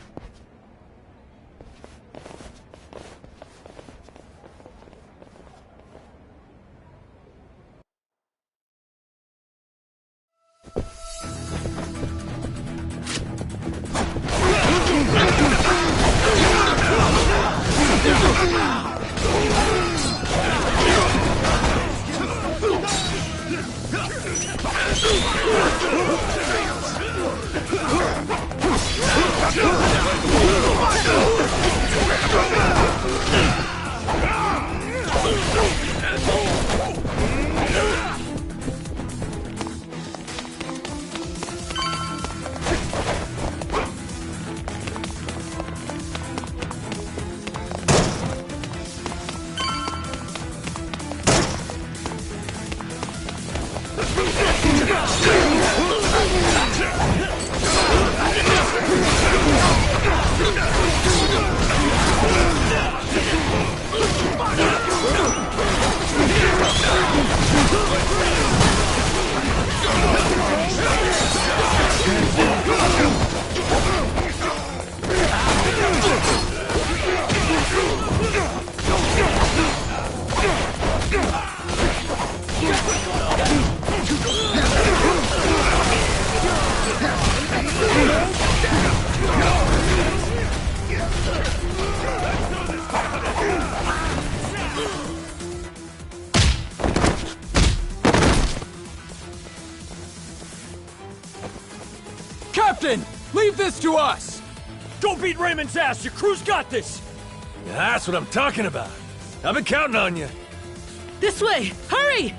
Captain! Leave this to us! Don't beat Raymond's ass! Your crew's got this! That's what I'm talking about. I've been counting on you. This way! Hurry!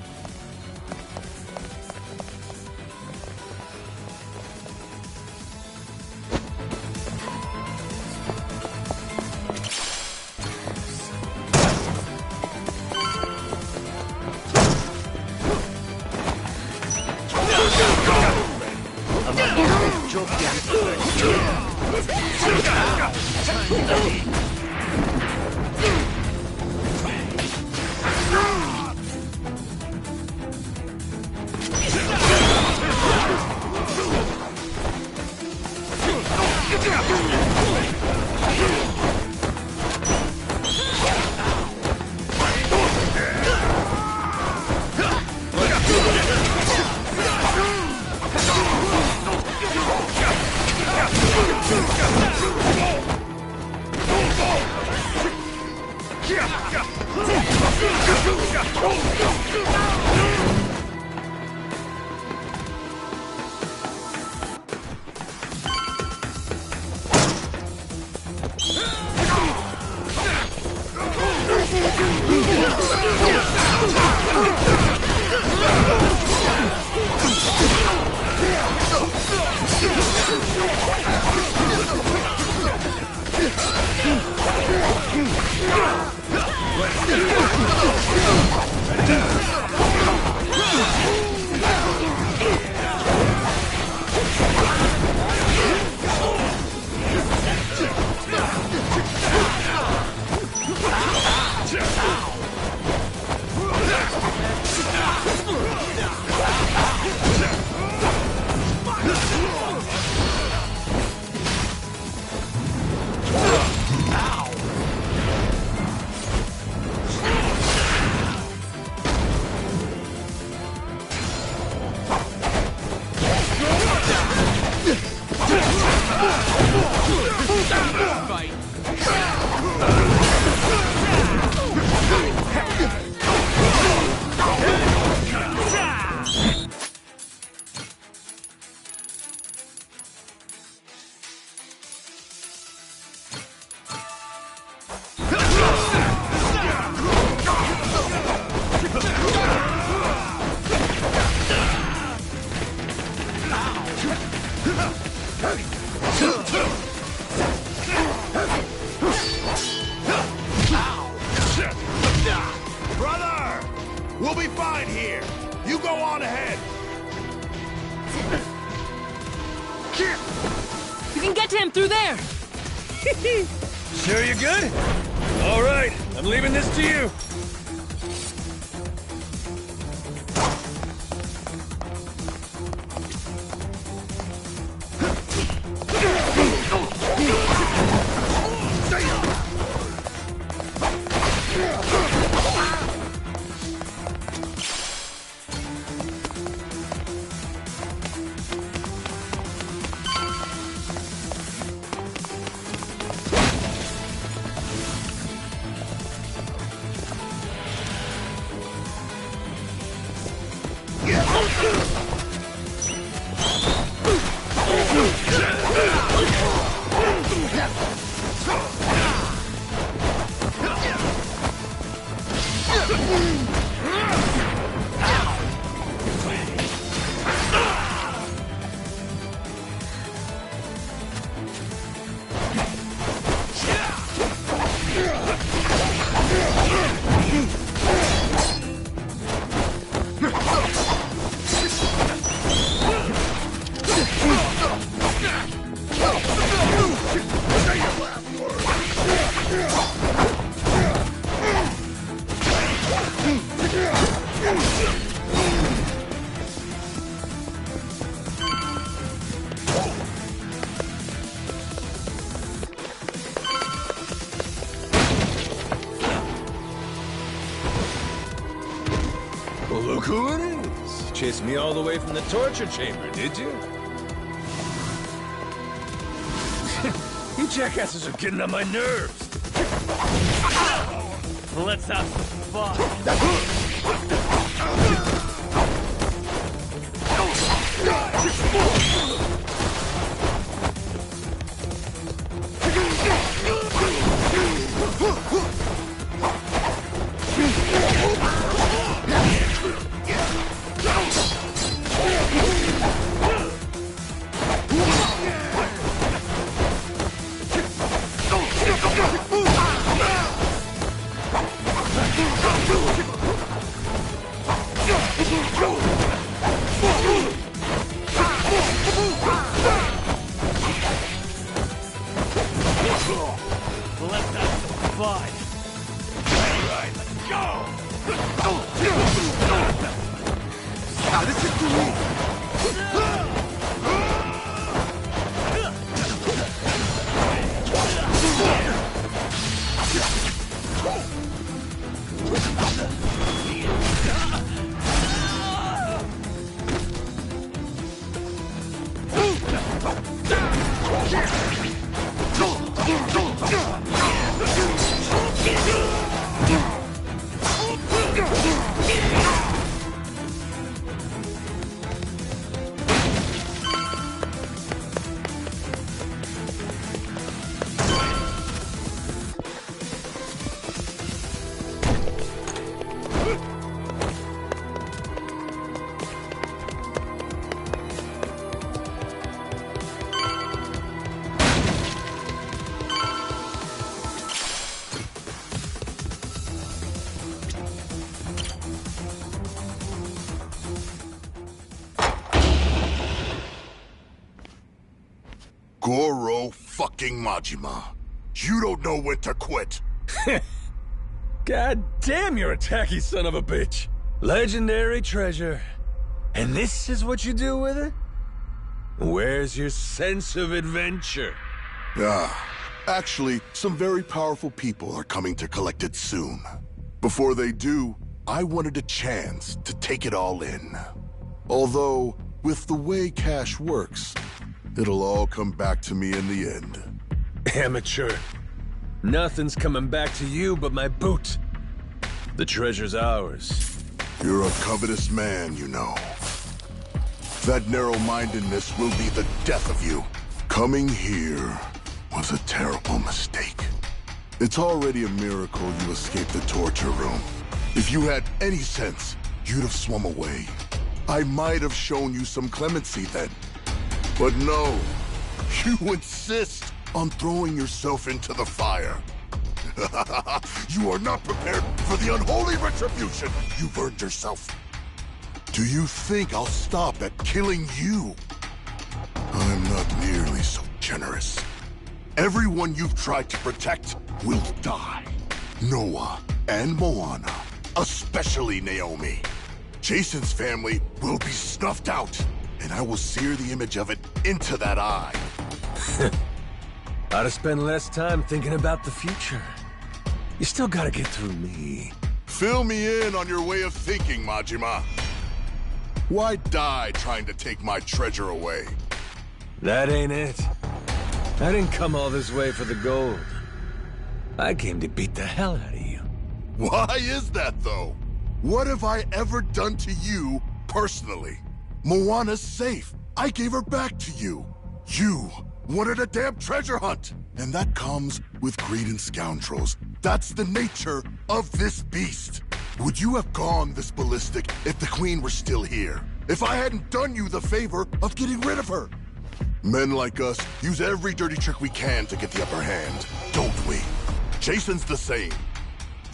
Get to him through there! Sure you're good? All right, I'm leaving this to you. Well, look who it is. Chased me all the way from the torture chamber, did you? You jackasses are getting on my nerves. Let's have some fun. Let's have some fun. All right, let's go. Now this is for me. Goro fucking Majima. You don't know when to quit. God damn, you're a tacky son of a bitch. Legendary treasure. And this is what you do with it? Where's your sense of adventure? Actually, some very powerful people are coming to collect it soon. Before they do, I wanted a chance to take it all in. Although, with the way cash works, it'll all come back to me in the end. Amateur. Nothing's coming back to you but my boot. The treasure's ours. You're a covetous man, you know. That narrow-mindedness will be the death of you. Coming here was a terrible mistake. It's already a miracle you escaped the torture room. If you had any sense, you'd have swum away. I might have shown you some clemency then. But no, you insist on throwing yourself into the fire. You are not prepared for the unholy retribution you've earned yourself. Do you think I'll stop at killing you? I'm not nearly so generous. Everyone you've tried to protect will die. Noah and Moana, especially Naomi. Jason's family will be snuffed out, and I will sear the image of it into that eye. Ought to spend less time thinking about the future. You still gotta get through me. Fill me in on your way of thinking, Majima. Why die trying to take my treasure away? That ain't it. I didn't come all this way for the gold. I came to beat the hell out of you. Why is that, though? What have I ever done to you, personally? Moana's safe. I gave her back to you. You wanted a damn treasure hunt. And that comes with greed and scoundrels. That's the nature of this beast. Would you have gone this ballistic if the Queen were still here? If I hadn't done you the favor of getting rid of her? Men like us use every dirty trick we can to get the upper hand, don't we? Jason's the same.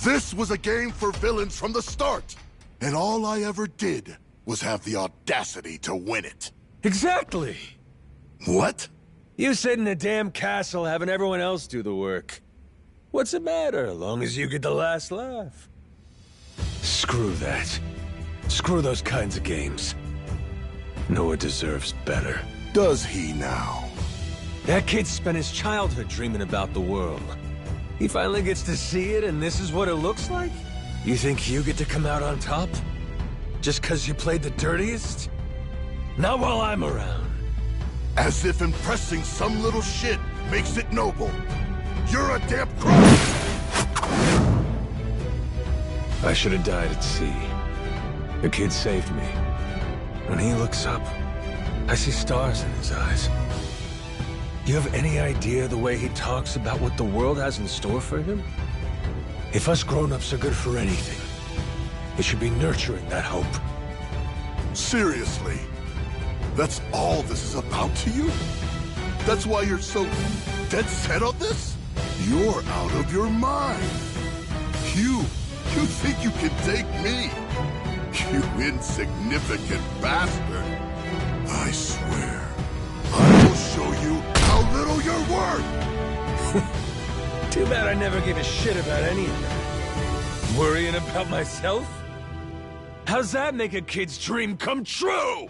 This was a game for villains from the start, and all I ever did was have the audacity to win it. Exactly! What? You sit in a damn castle having everyone else do the work. What's it matter, as long as you get the last laugh? Screw that. Screw those kinds of games. Noah deserves better. Does he now? That kid spent his childhood dreaming about the world. He finally gets to see it, and this is what it looks like? You think you get to come out on top? Just 'cause you played the dirtiest? Not while I'm around. As if impressing some little shit makes it noble. You're a damn crook! I should have died at sea. The kid saved me. When he looks up, I see stars in his eyes. You have any idea the way he talks about what the world has in store for him? If us grown-ups are good for anything, it should be nurturing that hope. Seriously? That's all this is about to you? That's why you're so dead set on this? You're out of your mind. You think you can take me? You insignificant bastard. I swear, I will show you how little you're worth! Too bad I never gave a shit about any of that. Worrying about myself? How's that make a kid's dream come true?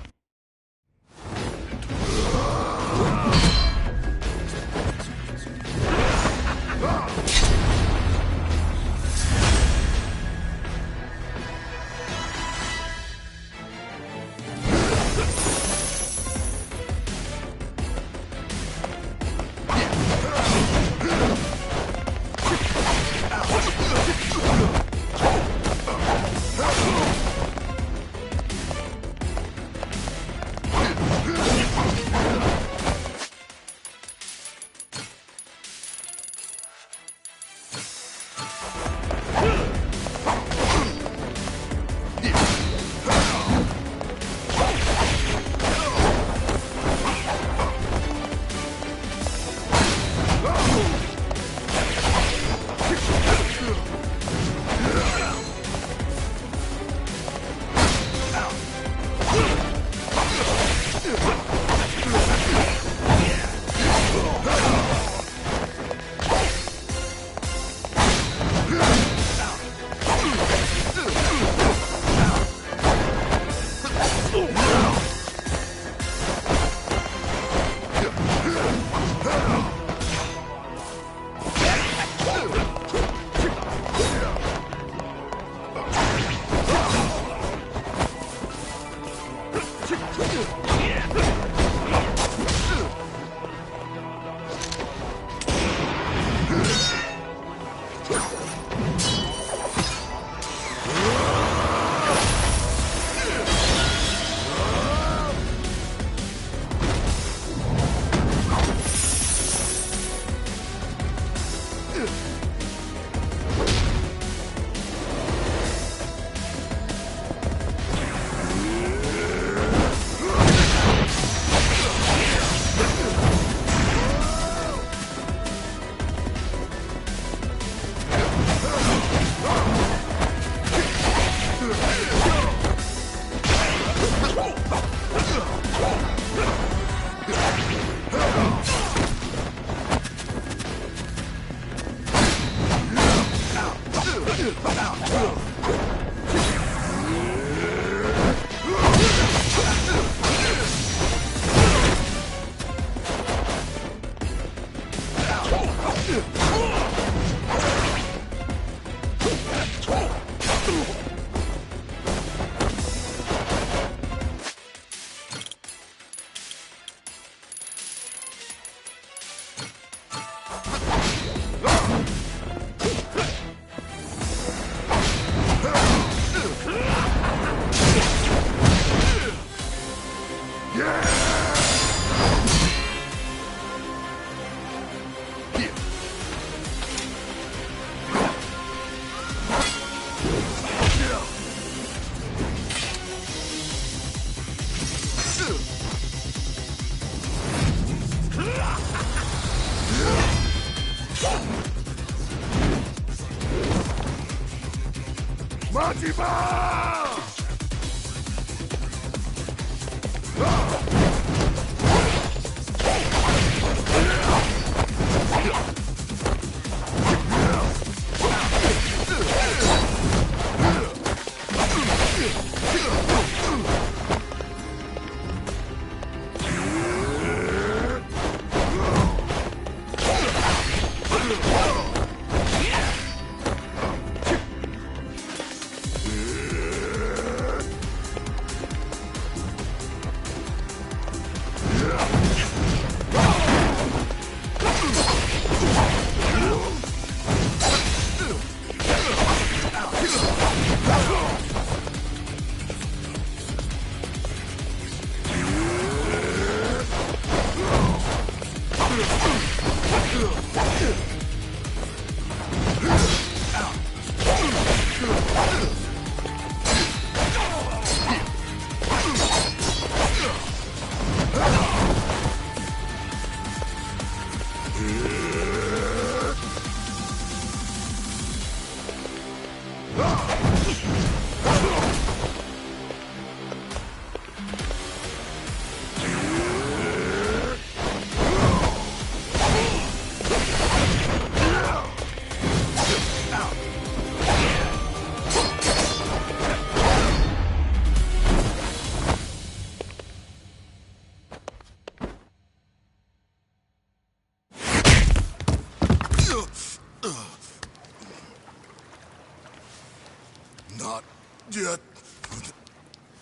Not yet.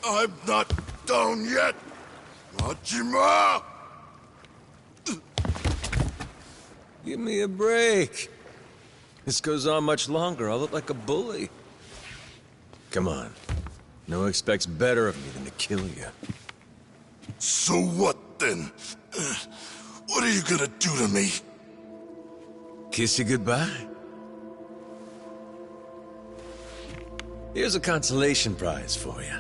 I'm not down yet. Majima! Give me a break. This goes on much longer, I'll look like a bully. Come on. No expects better of me than to kill you. So what, then? What are you gonna do to me? Kiss you goodbye? Here's a consolation prize for you.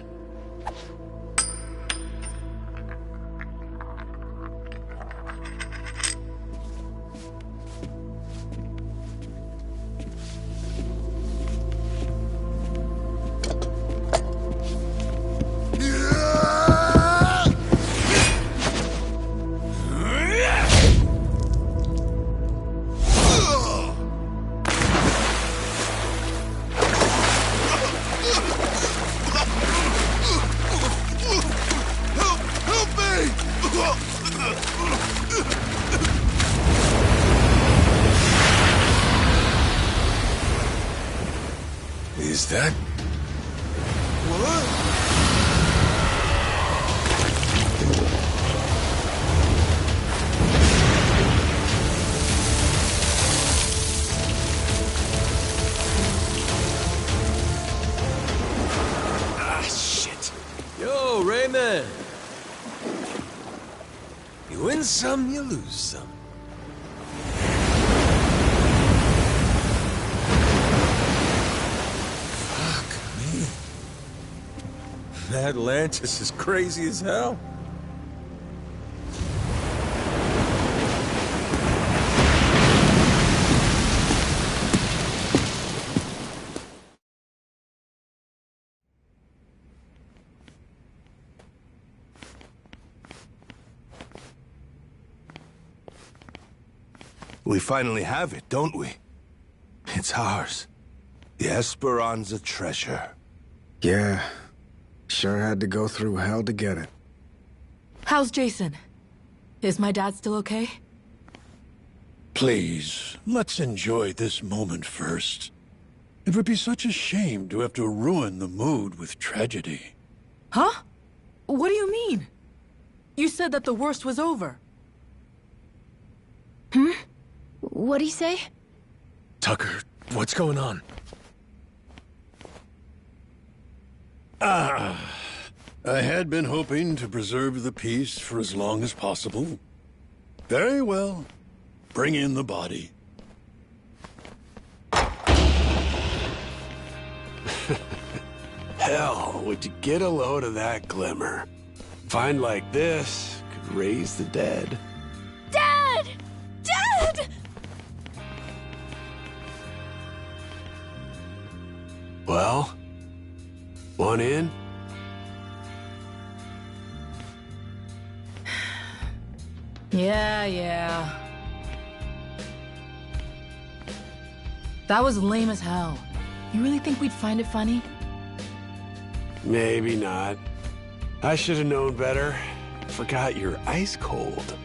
Is that... What? Ah, shit. Yo, Raymond. You win some, you lose some. Atlantis is crazy as hell. We finally have it, don't we? It's ours. The Esperanza treasure. Yeah. Sure had to go through hell to get it. How's Jason? Is my dad still okay? Please, let's enjoy this moment first. It would be such a shame to have to ruin the mood with tragedy. Huh? What do you mean? You said that the worst was over. What'd he say? Tucker, what's going on? I had been hoping to preserve the peace for as long as possible. Very well. Bring in the body. Hell, would you get a load of that glimmer? Find like this could raise the dead. Dad! Dad! Well, one in? Yeah. That was lame as hell. You really think we'd find it funny? Maybe not. I should have known better. Forgot you're ice cold.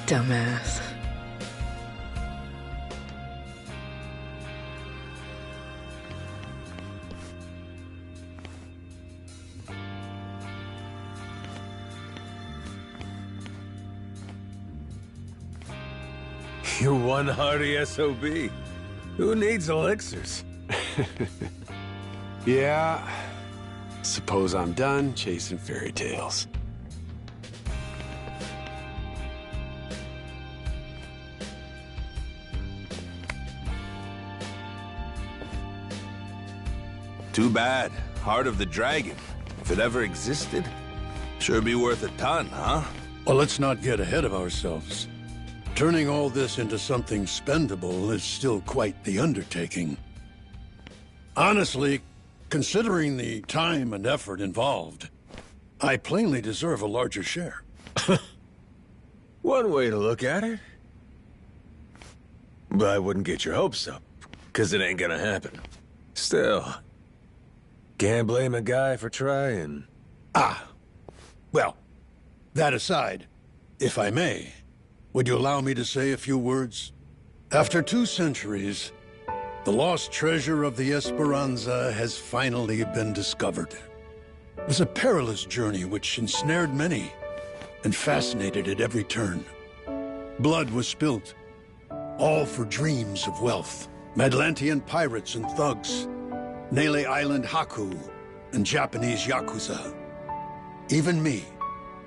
Dumbass. You're one hardy SOB. Who needs elixirs? Yeah. Suppose I'm done chasing fairy tales. Too bad. Heart of the Dragon. If it ever existed, sure be worth a ton, huh? Well, let's not get ahead of ourselves. Turning all this into something spendable is still quite the undertaking. Honestly, considering the time and effort involved, I plainly deserve a larger share. One way to look at it. But I wouldn't get your hopes up, because it ain't gonna happen. Still, can't blame a guy for trying. Well, that aside, if I may, would you allow me to say a few words? After 2 centuries, the lost treasure of the Esperanza has finally been discovered. It was a perilous journey which ensnared many and fascinated at every turn. Blood was spilt, all for dreams of wealth. Madlantian pirates and thugs, Nele Island Haku, and Japanese Yakuza. Even me,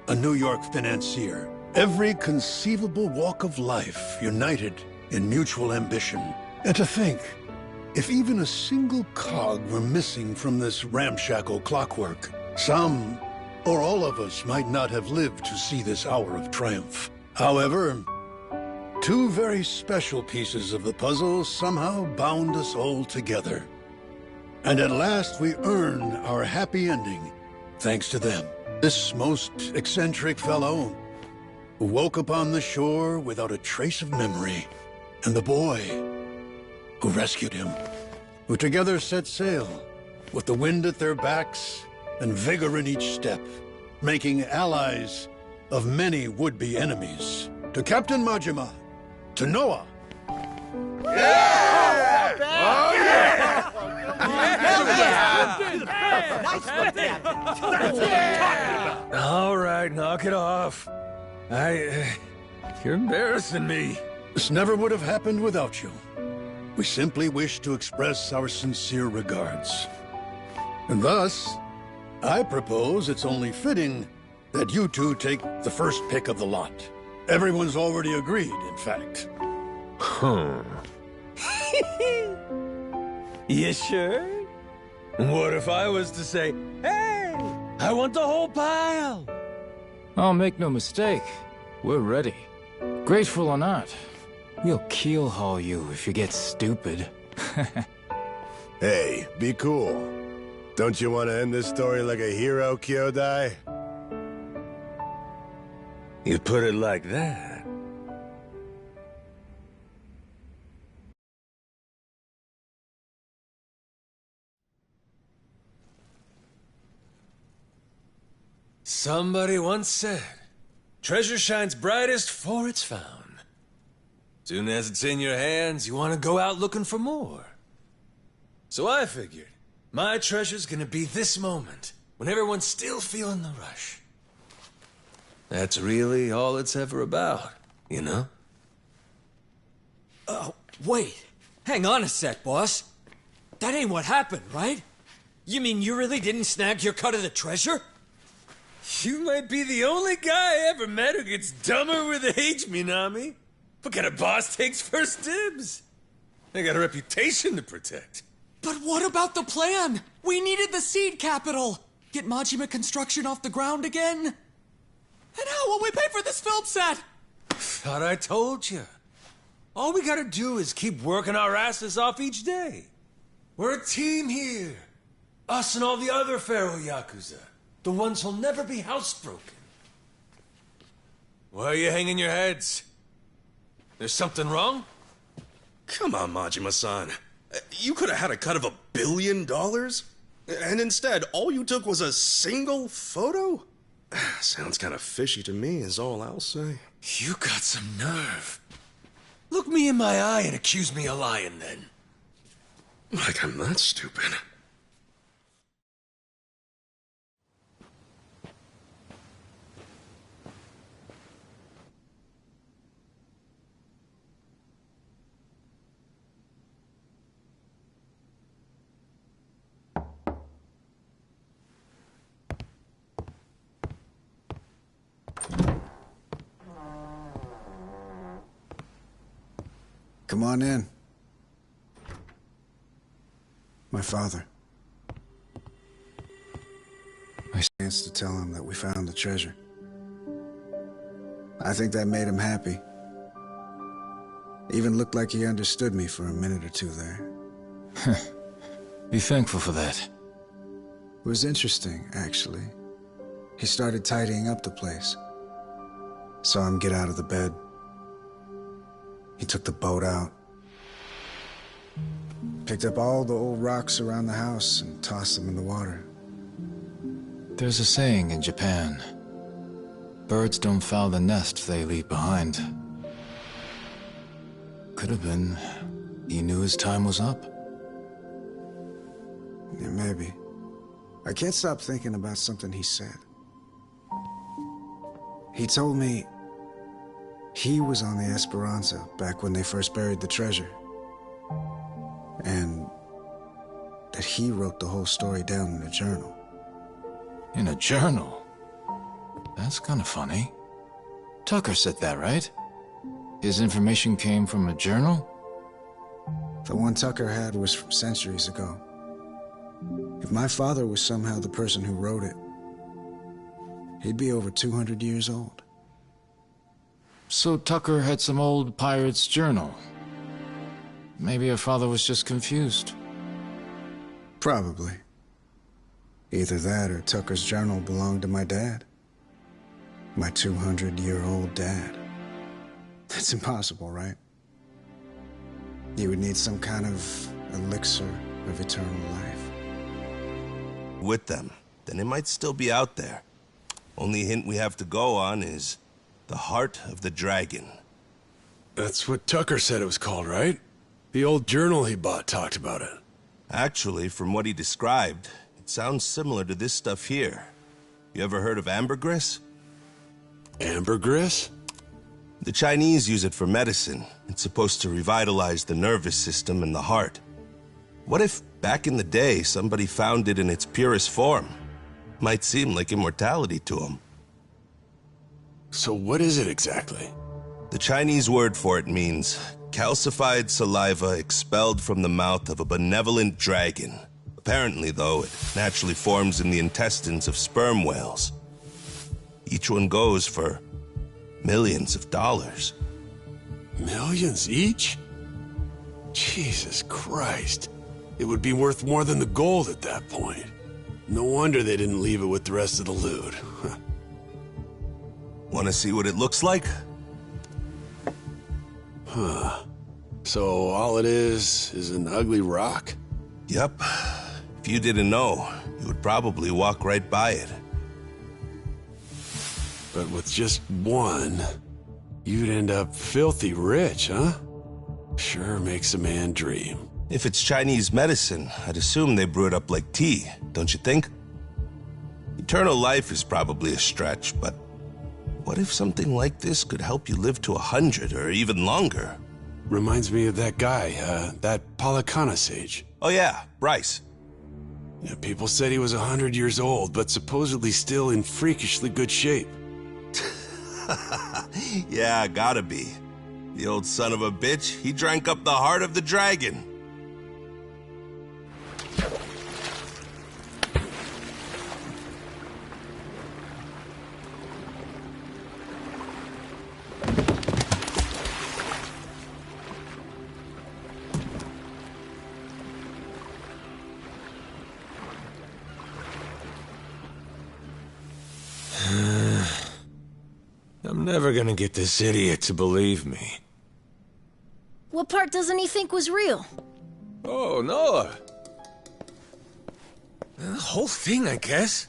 a New York financier. Every conceivable walk of life united in mutual ambition. And to think, if even a single cog were missing from this ramshackle clockwork, some or all of us might not have lived to see this hour of triumph. However, 2 very special pieces of the puzzle somehow bound us all together. And at last we earned our happy ending, thanks to them. This most eccentric fellow who woke upon the shore without a trace of memory, and the boy who rescued him, who together set sail with the wind at their backs and vigor in each step, making allies of many would-be enemies. To Captain Majima, to Noah. All right, knock it off. You're embarrassing me. This never would have happened without you. We simply wish to express our sincere regards. And thus, I propose it's only fitting that you 2 take the first pick of the lot. Everyone's already agreed, in fact. You sure? What if I was to say, hey, I want the whole pile? Oh, make no mistake. We're ready. Grateful or not, we'll keel haul you if you get stupid. Hey, be cool. Don't you want to end this story like a hero, Kyodai? You put it like that. Somebody once said, treasure shines brightest for it's found. Soon as it's in your hands, you want to go out looking for more. So I figured, my treasure's gonna be this moment, when everyone's still feeling the rush. That's really all it's ever about, you know? Oh, wait. Hang on a sec, boss. That ain't what happened, right? You mean you really didn't snag your cut of the treasure? You might be the only guy I ever met who gets dumber with age, Minami. What kind of boss takes first dibs? I got a reputation to protect. But what about the plan? We needed the seed capital. Get Majima Construction off the ground again? And how will we pay for this film set? Thought I told you. All we gotta do is keep working our asses off each day. We're a team here. Us and all the other Pharaoh Yakuza. The ones who'll never be housebroken. Why are you hanging your heads? There's something wrong? Come on, Majima-san. You could have had a cut of $1 billion? And instead, all you took was a single photo? Sounds kind of fishy to me, is all I'll say. You got some nerve. Look me in my eye and accuse me of lying, then. Like I'm that stupid. Come on in. My father. I chance to tell him that we found the treasure. I think that made him happy. Even looked like he understood me for a minute or two there. Be thankful for that. It was interesting, actually. He started tidying up the place. Saw him get out of the bed. He took the boat out. Picked up all the old rocks around the house and tossed them in the water. There's a saying in Japan. Birds don't foul the nest they leave behind. Could have been he knew his time was up. Yeah, maybe. I can't stop thinking about something he said. He told me he was on the Esperanza back when they first buried the treasure. And that he wrote the whole story down in a journal. In a journal? That's kind of funny. Tucker said that, right? His information came from a journal? The one Tucker had was from centuries ago. If my father was somehow the person who wrote it, he'd be over 200 years old. So Tucker had some old pirate's journal. Maybe your father was just confused. Probably. Either that or Tucker's journal belonged to my dad. My 200-year-old dad. That's impossible, right? You would need some kind of elixir of eternal life. With them, then it might still be out there. Only hint we have to go on is the Heart of the Dragon. That's what Tucker said it was called, right? The old journal he bought talked about it. Actually, from what he described, it sounds similar to this stuff here. You ever heard of ambergris? Ambergris? The Chinese use it for medicine. It's supposed to revitalize the nervous system and the heart. What if, back in the day, somebody found it in its purest form? Might seem like immortality to them. So what is it exactly? The Chinese word for it means calcified saliva expelled from the mouth of a benevolent dragon. Apparently, though, it naturally forms in the intestines of sperm whales. Each one goes for millions of dollars. Millions each? Jesus Christ. It would be worth more than the gold at that point. No wonder they didn't leave it with the rest of the loot. Want to see what it looks like? Huh. So all it is an ugly rock? Yep. If you didn't know, you would probably walk right by it. but with just one, you'd end up filthy rich, huh? Sure makes a man dream. If it's Chinese medicine, I'd assume they brew it up like tea, don't you think? Eternal life is probably a stretch, but what if something like this could help you live to 100 or even longer? Reminds me of that guy, that Palakana sage. Oh yeah, Bryce. Yeah, people said he was 100 years old, but supposedly still in freakishly good shape. Yeah, gotta be. The old son of a bitch, he drank up the heart of the dragon. I'm never gonna get this idiot to believe me. What part doesn't he think was real? Oh, Noah. The whole thing, I guess.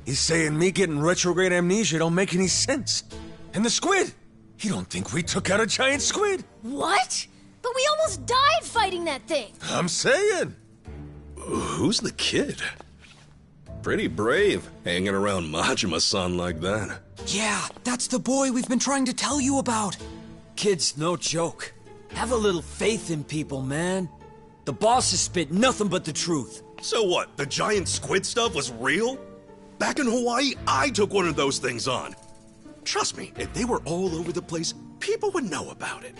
He's saying me getting retrograde amnesia don't make any sense. And the squid! He don't think we took out a giant squid! What? But we almost died fighting that thing! I'm saying! Who's the kid? Pretty brave, hanging around Majima-san like that. Yeah, that's the boy we've been trying to tell you about. Kid's no joke. Have a little faith in people, man. The boss has spit nothing but the truth. So what, the giant squid stuff was real? Back in Hawaii, I took one of those things on. Trust me, if they were all over the place, people would know about it.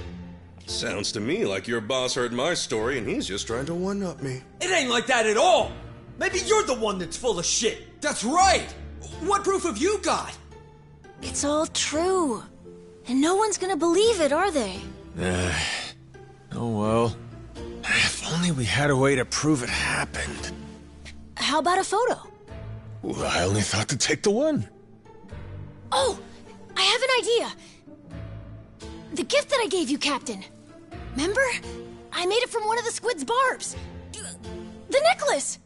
Sounds to me like your boss heard my story and he's just trying to one-up me. It ain't like that at all! Maybe you're the one that's full of shit! That's right! What proof have you got? It's all true. And no one's gonna believe it, are they? Oh well. If only we had a way to prove it happened. How about a photo? Well, I only thought to take the one. Oh! I have an idea! The gift that I gave you, Captain. Remember? I made it from one of the squid's barbs. The necklace!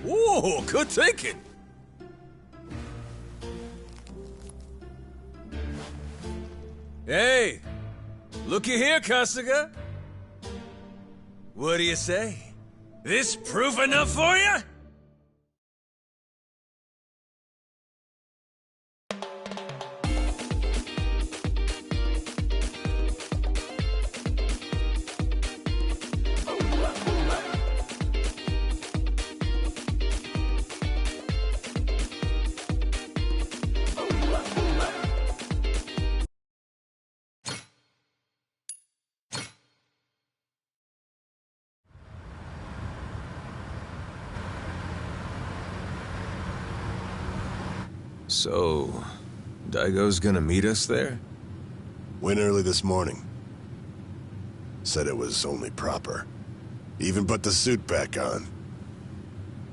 Whoa, good thinking. Hey, looky here, Kasuga. What do you say? This proof enough for you? So, Daigo's gonna meet us there? Went early this morning. Said it was only proper. Even put the suit back on.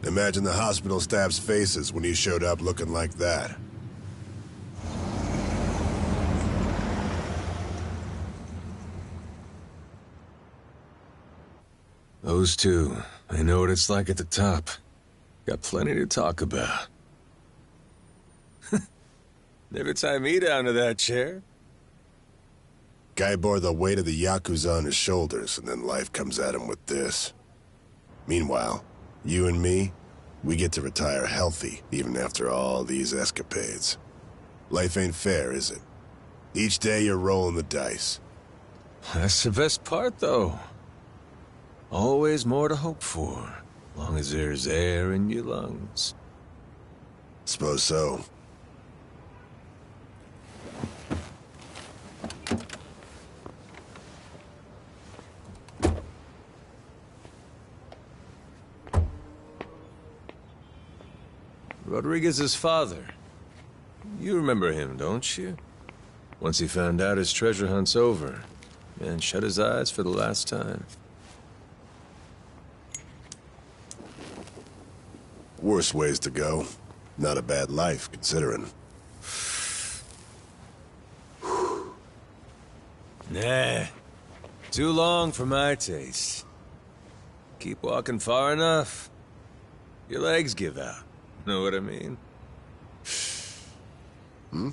Imagine the hospital staff's faces when he showed up looking like that. Those two, I know what it's like at the top. Got plenty to talk about. Never tie me down to that chair. Guy bore the weight of the Yakuza on his shoulders, and then life comes at him with this. Meanwhile, you and me, we get to retire healthy, even after all these escapades. Life ain't fair, is it? Each day you're rolling the dice. That's the best part, though. Always more to hope for, long as there's air in your lungs. Suppose so. Rodriguez's father. You remember him, don't you? Once he found out his treasure hunt's over, and shut his eyes for the last time. Worse ways to go. Not a bad life, considering. Nah. Too long for my taste. Keep walking far enough, your legs give out. Know what I mean? Hmm?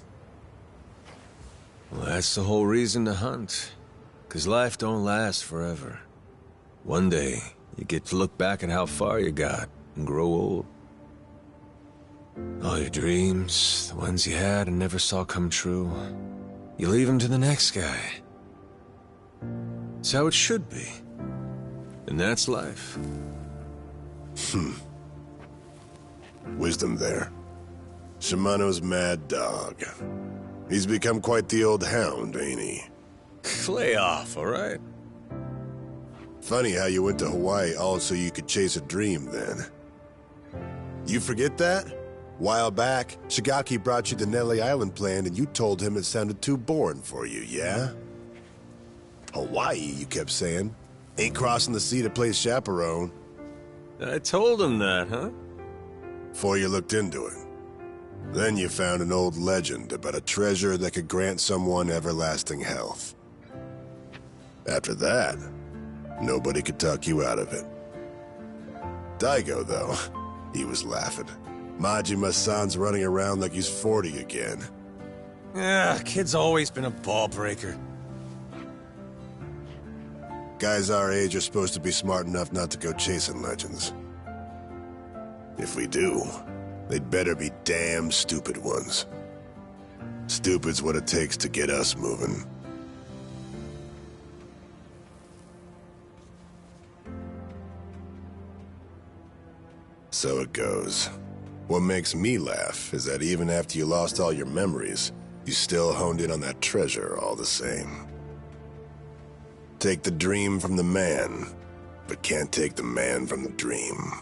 Well, that's the whole reason to hunt. 'Cause life don't last forever. One day, you get to look back at how far you got and grow old. All your dreams, the ones you had and never saw come true, you leave them to the next guy. It's how it should be. And that's life. Wisdom there. Shimano's mad dog. He's become quite the old hound, ain't he? Lay off, all right? Funny how you went to Hawaii all so you could chase a dream then. You forget that? While back, Shigaki brought you the Nelly Island plan and you told him it sounded too boring for you, yeah? Hawaii, you kept saying. Ain't crossing the sea to play chaperone. I told him that, huh? Before you looked into it. Then you found an old legend about a treasure that could grant someone everlasting health. After that, nobody could talk you out of it. Daigo, though, he was laughing. Majima-san's running around like he's 40 again. Kid's always been a ball breaker. Guys our age are supposed to be smart enough not to go chasing legends. If we do, they'd better be damn stupid ones. Stupid's what it takes to get us moving. So it goes. What makes me laugh is that even after you lost all your memories, you still honed in on that treasure all the same. Take the dream from the man, but can't take the man from the dream.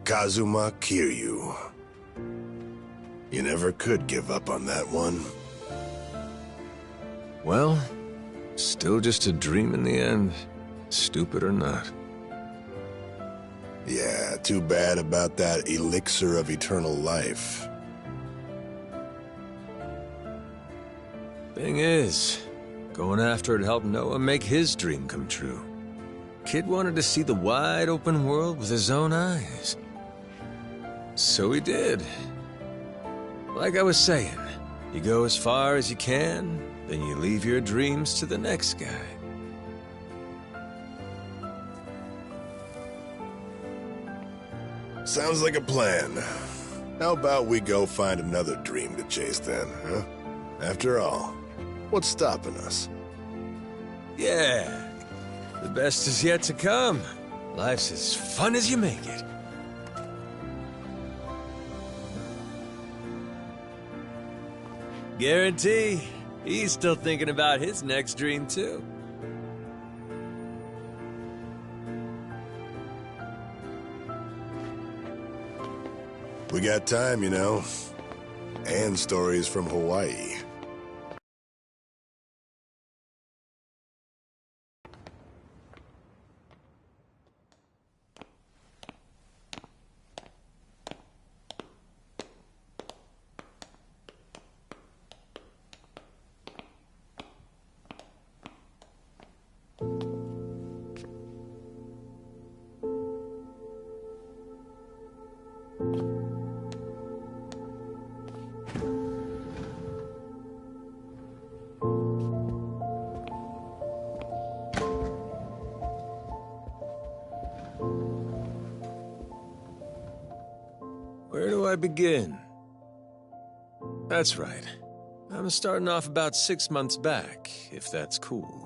Kazuma Kiryu. You never could give up on that one. Well, still just a dream in the end, stupid or not. Yeah, too bad about that elixir of eternal life. Thing is, going after it helped Noah make his dream come true. Kid wanted to see the wide open world with his own eyes. So he did. Like I was saying, you go as far as you can, then you leave your dreams to the next guy. Sounds like a plan. How about we go find another dream to chase then, huh? After all, what's stopping us? Yeah, the best is yet to come. Life's as fun as you make it. Guarantee, he's still thinking about his next dream too. We got time, you know. And stories from Hawaii. Where do I begin? That's right. I'm starting off about 6 months back, if that's cool.